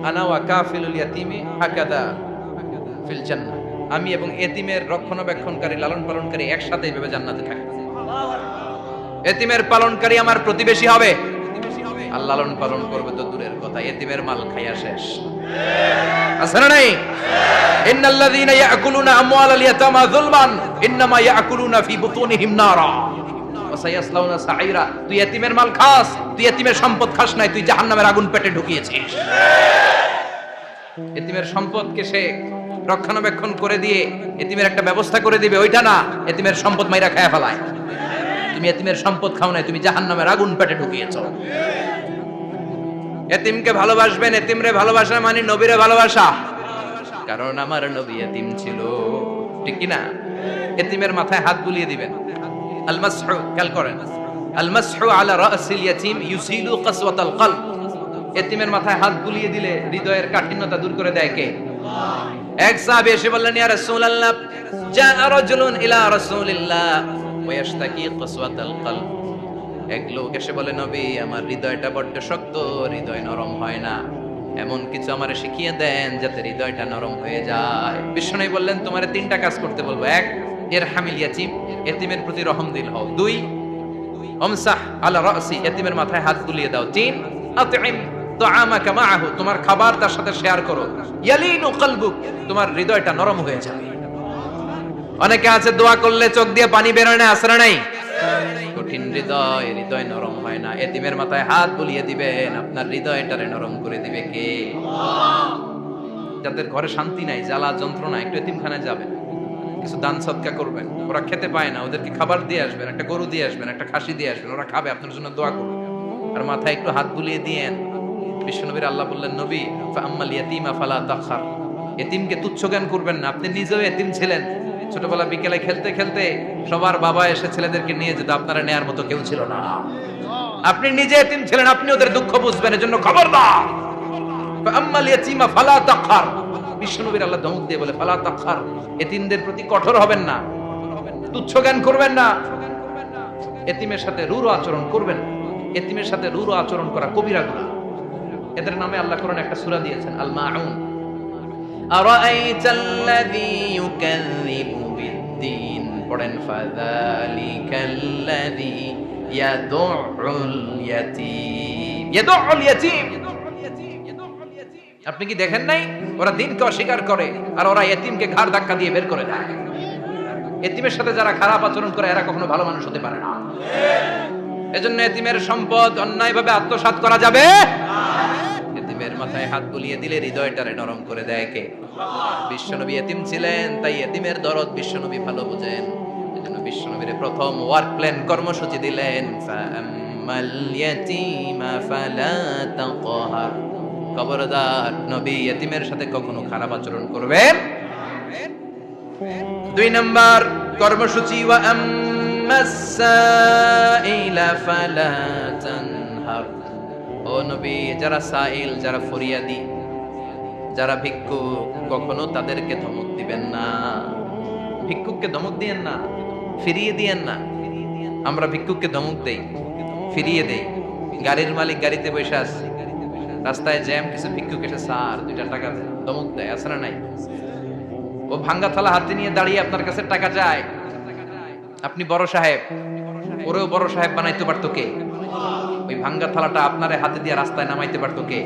আনা ওয়া কাফিলুল ইয়াতীমি হাকাদা ফিল জান্নাহ, আমি এবং এতিমের রক্ষণাবেক্ষণকারী লালন পালনকারী একসাথে এইভাবে জান্নাতে থাকব। এতিমের পালনকারী আমার প্রতিবেশী হবে, আর লালন পালন করবে তো দূরের কথা, এতিমের মাল খাইয়া শেষ। আছে না নাই? ইন্নাল্লাযীনা ইয়াকুলুনা আমওয়ালাল ইয়াতামা যুলমান ইন্নামা ইয়াকুলুনা ফি বুতুনিহিম নারা ওয়া সায়াসলাউনা সাঈরা। তুই এতিমের মাল খাস, তুই এতিমের সম্পদ খাস নাই, তুই জাহান্নামের আগুন পেটে ঢুকিয়েছিস। এতিমের সম্পদকে সে রক্ষণাবেক্ষণ করে দিয়ে এতিমের একটা ব্যবস্থা করে দিবে, ওইটা না, এতিমের সম্পদ মাইরা খায়া ফেলায়। তুমি এতিমের সম্পদ খাও নাই, তুমি জাহান্নামের আগুন পেটে ঢুকিয়েছো। এতিমকে ভালোবাসবেন, এতিমরে ভালোবাসা মানে নবীরে ভালোবাসা। কারণ আমার নবী এতিম ছিল, ঠিক কি না? এতিমের মাথায় হাত বুলিয়ে দিবেন। আল মাসহু, খেয়াল করেন, আল মাসহু আলা রাসিল ইয়াতীম ইউসিলু কাসওয়াতাল কলব। এতিমের মাথায় হাত বুলিয়ে দিলে হৃদয়ের কাঠিন্যতা দূর করে দেয় কে? এক সাহাবী এসে বললেন, ইয়া রাসূলুল্লাহ, জাআ রাজুলুন ইলা রাসূলিল্লাহ ওয়া ইয়াশতাকি কাসওয়াতাল কলব। এক লোক এসে বলে, নবী আমার হৃদয়টা বড্ড শক্ত, হৃদয় নরম হয় না, এমন কিছু আমারে শিখিয়ে দেন যাতে হৃদয়টা নরম হয়ে যায়। বিশ্বনবী বললেন, তোমারে 3টা কাজ করতে বলবো। 1, ইরহামিল ইয়াতীম, এতিমের প্রতি রহমদিল হও। 2, আমসাহ আলা রাসি, এতিমের মাথায় হাত বুলিয়ে দাও। 3, আতইম তাআমাকা মাআহু, তোমার খাবার তার সাথে শেয়ার করো। ইয়ালিনু কলবুক, তোমার হৃদয়টা নরম হয়ে যাবে। অনেকে আছে দোয়া করলে চোখ দিয়ে পানি বের হয় না, আসরা নাই? কঠিন হৃদয়, হৃদয় নরম হয় না। এতিমের মাথায় হাত বুলিয়ে দিবেন, আপনার হৃদয়টারে নরম করে দিবে কে? যাদের ঘরে শান্তি নাই, জ্বালা যন্ত্রণা, একটু এতিমখানায় যাবেন, কিছু দান সদকা করবেন। ওরা খেতে পায় না, ওদেরকে খাবার দিয়ে আসবেন, একটা গরু দিয়ে আসবেন, একটা খাসি দিয়ে আসবেন, ওরা খাবে, আপনার জন্য দোয়া করবে। আর মাথায় একটু হাত বুলিয়ে দিয়েন। বিশ্বনবীর আল্লাহ বললেন, নবী ফাআম্মাল ইয়াতীমা ফালা তাখহার, এতিমকে তুচ্ছ জ্ঞান করবেন না। আপনি নিজেও এতিম ছিলেন। ছোটবেলা বিকেলে খেলতে খেলতে সবার বাবা এসে ছেলেদেরকে নিয়ে যেত, আপনারা নেয়ার মতো কেউ ছিল না। আপনি নিজে এতিম ছিলেন, আপনি ওদের দুঃখ বুঝবেন, এজন্য খবরদার। ফাআম্মাল ইয়াতীমা ফালা তাখহার, বিশ্বনবীর আল্লাহ ধমক দিয়ে বলে, ফালা তাখহার, এতিমদের প্রতি কঠোর হবেন না, তুচ্ছ জ্ঞান করবেন না। এতিমের সাথে রূঢ় আচরণ করবেন না। এতিমের সাথে রূঢ় আচরণ করা কবিরা গুনাহ। এদের নামে আল্লাহ কোরআনে একটা সূরা দিয়েছেন, আল মাউন। আরাআইতাল্লাযী ইউকাযযিবু বিদ্দীন, পড়েন ফাযালিকাল্লাযী ইয়াদুউল ইয়াতীম। ইয়াদুউল ইয়াতীম, আপনি কি দেখেন নাই ওরা দিনকে অস্বীকার করে আর ওরা এতিমকে ঘাড় ধাক্কা দিয়ে বের করে দেয়। এতিমের সাথে যারা খারাপ আচরণ করে এরা কখনো ভালো মানুষ হতে পারে না। এজন্য এতিমের সম্পদ অন্যায়ভাবে আত্মসাৎ করা যাবে না। এতিমের মাথায় হাত বুলিয়ে দিলে হৃদয়টারে নরম করে দেয় কে? বিশ্বনবী এতিম ছিলেন, তাই এতিমের দরদ বিশ্বনবী ভালো বুঝেন। এজন্য বিশ্বনবীর প্রথম ওয়ার্ক প্ল্যান কর্মসূচি দিলেন, ফাআম্মাল ইয়াতীমা ফালা তাকহার। খবরদার, নবী এতিমের সাথে কখনো খারাপ আচরণ করবেন। 2 নাম্বার কর্মসূচি, ওয়া আম্মাস সাইলা ফালা তানহার। ও নবী, যারা সাইল, যারা ফরিয়াদি, যারা ভিক্ষুক, কখনো তাদেরকে ধমক দিবেন না। ভিক্ষুককে ধমক দিয়েন না, ফিরিয়ে দিয়েন না। আমরা ভিক্ষুককে ধমক দেই, ফিরিয়ে দেই। গাড়ির মালিক গাড়িতে বসে আছে, রাস্তায় জ্যাম, কিছু ভিক্ষুক এসে স্যার 2টা টাকা দেয়, ধমক দেয়, আছে না নাই? ও ভাঙ্গা থালা হাতে নিয়ে দাঁড়িয়ে আপনার কাছে টাকা চায়। আপনি বড় সাহেব, ওরেও বড় সাহেব বানাইতে পারতো কে? ওই ভাঙ্গা থালাটা আপনারে হাতে দিয়ে রাস্তায় নামাইতে পারতো কে?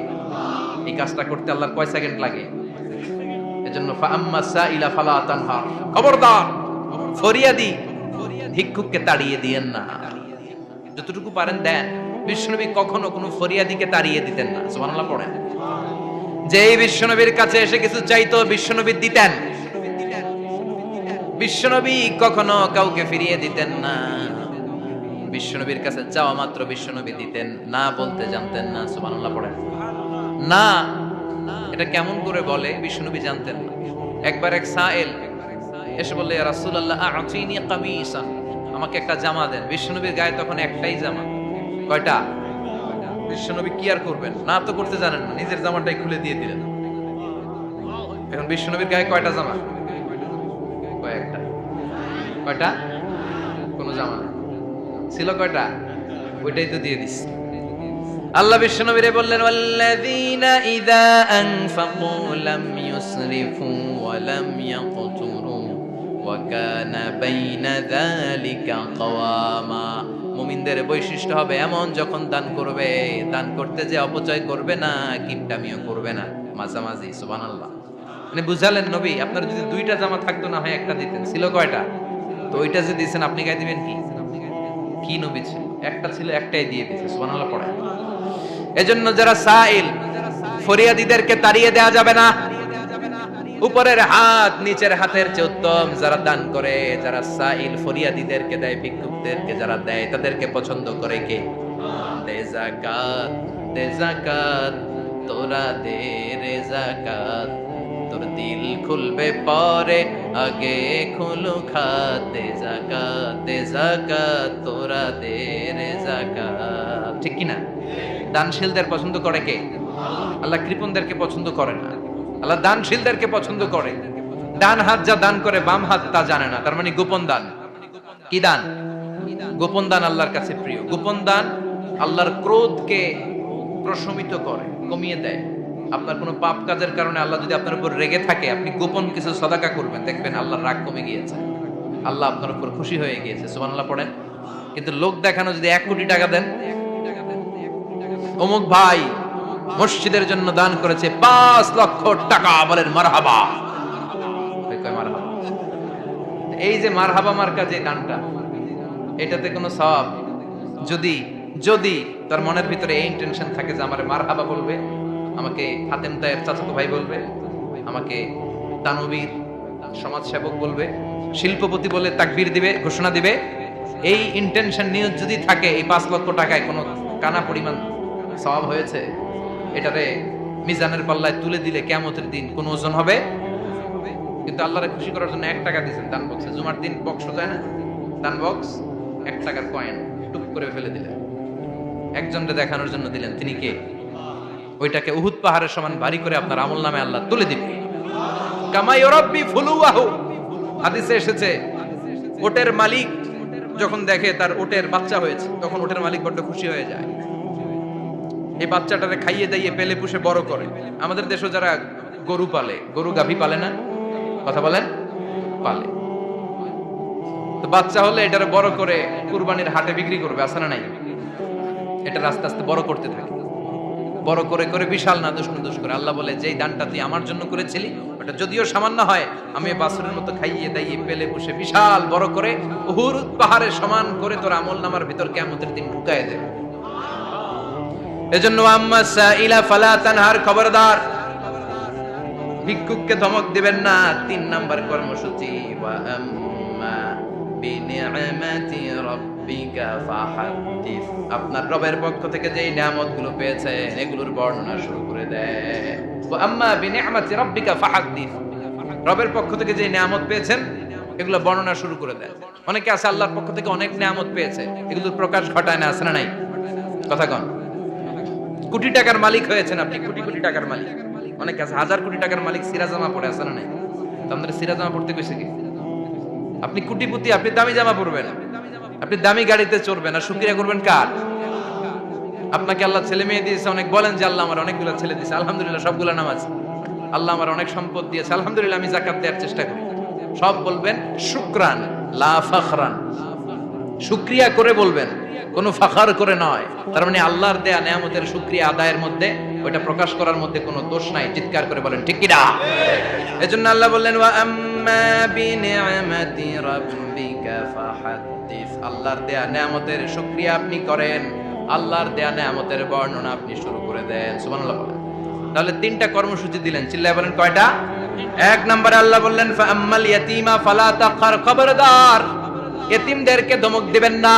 এই কাজটা করতে আল্লাহর কয় সেকেন্ড লাগে? এজন্য ফাআম্মাস সাইলা ফালা তানহার। খবরদার, ফরিয়াদি ভিক্ষুককে তাড়িয়ে দিয়েন না, যতটুকু পারেন দেন। বিশ্বনবী কখনো কোনো ফরিয়াদিকে তাড়িয়ে দিতেন না। সুবহানাল্লাহ পড়েন। যেই বিশ্বনবীর কাছে এসে কিছু চাইতো, বিশ্বনবী দিতেন। বিশ্বনবী কখনো কাউকে ফিরিয়ে দিতেন না। বিশ্বনবীর কাছে চাওয়া মাত্র বিশ্বনবী দিতেন, না বলতে জানতেন না। সুবহানাল্লাহ পড়েন। না, এটা কেমন করে বলে বিশ্বনবী জানতেন না। একবার এক সাইল এসে বললে, ইয়া রাসূলুল্লাহ আ'তিনি কামিসা, আমাকে একটা জামা দেন। বিশ্বনবীর গায়ে তখন একটাই জামা। কয়টা? বিশ্বনবী কি আর করবেন, না তো করতে জানেন না, নিজের জামাটাই খুলে দিয়ে দিলেন। এখন বিশ্বনবীর গায়ে কয়টা জামা? কয়েকটা। কয়টা? কোন জামা নেই। ছিল কয়টা? ওইটাই তো দিয়ে দিস। আল্লাহ বিশ্বনবীরে বললেন, ওয়াল্লাযীনা ইযা আনফাকু লাম ইউসরিফু ওয়া লাম ইয়াকতুরু ওয়া কানা বাইনা যালিকা কাওয়ামা। মুমিনদের বৈশিষ্ট্য হবে এমন, যখন দান করবে, দান করতে যে অপচয় করবে না, কিপটামিও করবে না, মাঝামাঝি। সুবহানাল্লাহ। মানে বুঝালেন নবী, আপনার যদি 2টা জামা থাকতো না হয় একটা দিতেন। ছিল কয়টা? তো ওইটা যে দিয়েছেন আপনি গায়ে দিবেন কি? কি নবী ছিল? একটা ছিল, একটাই দিয়ে দিয়েছে। সুবহানাল্লাহ পড়ে। এজন্য যারা সাইল, ফরিয়াদিদেরকে তাড়িয়ে দেওয়া যাবে না। উপরের হাত নিচের হাতের চেয়ে উত্তম যারা দান করে, যারা সাইল ফরিয়াদিদেরকে দেয়, ভিক্ষুকদেরকে যারা দেয়, তাদেরকে পছন্দ করে কে? দে যাকাত, দে যাকাত, তোরা দে রে যাকাত, তোর দিল খুলবে পরে, আগে খুলু খাত। দে যাকাত, দে যাকাত, তোরা দে রে যাকাত। ঠিক কি না? দানশীলদের পছন্দ করে কে? আল্লাহ কৃপণদেরকে পছন্দ করে না। আল্লাহ দানশীলদেরকে পছন্দ করে। ডান হাত যা দান করে, বাম হাত তা জানে না, তার মানে গোপন দান। কি দান? গোপন দান আল্লাহর কাছে প্রিয়। গোপন দান আল্লাহর ক্রোধকে প্রশমিত করে, কমিয়ে দেয়। আপনার কোনো পাপ কাজের কারণে আল্লাহ যদি আপনার উপর রেগে থাকে, আপনি গোপন কিছু সদাকা করবেন, দেখবেন আল্লাহর রাগ কমে গিয়েছে, আল্লাহ আপনার উপর খুশি হয়ে গিয়েছে। সুবহানাল্লাহ পড়েন। কিন্তু লোক দেখানো যদি 1 কোটি টাকা দেন, অমুক ভাই মসজিদের জন্য দান করেছে 5 লক্ষ টাকা, বলেন মারহাবা। মারহাবা। এই যে মারহাবা মার্কা যে দানটা, এটাতে কোনো সওয়াব যদি যদি তার মনের ভিতরে এই ইন্টেনশন থাকে যে আমারে মারহাবা বলবে, আমাকে হাতেম তায়ের চাচাতো ভাই বলবে, আমাকে দানবীর সমাজসেবক বলবে, শিল্পপতি বলে তাকবীর দিবে, ঘোষণা দিবে, এই ইন্টেনশন নিয়ে যদি থাকে, এই 5 লক্ষ টাকায় কোনো কানা পরিমাণ সওয়াব হয়েছে, এটারে মিজানের পাল্লায় তুলে দিলে কিয়ামতের দিন কোন ওজন হবে? কিন্তু আল্লাহরে খুশি করার জন্য 1 টাকা দিয়েছেন দান বক্সে। জুমার দিন বক্স যায় না, দান বক্স, 1 টাকার কয়েন টুক করে ফেলে দিলেন, একজনকে দেখানোর জন্য দিলেন। তিনি কে? ওইটাকে উহুদ পাহাড়ের সমান ভারী করে আপনার আমল নামে আল্লাহ তুলে দিবে। কামা ইউরাব্বি ফুলুয়াহু, হাদিসে এসেছে ওটের মালিক যখন দেখে তার ওটের বাচ্চা হয়েছে, তখন ওটের মালিক বড্ড খুশি হয়ে যায়। এই বাচ্চাটারে খাইয়ে দাইয়ে পেলে পুষে বড় করে। আমাদের দেশে যারা গরু পালে, গরু গাভী পালে না, কথা বলেন, পালে, তো বাচ্চা হলে এটারে বড় করে কুরবানির হাটে বিক্রি করবে, আছে না নাই? এটা আস্তে আস্তে বড় করতে থাকে, বড় করে করে বিশাল নাদুস নুদুস করে। আল্লাহ বলে, যেই দানটা তুই আমার জন্য করেছিলি ওটা যদিও সামান্য হয়, আমি বাছুরের মতো খাইয়ে দাইয়ে পেলে পুষে বিশাল বড় করে উহুদ পাহাড়ের সমান করে তোর আমল নামার ভিতর কিয়ামতের দিন ঢুকায় দেব। এজন্য আম্মা সাইলা ফালা তানহার, খবরদার ভিক্ষুককে ধমক দিবেন না। 3 নাম্বার কর্মসূচি, ওয়া আম্মা বিনিআমাতি রাব্বিকা ফাহাদ্দিস, আপনার রবের পক্ষ থেকে যেই নিয়ামতগুলো পেয়েছেন এগুলোর বর্ণনা শুরু করে দেন। ওয়া আম্মা বিনিআমাতি রাব্বিকা ফাহাদ্দিস, রবের পক্ষ থেকে যেই নিয়ামত পেয়েছেন এগুলো বর্ণনা শুরু করে দেন। অনেকে আছে আল্লাহর পক্ষ থেকে অনেক নিয়ামত পেয়েছে, এগুলোর প্রকাশ ঘটায় না, আছে না নাই? কথা কন। কোটি টাকার মালিক হয়েছেন আপনি, কোটি কোটি টাকার মালিক। অনেক আছে হাজার কোটি টাকার মালিক, সিরা জামা পরে, আছে না নাই? তো আমাদের সিরা জামা পড়তে কইছে কি? আপনি কোটিপতি, আপনি দামি জামা পরবেন, আপনি দামি গাড়িতে চড়বেন, আর শুকরিয়া করবেন কার? আপনাকে আল্লাহ ছেলে মেয়ে দিয়েছে, অনেক বলেন যে আল্লাহ আমার অনেকগুলো ছেলে দিয়েছে, আলহামদুলিল্লাহ সবগুলো নামাজ। আল্লাহ আমার অনেক সম্পদ দিয়েছে, আলহামদুলিল্লাহ আমি যাকাত দেওয়ার চেষ্টা করি। সব বলবেন শুকরান লা ফাখরান, শুকরিয়া করে বলবেন, কোনো ফাখার করে নয়। তার মানে আল্লাহর দেয়া নিয়ামতের শুকরিয়া আদায়ের মধ্যে, ওটা প্রকাশ করার মধ্যে কোনো দোষ নাই। চিৎকার করে বলেন ঠিক কি না? এজন্য আল্লাহ বললেন, ওয়া আম্মা বিনিআমাতি রাব্বিকা ফাহাদ্দিস, আল্লাহর দেয়া নিয়ামতের শুকরিয়া আপনি করেন, আল্লাহর দেয়া নিয়ামতের বর্ণনা আপনি শুরু করে দেন। সুবহানাল্লাহ বলেন। তাহলে 3টা কর্মসূচি দিলেন, চিল্লায় বলেন কয়টা? 1 নম্বরে আল্লাহ বললেন, ফা আম্মাল ইয়াতীমা ফালা তাকহার, খবরদার এতিমদেরকে ধমক দিবেন না,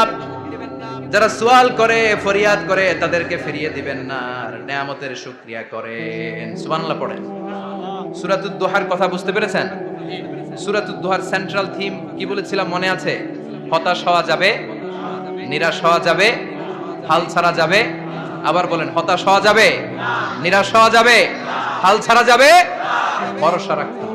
যারা সওয়াল করে ফরিয়াদ করে তাদেরকে ফিরিয়ে দিবেন না, আর নিয়ামতের শুকরিয়া করেন। সুবহানাল্লাহ পড়েন। সূরাতুদ দুহার কথা বুঝতে পেরেছেন? সূরাতুদ দুহার সেন্ট্রাল থিম কি বলেছিলাম মনে আছে? হতাশ হওয়া যাবে, নিরাশ হওয়া যাবে, হাল ছাড়া যাবে। আবার বলেন, হতাশ হওয়া যাবে, নিরাশ হওয়া যাবে, হাল ছাড়া যাবে, ভরসা রাখতে হবে।